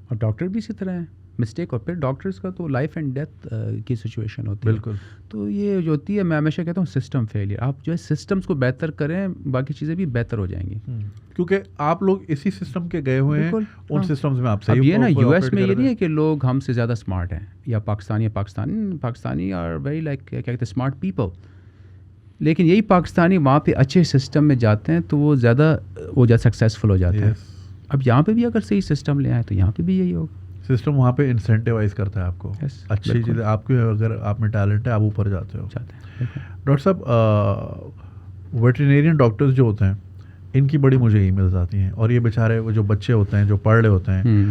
اور ڈاکٹر بھی اسی طرح ہے, مسٹیک. اور پھر ڈاکٹرز کا تو لائف اینڈ ڈیتھ کی سچویشن ہوتی ہے. بالکل. تو یہ جو ہوتی ہے, میں ہمیشہ کہتا ہوں سسٹم فیلئر. آپ جو ہے سسٹمز کو بہتر کریں, باقی چیزیں بھی بہتر ہو جائیں گی, کیونکہ آپ لوگ اسی سسٹم کے گئے ہوئے ہیں, ان سسٹمز میں آپ صحیح. اب یہ نا یو ایس میں یہ نہیں ہے کہ لوگ ہم سے زیادہ اسمارٹ ہیں, یا پاکستانی اور ویری لائک کیا کہتے ہیں اسمارٹ پیپل, لیکن یہی پاکستانی وہاں پہ اچھے سسٹم میں جاتے ہیں تو وہ زیادہ سکسیزفل ہو جاتے ہیں. اب یہاں پہ بھی اگر صحیح سسٹم لے آئیں تو یہاں پہ بھی یہی ہوگا. سسٹم وہاں پہ انسینٹیوائز کرتا ہے آپ کو, اچھی چیزیں آپ کے, اگر آپ میں ٹیلنٹ ہے آپ اوپر جاتے ہو. ڈاکٹر صاحب, ویٹرینیرین ڈاکٹرز جو ہوتے ہیں ان کی بڑی مجھے ای میلز آتی ہیں, اور یہ بیچارے وہ جو بچے ہوتے ہیں جو پڑھ رہے ہوتے ہیں,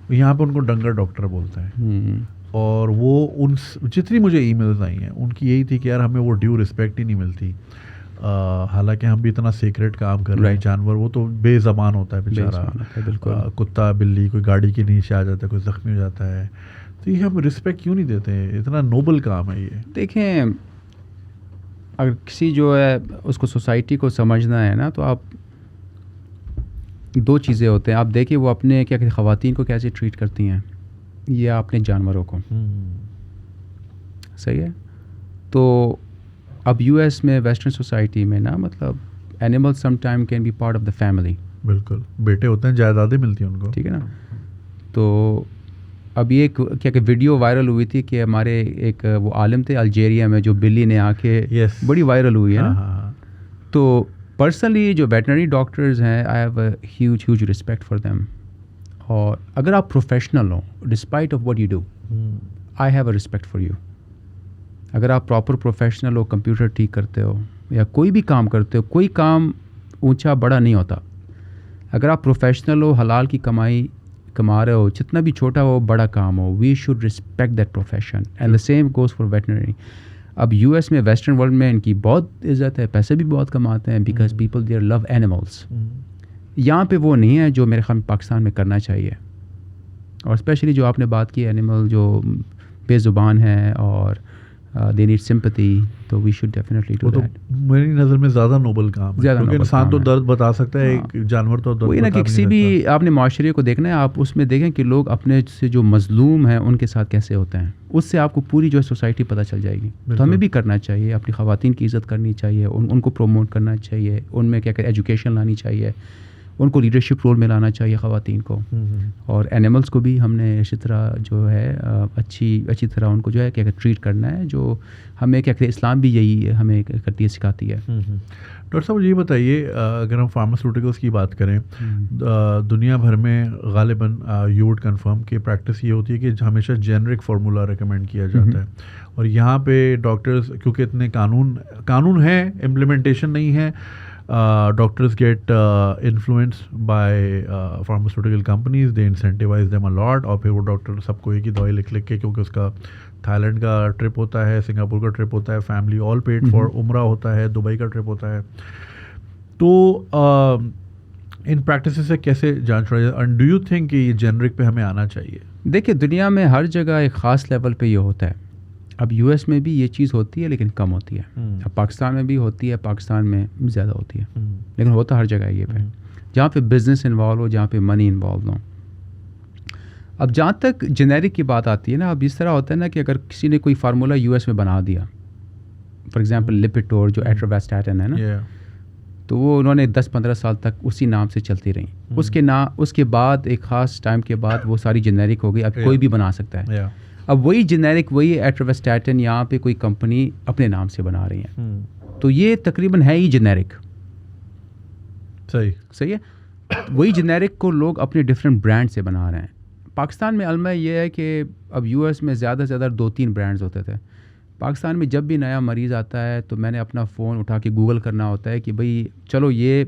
یہاں پہ ان کو ڈنگر ڈاکٹر بولتے ہیں. اور وہ ان جتنی مجھے ای میلز آئی ہیں ان کی یہی تھی کہ یار ہمیں وہ ڈیو رسپیکٹ ہی نہیں ملتی. حالانکہ ہم بھی اتنا سیکریٹ کام کر رہے ہیں. جانور وہ تو بے زبان ہوتا ہے بیچارہ, کتا بلی کوئی گاڑی کے نیچے آ جاتا ہے, کوئی زخمی ہو جاتا ہے, تو یہ ہم رسپیکٹ کیوں نہیں دیتے؟ اتنا نوبل کام ہے یہ. دیکھیں, اگر کسی جو ہے اس کو سوسائٹی کو سمجھنا ہے نا, تو آپ 2 چیزیں ہوتے ہیں. آپ دیکھیں وہ اپنے کیا کہتے ہیں خواتین کو کیسے ٹریٹ کرتی ہیں, یا اپنے جانوروں کو. صحیح ہے. تو اب یو ایس میں ویسٹرن سوسائٹی میں نا, مطلب animal some time can be part of the family. بالکل, بیٹے ہوتے ہیں, جائیدادیں ملتی ہیں ان کو, ٹھیک ہے نا. تو اب یہ کیا کہ ویڈیو وائرل ہوئی تھی کہ ہمارے ایک وہ عالم تھے الجیریا میں, جو بلی نے آ کے بڑی وائرل ہوئی ہے نا. تو پرسنلی جو ویٹنری ڈاکٹرز ہیں, I have a huge respect for them. اور اگر آپ پروفیشنل ہوں, despite of what you do, I have a respect for you. اگر آپ پراپر پروفیشنل ہو, کمپیوٹر ٹھیک کرتے ہو یا کوئی بھی کام کرتے ہو, کوئی کام اونچا بڑا نہیں ہوتا. اگر آپ پروفیشنل ہو, حلال کی کمائی کما رہے ہو, جتنا بھی چھوٹا ہو بڑا کام ہو, we should respect that profession, and the same goes for veterinary. اب یو ایس میں ویسٹرن ورلڈ میں ان کی بہت عزت ہے, پیسے بھی بہت کماتے ہیں, because people there love animals. یہاں پہ وہ نہیں ہے جو میرے خیال میں پاکستان میں کرنا چاہیے. اور اسپیشلی جو آپ نے بات کی, اینیمل جو بے زبان ہے اور they need sympathy, تو we should definitely do that. میری نظر میں زیادہ نوبل کام ہے, کیونکہ انسان تو درد بتا سکتا ہے, ایک جانور تو درد بتا نہیں سکتا. کسی بھی آپ نے معاشرے کو دیکھنا ہے, آپ اس میں دیکھیں کہ لوگ اپنے سے جو مظلوم ہیں ان کے ساتھ کیسے ہوتے ہیں, اس سے آپ کو پوری جو ہے سوسائٹی پتہ چل جائے گی. تو ہمیں بھی کرنا چاہیے, اپنی خواتین کی عزت کرنی چاہیے, ان کو پروموٹ کرنا چاہیے, ان میں کیا کہ ایجوکیشن لانی چاہیے, ان کو لیڈرشپ رول میں لانا چاہیے خواتین کو. اور اینیملس کو بھی ہم نے اسی طرح جو ہے اچھی طرح ان کو جو ہے کیا کہ ٹریٹ کرنا ہے, جو ہمیں کیا کہ اسلام بھی یہی ہمیں کرتی ہے, سکھاتی ہے. ڈاکٹر صاحب یہ بتائیے, اگر ہم فارماسیوٹیکلس کی بات کریں, دنیا بھر میں غالباً یو وڈ کنفرم کہ پریکٹس یہ ہوتی ہے کہ ہمیشہ جینرک فارمولا ریکمینڈ کیا جاتا ہے, اور یہاں پہ ڈاکٹرز کیونکہ اتنے قانون ہیں, امپلیمنٹیشن نہیں ہے, doctors get influenced by pharmaceutical companies, they incentivize them a lot, اور پھر وہ ڈاکٹر سب کو ایک ہی دوائی لکھ کے, کیونکہ اس کا تھائیلینڈ کا ٹرپ ہوتا ہے, سنگاپور کا ٹرپ ہوتا ہے, فیملی آل پیڈ فار, عمرہ ہوتا ہے, دبئی کا ٹرپ ہوتا ہے. تو ان پریکٹسز سے کیسے جان چھوڑا جائے, اینڈ ڈو یو تھنک کہ یہ جنرک پہ ہمیں آنا چاہیے؟ دیکھیے دنیا میں ہر جگہ ایک خاص لیول پہ یہ ہوتا ہے. اب یو ایس میں بھی یہ چیز ہوتی ہے لیکن کم ہوتی ہے. اب پاکستان میں بھی ہوتی ہے, پاکستان میں زیادہ ہوتی ہے, لیکن ہوتا ہر جگہ ہے یہ پہ, جہاں پہ بزنس انوالو ہو, جہاں پہ منی انوالو ہو. اب جہاں تک جنیرک کی بات آتی ہے نا, اب اس طرح ہوتا ہے نا کہ اگر کسی نے کوئی فارمولا یو ایس میں بنا دیا, فار ایگزامپل لپیٹور جو ایٹروویسٹاٹن ہے نا, تو وہ انہوں نے 10-15 سال تک اسی نام سے چلتی رہیں. اس کے بعد ایک خاص ٹائم کے بعد وہ ساری جنیرک ہو گئی, اب کوئی بھی بنا سکتا ہے. اب وہی جنیرک, وہی ایٹروویسٹاٹن یہاں پہ کوئی کمپنی اپنے نام سے بنا رہی ہے, تو یہ تقریباً ہے ہی جنیرک. صحیح ہے. وہی جنیرک کو لوگ اپنے ڈفرینٹ برانڈ سے بنا رہے ہیں. پاکستان میں علمہ یہ ہے کہ اب یو ایس میں زیادہ سے زیادہ 2-3 برانڈز ہوتے تھے. پاکستان میں جب بھی نیا مریض آتا ہے تو میں نے اپنا فون اٹھا کے گوگل کرنا ہوتا ہے کہ بھئی چلو یہ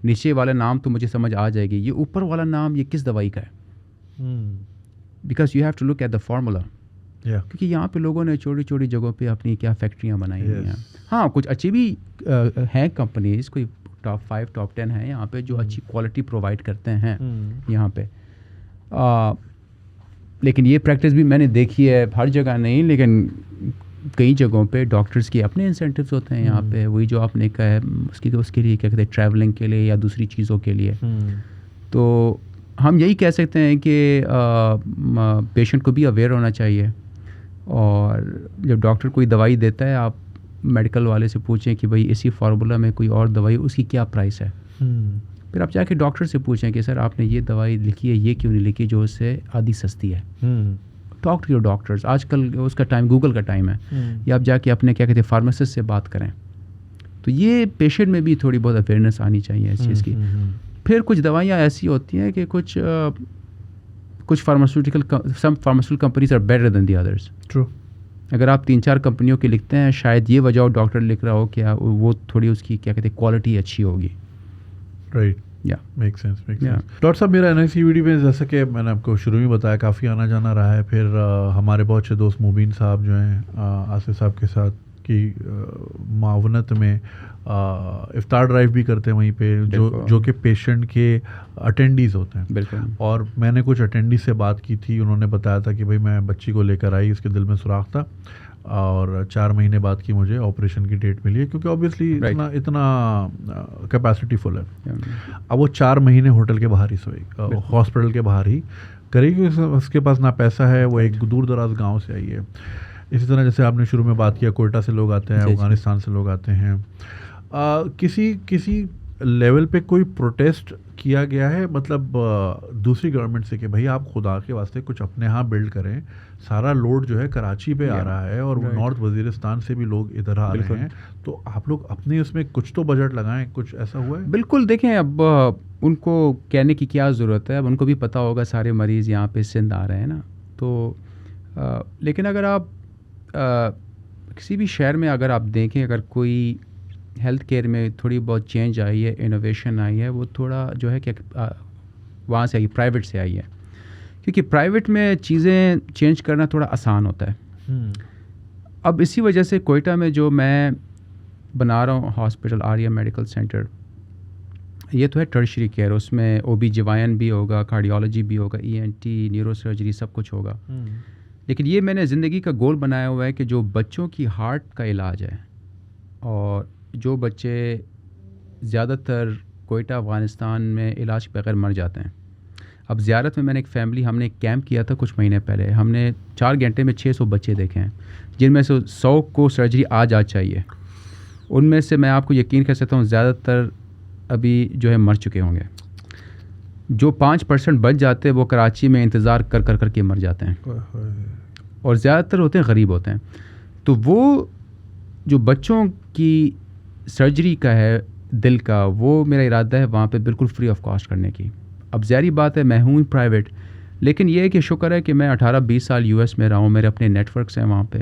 نیچے والا نام تو مجھے سمجھ آ جائے گی, یہ اوپر والا نام یہ کس دوائی کا ہے, because you have to look at the formula. کیونکہ یہاں پہ لوگوں نے چھوٹی چھوٹی جگہوں پہ اپنی کیا فیکٹریاں بنائی ہوئی ہیں. ہاں کچھ اچھی بھی ہیں کمپنیز, کوئی ٹاپ 5 ٹاپ 10 ہیں یہاں پہ جو اچھی کوالٹی پرووائڈ کرتے ہیں یہاں پہ. لیکن یہ پریکٹس بھی میں نے دیکھی ہے, ہر جگہ نہیں لیکن کئی جگہوں پہ ڈاکٹرز کے اپنے انسینٹیوز ہوتے ہیں یہاں پہ. وہی جو آپ نے کہا ہے اس کے لیے کیا کہتے ہیں, ٹریولنگ کے لیے یا دوسری چیزوں کے لیے. تو ہم یہی کہہ سکتے ہیں کہ پیشنٹ کو بھی اویئر ہونا چاہیے, اور جب ڈاکٹر کوئی دوائی دیتا ہے آپ میڈیکل والے سے پوچھیں کہ بھئی اسی فارمولا میں کوئی اور دوائی, اس کی کیا پرائس ہے. پھر آپ جا کے ڈاکٹر سے پوچھیں کہ سر آپ نے یہ دوائی لکھی ہے, یہ کیوں نہیں لکھی جو اس سے آدھی سستی ہے. Talk to your doctors. آج کل اس کا ٹائم گوگل کا ٹائم ہے, یا آپ جا کے اپنے کیا کہتے ہیں فارماسسٹ سے بات کریں. تو یہ پیشنٹ میں بھی تھوڑی بہت اویئرنیس آنی چاہیے اس چیز کی. پھر کچھ دوائیاں ایسی ہوتی ہیں کہ کچھ pharmaceutical companies are better than the others. True. اگر آپ 3-4 کمپنیوں کی لکھتے ہیں, شاید یہ وجہ ہو ڈاکٹر لکھ رہا ہو کہ وہ تھوڑی اس کی کیا کہتے ہیں کوالٹی اچھی ہوگی. رائٹ. Make sense. ڈاکٹر صاحب میرا NICVD میں جیسا کہ میں نے آپ کو شروع میں بتایا کافی آنا جانا رہا ہے. پھر ہمارے بہت سے دوست مبین صاحب جو ہیں آصف صاحب کے ساتھ کی معاونت میں افطار ڈرائیو بھی کرتے ہیں وہیں پہ, جو کہ پیشنٹ کے اٹینڈیز ہوتے ہیں. بالکل. اور میں نے کچھ اٹینڈیز سے بات کی تھی, انہوں نے بتایا تھا کہ بھائی میں بچی کو لے کر آئی, اس کے دل میں سوراخ تھا, اور 4 مہینے بعد کی مجھے آپریشن کی ڈیٹ ملی ہے, کیونکہ اوبیسلی اتنا کیپیسٹی فل ہے. اب وہ 4 مہینے ہوٹل کے باہر ہی سوئی, ہاسپٹل کے باہر ہی کرے گی, اس کے پاس نہ پیسہ ہے, وہ ایک دور دراز گاؤں سے آئی ہے. اسی طرح جیسے آپ نے شروع میں بات کیا کوئٹہ سے لوگ آتے ہیں, افغانستان سے لوگ آتے ہیں. کسی لیول پہ کوئی پروٹیسٹ کیا گیا ہے مطلب دوسری گورنمنٹ سے کہ بھائی آپ خدا کے واسطے کچھ اپنے ہاں بلڈ کریں, سارا لوڈ جو ہے کراچی پہ آ رہا ہے اور نارتھ وزیرستان سے بھی لوگ ادھر آ رہے ہیں, تو آپ لوگ اپنے اس میں کچھ تو بجٹ لگائیں, کچھ ایسا ہوا ہے؟ بالکل. دیکھیں اب ان کو کہنے کی کیا ضرورت ہے, اب ان کو بھی پتہ ہوگا سارے مریض یہاں پہ سندھ آ رہے ہیں نا. تو لیکن اگر آپ کسی بھی شہر میں اگر آپ دیکھیں, اگر کوئی ہیلتھ کیئر میں تھوڑی بہت چینج آئی ہے, انوویشن آئی ہے, وہ تھوڑا جو ہے کہ وہاں سے آئی, پرائیویٹ سے آئی ہے. کیونکہ پرائیویٹ میں چیزیں چینج کرنا تھوڑا آسان ہوتا ہے. اب اسی وجہ سے کوئٹہ میں جو میں بنا رہا ہوں ہاسپٹل آریہ میڈیکل سینٹر, یہ تو ہے ٹرشری کیئر, اس میں OB-GYN بھی ہوگا, کارڈیالوجی بھی ہوگا, ENT, نیورو سرجری, سب کچھ ہوگا. لیکن یہ میں نے زندگی کا گول بنایا ہوا ہے کہ جو بچوں کی ہارٹ کا علاج ہے, اور جو بچے زیادہ تر کوئٹہ افغانستان میں علاج کے بغیر مر جاتے ہیں. اب زیارت میں نے ایک فیملی, ہم نے ایک کیمپ کیا تھا کچھ مہینے پہلے, ہم نے 4 گھنٹے میں 600 بچے دیکھے ہیں, جن میں سے 100 کو سرجری آج چاہیے. ان میں سے میں آپ کو یقین کر سکتا ہوں زیادہ تر ابھی جو ہے مر چکے ہوں گے. جو 5% بچ جاتے ہیں وہ کراچی میں انتظار کر کے مر جاتے ہیں, اور زیادہ تر ہوتے ہیں غریب ہوتے ہیں. تو وہ جو بچوں کی سرجری کا ہے دل کا, وہ میرا ارادہ ہے وہاں پہ بالکل فری آف کاسٹ کرنے کی. اب ظاہری بات ہے میں ہوں پرائیویٹ, لیکن یہ ہے کہ شکر ہے کہ میں 18-20 سال US میں رہا ہوں, میرے اپنے نیٹ ورکس ہیں وہاں پہ,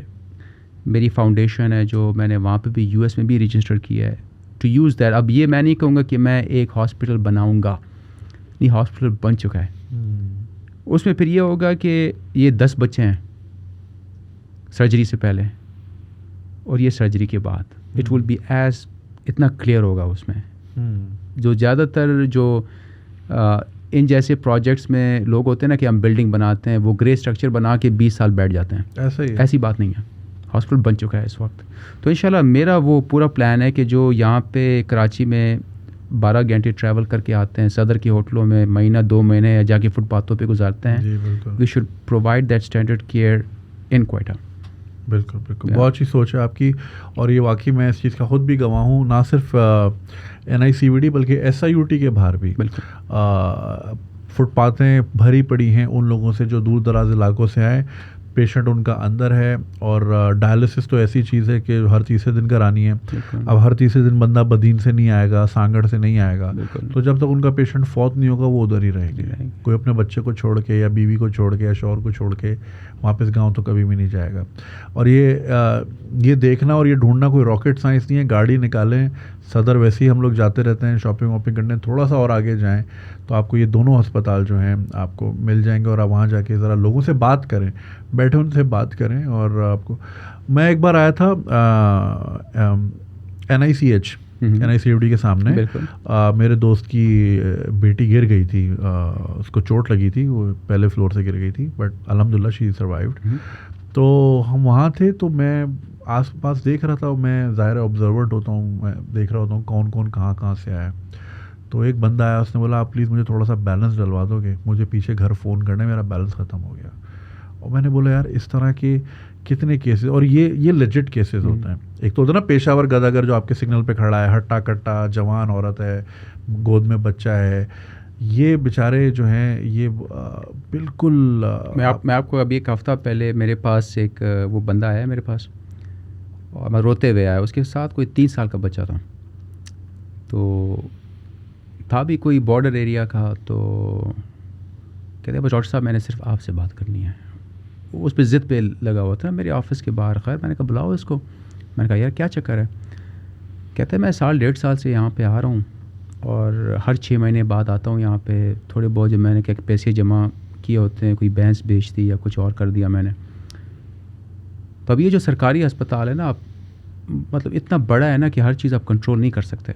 میری فاؤنڈیشن ہے جو میں نے وہاں پہ بھی US میں بھی رجسٹر کیا ہے, ٹو یوز دیٹ. اب یہ میں نہیں کہوں گا کہ میں ایک ہاسپٹل بناؤں گا, نہیں, ہاسپٹل بن چکا ہے. اس میں پھر یہ ہوگا کہ یہ 10 بچے ہیں سرجری سے پہلے اور یہ سرجری کے بعد. اٹ ول بی ایز اتنا کلیئر ہوگا اس میں. جو زیادہ تر جو ان جیسے پروجیکٹس میں لوگ ہوتے ہیں نا کہ ہم بلڈنگ بناتے ہیں, وہ گرے اسٹرکچر بنا کے 20 سال بیٹھ جاتے ہیں, ایسی بات نہیں ہے. ہاسپٹل بن چکا ہے اس وقت. تو انشاءاللہ میرا وہ پورا پلان ہے کہ جو یہاں پہ کراچی میں 12 گھنٹے ٹریول کر کے آتے ہیں, صدر کے ہوٹلوں میں مہینہ 2 مہینے جا کے فٹ پاتھوں پہ گزارتے ہیں, we should provide that standard care in Quetta. بالکل بالکل, بہت اچھی سوچ ہے آپ کی, اور یہ واقعی میں اس چیز کا خود بھی گواہ ہوں, نہ صرف NICVD بلکہ SIUT کے باہر بھی فٹ پاتھیں بھری پڑی ہیں ان لوگوں سے جو دور دراز علاقوں سے آئے. پیشنٹ ان کا اندر ہے, اور ڈائلسس تو ایسی چیز ہے کہ ہر تیسرے دن کرانی ہے. اب ہر تیسرے دن بندہ بدین سے نہیں آئے گا, سانگڑ سے نہیں آئے گا, تو جب تک ان کا پیشنٹ فوت نہیں ہوگا وہ ادھر ہی رہے گی. کوئی اپنے بچے کو چھوڑ کے یا بیوی کو چھوڑ کے یا شوہر کو چھوڑ کے واپس گاؤں تو کبھی بھی نہیں جائے گا. اور یہ دیکھنا اور یہ ڈھونڈنا کوئی راکٹ سائنس نہیں ہے. گاڑی نکالیں, صدر ویسے ہی ہم لوگ جاتے رہتے ہیں شاپنگ واپنگ کرنے, تھوڑا سا اور آگے جائیں تو آپ کو یہ دونوں ہسپتال جو ہیں آپ کو مل جائیں گے. اور آپ وہاں جا کے ذرا لوگوں سے بات کریں, بیٹھے ان سے بات کریں. اور آپ کو میں ایک بار آیا تھا NICVD کے سامنے, میرے دوست کی بیٹی گر گئی تھی, اس کو چوٹ لگی تھی, وہ پہلے فلور سے گر گئی تھی, بٹ الحمدللہ شی سروائیوڈ. تو ہم وہاں تھے, تو میں آس پاس دیکھ رہا تھا, میں ظاہر آبزرورٹ ہوتا ہوں, میں دیکھ رہا ہوتا ہوں کون کون کہاں سے آیا. تو ایک بندہ آیا, اس نے بولا آپ پلیز مجھے تھوڑا سا بیلنس ڈلوا دو گے, مجھے پیچھے گھر فون کرنے, میرا بیلنس ختم ہو گیا. اور میں نے بولا یار اس طرح کے کتنے کیسز, اور یہ لیجٹ کیسز ہوتے ہیں. ایک تو ہوتا ہے نا پیشہ ور گداگر جو آپ کے سگنل پہ کھڑا ہے, ہٹا کٹا جوان عورت ہے, گود میں بچہ ہے, یہ بیچارے جو ہیں یہ بالکل. میں آپ کو ابھی ایک ہفتہ پہلے میرے پاس ایک وہ بندہ آیا میرے پاس, اور میں روتے ہوئے آیا, اس کے ساتھ کوئی 3 سال کا بچہ تھا, تو تھا بھی کوئی بارڈر ایریا کا. تو کہتے ہیں بس ڈاکٹر صاحب میں نے صرف آپ سے بات کرنی ہے. اس پہ ضد پہ لگا ہوا تھا میرے آفس کے باہر. خیر میں نے کہا بلاؤ اس کو. میں نے کہا یار کیا چکر ہے؟ کہتے ہیں میں 1.5 سال سے یہاں پہ آ رہا ہوں, اور ہر 6 مہینے بعد آتا ہوں یہاں پہ. تھوڑے بہت جو میں نے کیا پیسے جمع کیے ہوتے ہیں, کوئی بھینس بیچ دی یا کچھ اور کر دیا میں نے. تو اب یہ جو سرکاری ہسپتال ہے نا, مطلب اتنا بڑا ہے نا کہ ہر چیز آپ کنٹرول نہیں کر سکتے,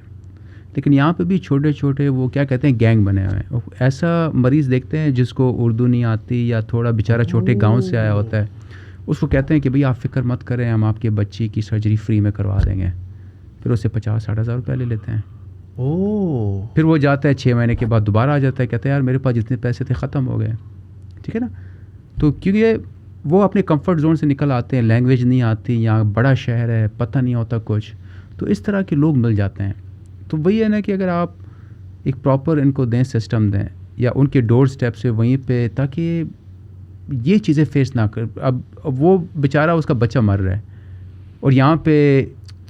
لیکن یہاں پہ بھی چھوٹے چھوٹے وہ کیا کہتے ہیں گینگ بنے ہوئے ہیں. ایسا مریض دیکھتے ہیں جس کو اردو نہیں آتی یا تھوڑا بیچارہ چھوٹے گاؤں سے آیا ہوتا ہے, اس کو کہتے ہیں کہ بھئی آپ فکر مت کریں, ہم آپ کے بچی کی سرجری فری میں کروا دیں گے. پھر اسے 50-60 ہزار روپے لے لیتے ہیں. پھر وہ جاتا ہے 6 مہینے کے بعد دوبارہ آ جاتا ہے, کہتا ہے یار میرے پاس جتنے پیسے تھے ختم ہو گئے. ٹھیک ہے نا. تو کیونکہ وہ اپنے کمفرٹ زون سے نکل آتے ہیں, لینگویج نہیں آتی, یہاں بڑا شہر ہے, پتہ نہیں ہوتا کچھ, تو اس طرح کے لوگ مل جاتے ہیں. تو وہی ہے نا کہ اگر آپ ایک پراپر ان کو دیں, سسٹم دیں, یا ان کے ڈور سٹیپ سے وہیں پہ, تاکہ یہ چیزیں فیس نہ کر. اب وہ بیچارہ اس کا بچہ مر رہا ہے اور یہاں پہ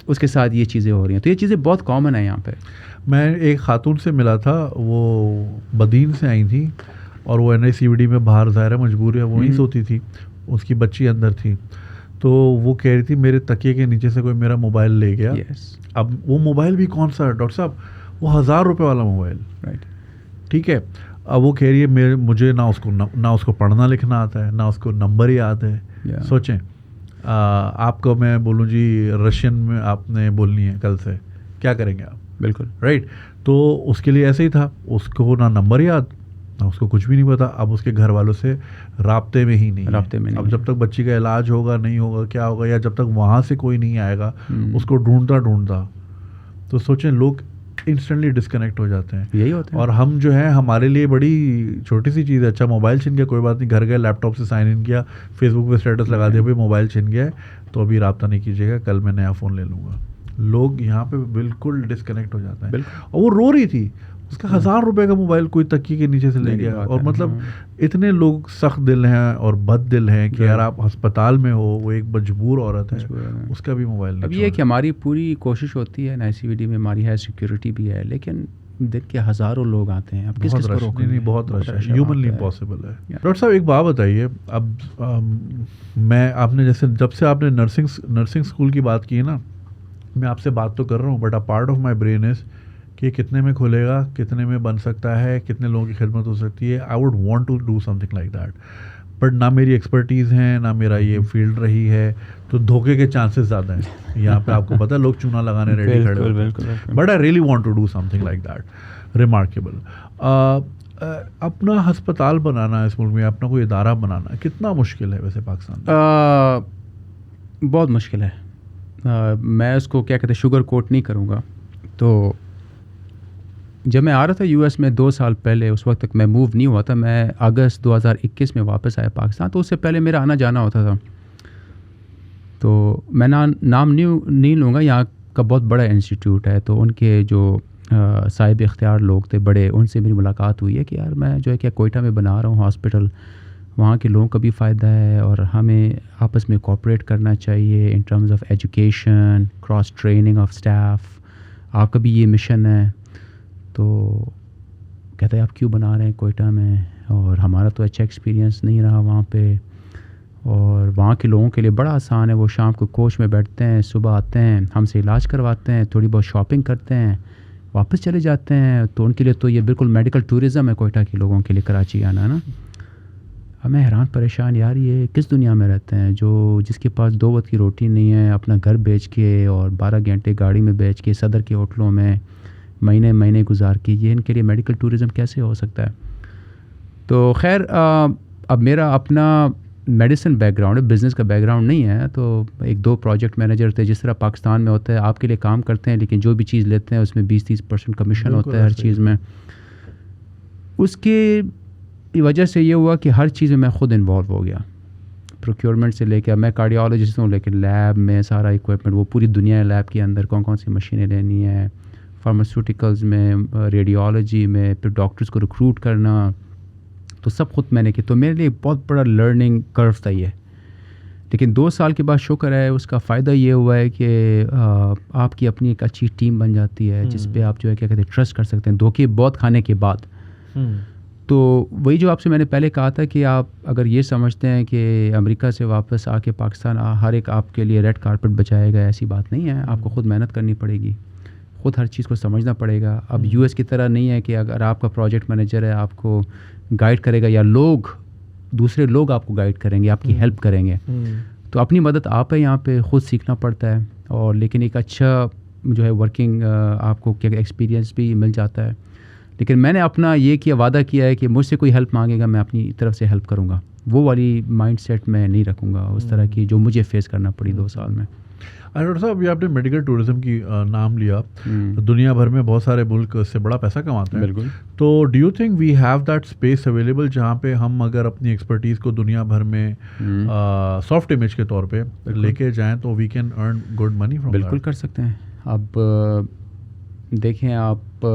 اس کے ساتھ یہ چیزیں ہو رہی ہیں, تو یہ چیزیں بہت کامن ہیں یہاں پہ. میں ایک خاتون سے ملا تھا, وہ بدین سے آئی تھی, اور وہ NICVD میں باہر ظاہر مجبور ہے وہیں سوتی تھی, اس کی بچی اندر تھی. تو وہ کہہ رہی تھی میرے تکیے کے نیچے سے کوئی میرا موبائل لے گیا. اب وہ موبائل بھی کون سا ہے ڈاکٹر صاحب, وہ 1000 روپے والا موبائل. ٹھیک ہے. اب وہ کہہ رہی ہے مجھے نہ اس کو پڑھنا لکھنا آتا ہے, نہ اس کو نمبر ہی آتا ہے. سوچیں آپ کو میں بولوں جی رشین میں آپ نے بولنی ہے کل سے, کیا کریں گے آپ؟ بالکل رائٹ. تو اس کے لیے ایسے ہی تھا, اس کو نہ نمبر یاد, نہ اس کو کچھ بھی نہیں پتا. اب اس کے گھر والوں سے رابطے میں ہی نہیں. اب جب تک بچی کا علاج ہوگا نہیں ہوگا کیا ہوگا, یا جب تک وہاں سے کوئی نہیں آئے گا اس کو ڈھونڈتا. تو سوچیں لوگ انسٹنٹلی ڈسکنیکٹ ہو جاتے ہیں. یہی ہوتا ہے. اور ہم جو ہے ہمارے لیے بڑی چھوٹی سی چیز ہے, اچھا موبائل چھن گیا کوئی بات نہیں, گھر گئے لیپ ٹاپ سے سائن ان کیا, فیس بک پہ اسٹیٹس لگا دیا بھائی موبائل چھن گیا ہے تو ابھی رابطہ نہیں کیجیے گا, کل میں نیا فون لے لوں گا. لوگ یہاں پہ بالکل ڈسکنیکٹ ہو جاتے ہیں. اور وہ رو رہی تھی, اس کا 1000 روپے کا موبائل کوئی تکیے کے نیچے سے لے گیا. اور مطلب اتنے لوگ سخت دل ہیں اور بد دل ہیں کہ یار آپ ہسپتال میں ہو, وہ ایک مجبور عورت ہے, اس کا بھی موبائل نہیں. اب یہ کہ ہماری پوری کوشش ہوتی ہے NICVD میں, ہماری ہے سیکیورٹی بھی ہے, لیکن دن کے ہزاروں لوگ آتے ہیں. اب کس کو روکیں؟ نہیں, بہت رش ہے, ہیومنلی امپاسبل ہے. ڈاکٹر صاحب ایک بات بتائیے, اب میں آپ نے جیسے جب سے آپ نے نرسنگ اسکول کی بات کی ہے نا, میں آپ سے بات تو کر رہا ہوں but a part of my brain is کہ کتنے میں کھلے گا, کتنے میں بن سکتا ہے, کتنے لوگوں کی خدمت ہو سکتی ہے. I would want to do something like that, but نہ میری ایکسپرٹیز ہیں نہ میرا یہ فیلڈ رہی ہے, تو دھوکے کے چانسز زیادہ ہیں یہاں پہ. آپ کو پتہ ہے لوگ چونا لگانے ریڈی کھڑے ہوتے ہیں, but I really want to do something like that. Remarkable. اپنا ہسپتال بنانا اس ملک میں, اپنا کوئی ادارہ بنانا کتنا مشکل ہے ویسے پاکستان میں؟ بہت مشکل ہے. میں اس کو کیا کہتے ہیں شوگر کوٹ نہیں کروں گا. تو جب میں آ رہا تھا یو ایس میں 2 سال پہلے, اس وقت تک میں موو نہیں ہوا تھا. میں اگست 2021 میں واپس آیا پاکستان, تو اس سے پہلے میرا آنا جانا ہوتا تھا. تو میں نام نہیں لوں گا, یہاں کا بہت بڑا انسٹیٹیوٹ ہے, تو ان کے جو صاحب اختیار لوگ تھے بڑے, ان سے میری ملاقات ہوئی ہے کہ یار میں جو ہے کہ کوئٹہ میں بنا رہا ہوں ہاسپٹل, وہاں کے لوگوں کا بھی فائدہ ہے اور ہمیں آپس میں کوآپریٹ کرنا چاہیے ان terms of education, cross training of staff. آپ کا بھی یہ مشن ہے. تو کہتے ہیں آپ کیوں بنا رہے ہیں کوئٹہ میں, اور ہمارا تو اچھا ایکسپیرینس نہیں رہا وہاں پہ, اور وہاں کے لوگوں کے لیے بڑا آسان ہے, وہ شام کو کوچ میں بیٹھتے ہیں, صبح آتے ہیں, ہم سے علاج کرواتے ہیں, تھوڑی بہت شاپنگ کرتے ہیں, واپس چلے جاتے ہیں. تو ان کے لیے تو یہ بالکل میڈیکل ٹورزم ہے کوئٹہ کے لوگوں کے لیے, کراچی آنا نا. ہمیں حیران پریشان یار یہ کس دنیا میں رہتے ہیں جس کے پاس 2 وقت کی روٹی نہیں ہے, اپنا گھر بیچ کے اور 12 گھنٹے گاڑی میں بیچ کے صدر کے ہوٹلوں میں مہینے گزار کے, یہ ان کے لیے میڈیکل ٹورزم کیسے ہو سکتا ہے؟ تو خیر اب میرا اپنا میڈیسن بیک گراؤنڈ ہے, بزنس کا بیک گراؤنڈ نہیں ہے. تو 1-2 پروجیکٹ مینیجر تھے, جس طرح پاکستان میں ہوتا ہے آپ کے لیے کام کرتے ہیں لیکن جو بھی چیز لیتے ہیں اس میں 20-30% کمیشن ہوتا ہے ہر چیز میں. اس کی وجہ سے یہ ہوا کہ ہر چیز میں خود انوالو ہو گیا, پروکیورمنٹ سے لے کے. میں کارڈیالوجسٹ ہوں لیکن لیب میں سارا اکوپمنٹ, وہ پوری دنیا ہے لیب کے اندر, کون سی مشینیں لینی ہے, فارماسیوٹیکلز میں, ریڈیولوجی میں, پھر ڈاکٹرز کو ریکروٹ کرنا, تو سب خود میں نے کی. تو میرے لیے بہت بڑا لرننگ کرو تھا یہ. لیکن 2 سال کے بعد شکر ہے اس کا فائدہ یہ ہوا ہے کہ آپ کی اپنی ایک اچھی ٹیم بن جاتی ہے جس پہ آپ جو ہے کیا کہتے ہیں ٹرسٹ کر سکتے ہیں, دھوکے بہت کھانے کے بعد. تو وہی جو آپ سے میں نے پہلے کہا تھا کہ آپ اگر یہ سمجھتے ہیں کہ امریکہ سے واپس آ کے پاکستان ہر ایک آپ کے لیے ریڈ کارپٹ بچائے گا, ایسی بات نہیں ہے. آپ کو خود محنت کرنی پڑے گی, خود ہر چیز کو سمجھنا پڑے گا. اب یو ایس کی طرح نہیں ہے کہ اگر آپ کا پروجیکٹ مینیجر ہے آپ کو گائیڈ کرے گا, یا دوسرے لوگ آپ کو گائیڈ کریں گے, آپ کی ہیلپ کریں گے. تو اپنی مدد آپ ہے یہاں پہ خود سیکھنا پڑتا ہے. اور لیکن ایک اچھا جو ہے ورکنگ آپ کو کیا ایکسپیرینس بھی مل جاتا ہے. لیکن میں نے اپنا یہ کیا وعدہ کیا ہے کہ مجھ سے کوئی ہیلپ مانگے گا میں اپنی طرف سے ہیلپ کروں گا. وہ والی مائنڈ سیٹ میں نہیں رکھوں گا اس طرح کی جو مجھے فیس کرنا پڑی 2 سال میں. ڈاکٹر صاحب یہ آپ نے میڈیکل ٹورزم کی نام لیا, دنیا بھر میں بہت سارے ملک اس سے بڑا پیسہ کماتے ہیں. بالکل. تو do you think we have that space available جہاں پہ ہم اگر اپنی ایکسپرٹیز کو دنیا بھر میں سافٹ امیج کے طور پہ لے کے جائیں تو we can earn good money from? بالکل کر سکتے ہیں. اب دیکھیں آپ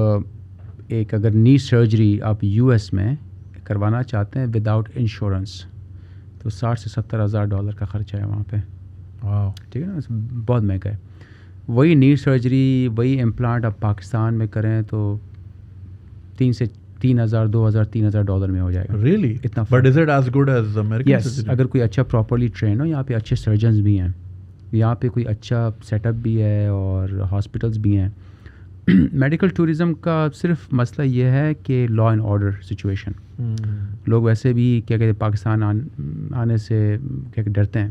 ایک اگر نی سرجری آپ یو ایس میں کروانا چاہتے ہیں وداؤٹ انشورنس تو $60,000 کا خرچہ ہے وہاں پہ. ٹھیک ہے نا, بہت مہنگا ہے. وہی نی سرجری وہی امپلانٹ آپ پاکستان میں کریں تو $3,000 میں ہو جائے گا. ریئلی؟ اتنا. But is it as good as American? Yes, اگر کوئی اچھا پراپرلی ٹرین ہو. یہاں پہ اچھے سرجنز بھی ہیں, یہاں پہ کوئی اچھا سیٹ اپ بھی ہے اور ہاسپٹلس بھی ہیں. میڈیکل ٹورزم کا صرف مسئلہ یہ ہے کہ لا اینڈ آرڈر سچویشن. لوگ ویسے بھی کیا کہتے ہیں پاکستان آنے سے کیا ڈرتے ہیں.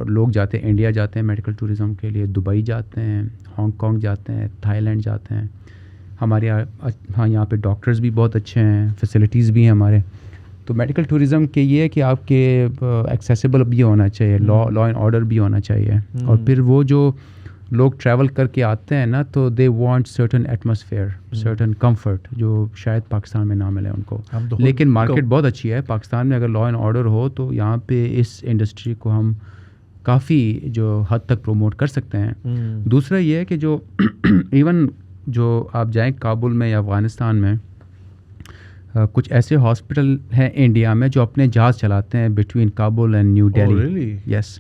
لوگ جاتے ہیں, انڈیا جاتے ہیں میڈیکل ٹورزم کے لیے, دبئی جاتے ہیں, ہانگ کانگ جاتے ہیں, تھائی لینڈ جاتے ہیں. ہمارے یہاں پہ ڈاکٹرز بھی بہت اچھے ہیں, فیسلٹیز بھی ہیں ہمارے. تو میڈیکل ٹورزم کے یہ ہے کہ آپ کے ایکسیسیبل بھی ہونا چاہیے, لا اینڈ آرڈر بھی ہونا چاہیے. اور پھر وہ جو لوگ ٹریول کر کے آتے ہیں نا تو they want certain atmosphere, certain comfort جو شاید پاکستان میں نہ ملے ان کو. لیکن مارکیٹ بہت اچھی ہے پاکستان میں. اگر لا اینڈ آرڈر ہو تو یہاں پہ اس انڈسٹری کو ہم کافی جو حد تک پروموٹ کر سکتے ہیں. دوسرا یہ ہے کہ جو ایون جو آپ جائیں کابل میں یا افغانستان میں, کچھ ایسے ہاسپٹل ہیں انڈیا میں جو اپنے جہاز چلاتے ہیں between Kabul and New Delhi. Yes.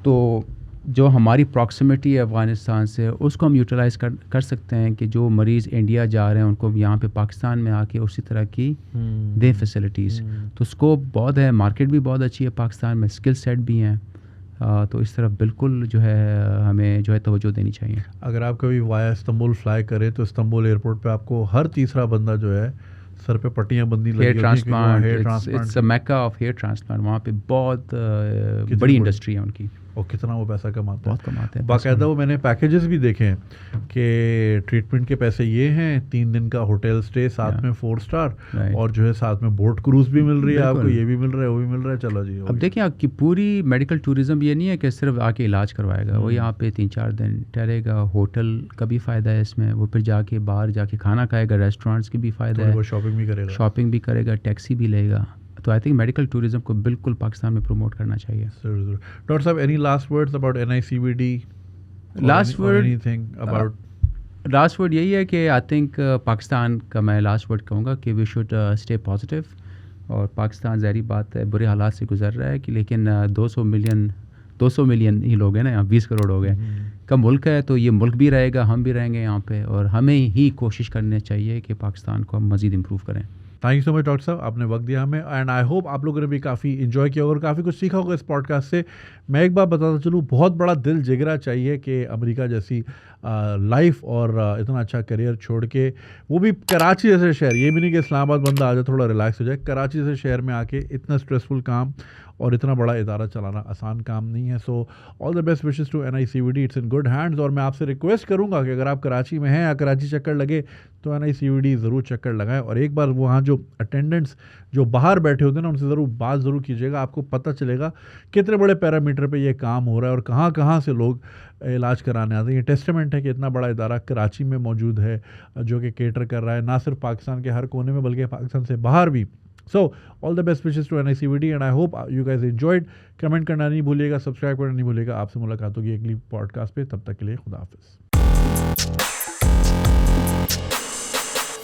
تو جو ہماری پراکسیمیٹی ہے افغانستان سے اس کو ہم یوٹیلائز کر سکتے ہیں کہ جو مریض انڈیا جا رہے ہیں ان کو یہاں پہ پاکستان میں آ کے اسی طرح کی دیں فیسلٹیز. تو اسکوپ بہت ہے, مارکیٹ بھی بہت اچھی ہے پاکستان میں, اسکل سیٹ بھی ہیں. تو اس طرف بالکل جو ہے ہمیں جو ہے توجہ دینی چاہیے. اگر آپ کبھی وایا استنبول فلائی کریں تو استنبول ایئرپورٹ پہ آپ کو ہر تیسرا بندہ جو ہے سر پہ پٹیاں بندی لگی hair transplant, hair it's transplant a mecca of hair transplant. وہاں پہ بہت بڑی انڈسٹری ہے ان کی، اور کتنا وہ پیسہ کماتا بہت کماتے ہے. ہیں. باقاعدہ وہ میں نے پیکیجز بھی دیکھے ہیں کہ ٹریٹمنٹ کے پیسے یہ ہیں، 3 دن کا ہوٹل اسٹے، ساتھ میں 4 اسٹار، اور جو ہے ساتھ میں بوٹ کروز بھی مل رہی ہے آپ کو، یہ بھی مل رہا ہے، وہ بھی مل رہا ہے. چلو جی. اب دیکھیں آپ کی پوری میڈیکل ٹورزم یہ نہیں ہے کہ صرف آ کے علاج کروائے گا، وہ یہاں پہ 3-4 دن ٹھہرے گا. ہوٹل کا بھی فائدہ ہے اس میں، وہ پھر جا کے باہر جا کے کھانا کھائے گا، ریسٹورینٹس کی بھی فائدہ ہے، وہ شاپنگ بھی کرے گا، ٹیکسی بھی لے گا. تو آئی تھنک میڈیکل ٹورزم کو بالکل پاکستان میں پروموٹ کرنا چاہیے. ڈاکٹر صاحب any last words about NICVD؟ Last word یہی ہے کہ آئی تھنک پاکستان کا میں لاسٹ ورڈ کہوں گا کہ وی شوڈ اسٹے پازیٹیو. اور پاکستان ظاہری بات ہے برے حالات سے گزر رہا ہے کہ لیکن 200 ملین ہی لوگ ہیں نا، یہاں 20 کروڑ ہو گئے کا ملک ہے، تو یہ ملک بھی رہے گا، ہم بھی رہیں گے یہاں پہ، اور ہمیں ہی کوشش کرنی چاہیے کہ پاکستان کو ہم مزید امپروو کریں. Thank you so much doctor صاحب، آپ نے وقت دیا ہمیں، اینڈ آئی ہوپ آپ لوگوں نے بھی کافی انجوائے کیا ہوگا اور کافی کچھ سیکھا ہوگا اس پوڈ کاسٹ سے. میں ایک بات بتاتا چلوں، بہت بڑا دل جگرا چاہیے کہ امریکہ جیسی لائف اور اتنا اچھا کریئر چھوڑ کے، وہ بھی کراچی جیسے شہر، یہ بھی نہیں کہ اسلام آباد بندہ آ جائے تھوڑا ریلیکس ہو جائے، کراچی جیسے شہر میں آ کے اتنا اسٹریسفل کام اور اتنا بڑا ادارہ چلانا آسان کام نہیں ہے. So all the best wishes to NICVD، it's in good hands. اور میں آپ سے ریکویسٹ کروں گا کہ اگر آپ کراچی میں ہیں یا کراچی چکر لگے تو NICVD ضرور چکر لگائیں، اور ایک بار وہاں جو اٹینڈنٹس جو باہر بیٹھے ہوتے ہیں نا، ان سے ضرور بات ضرور کیجیے گا. آپ کو پتہ چلے گا کتنے بڑے پیرامیٹر پہ یہ کام ہو رہا ہے اور کہاں کہاں سے لوگ علاج کرانے آتے ہیں. یہ ٹیسٹمنٹ ہے کہ اتنا بڑا ادارہ کراچی میں موجود ہے جو کہ کیٹر کر رہا ہے نہ صرف پاکستان کے ہر کونے میں بلکہ پاکستان سے باہر بھی. So, all the best wishes to NICVD and I hope you guys enjoyed. Comment کرنا نہیں بھولیے گا، سبسکرائب کرنا نہیں بھولیے گا. آپ سے ملاقات ہوگی اگلی پوڈ کاسٹ پہ، تب تک کے لیے خدا حافظ.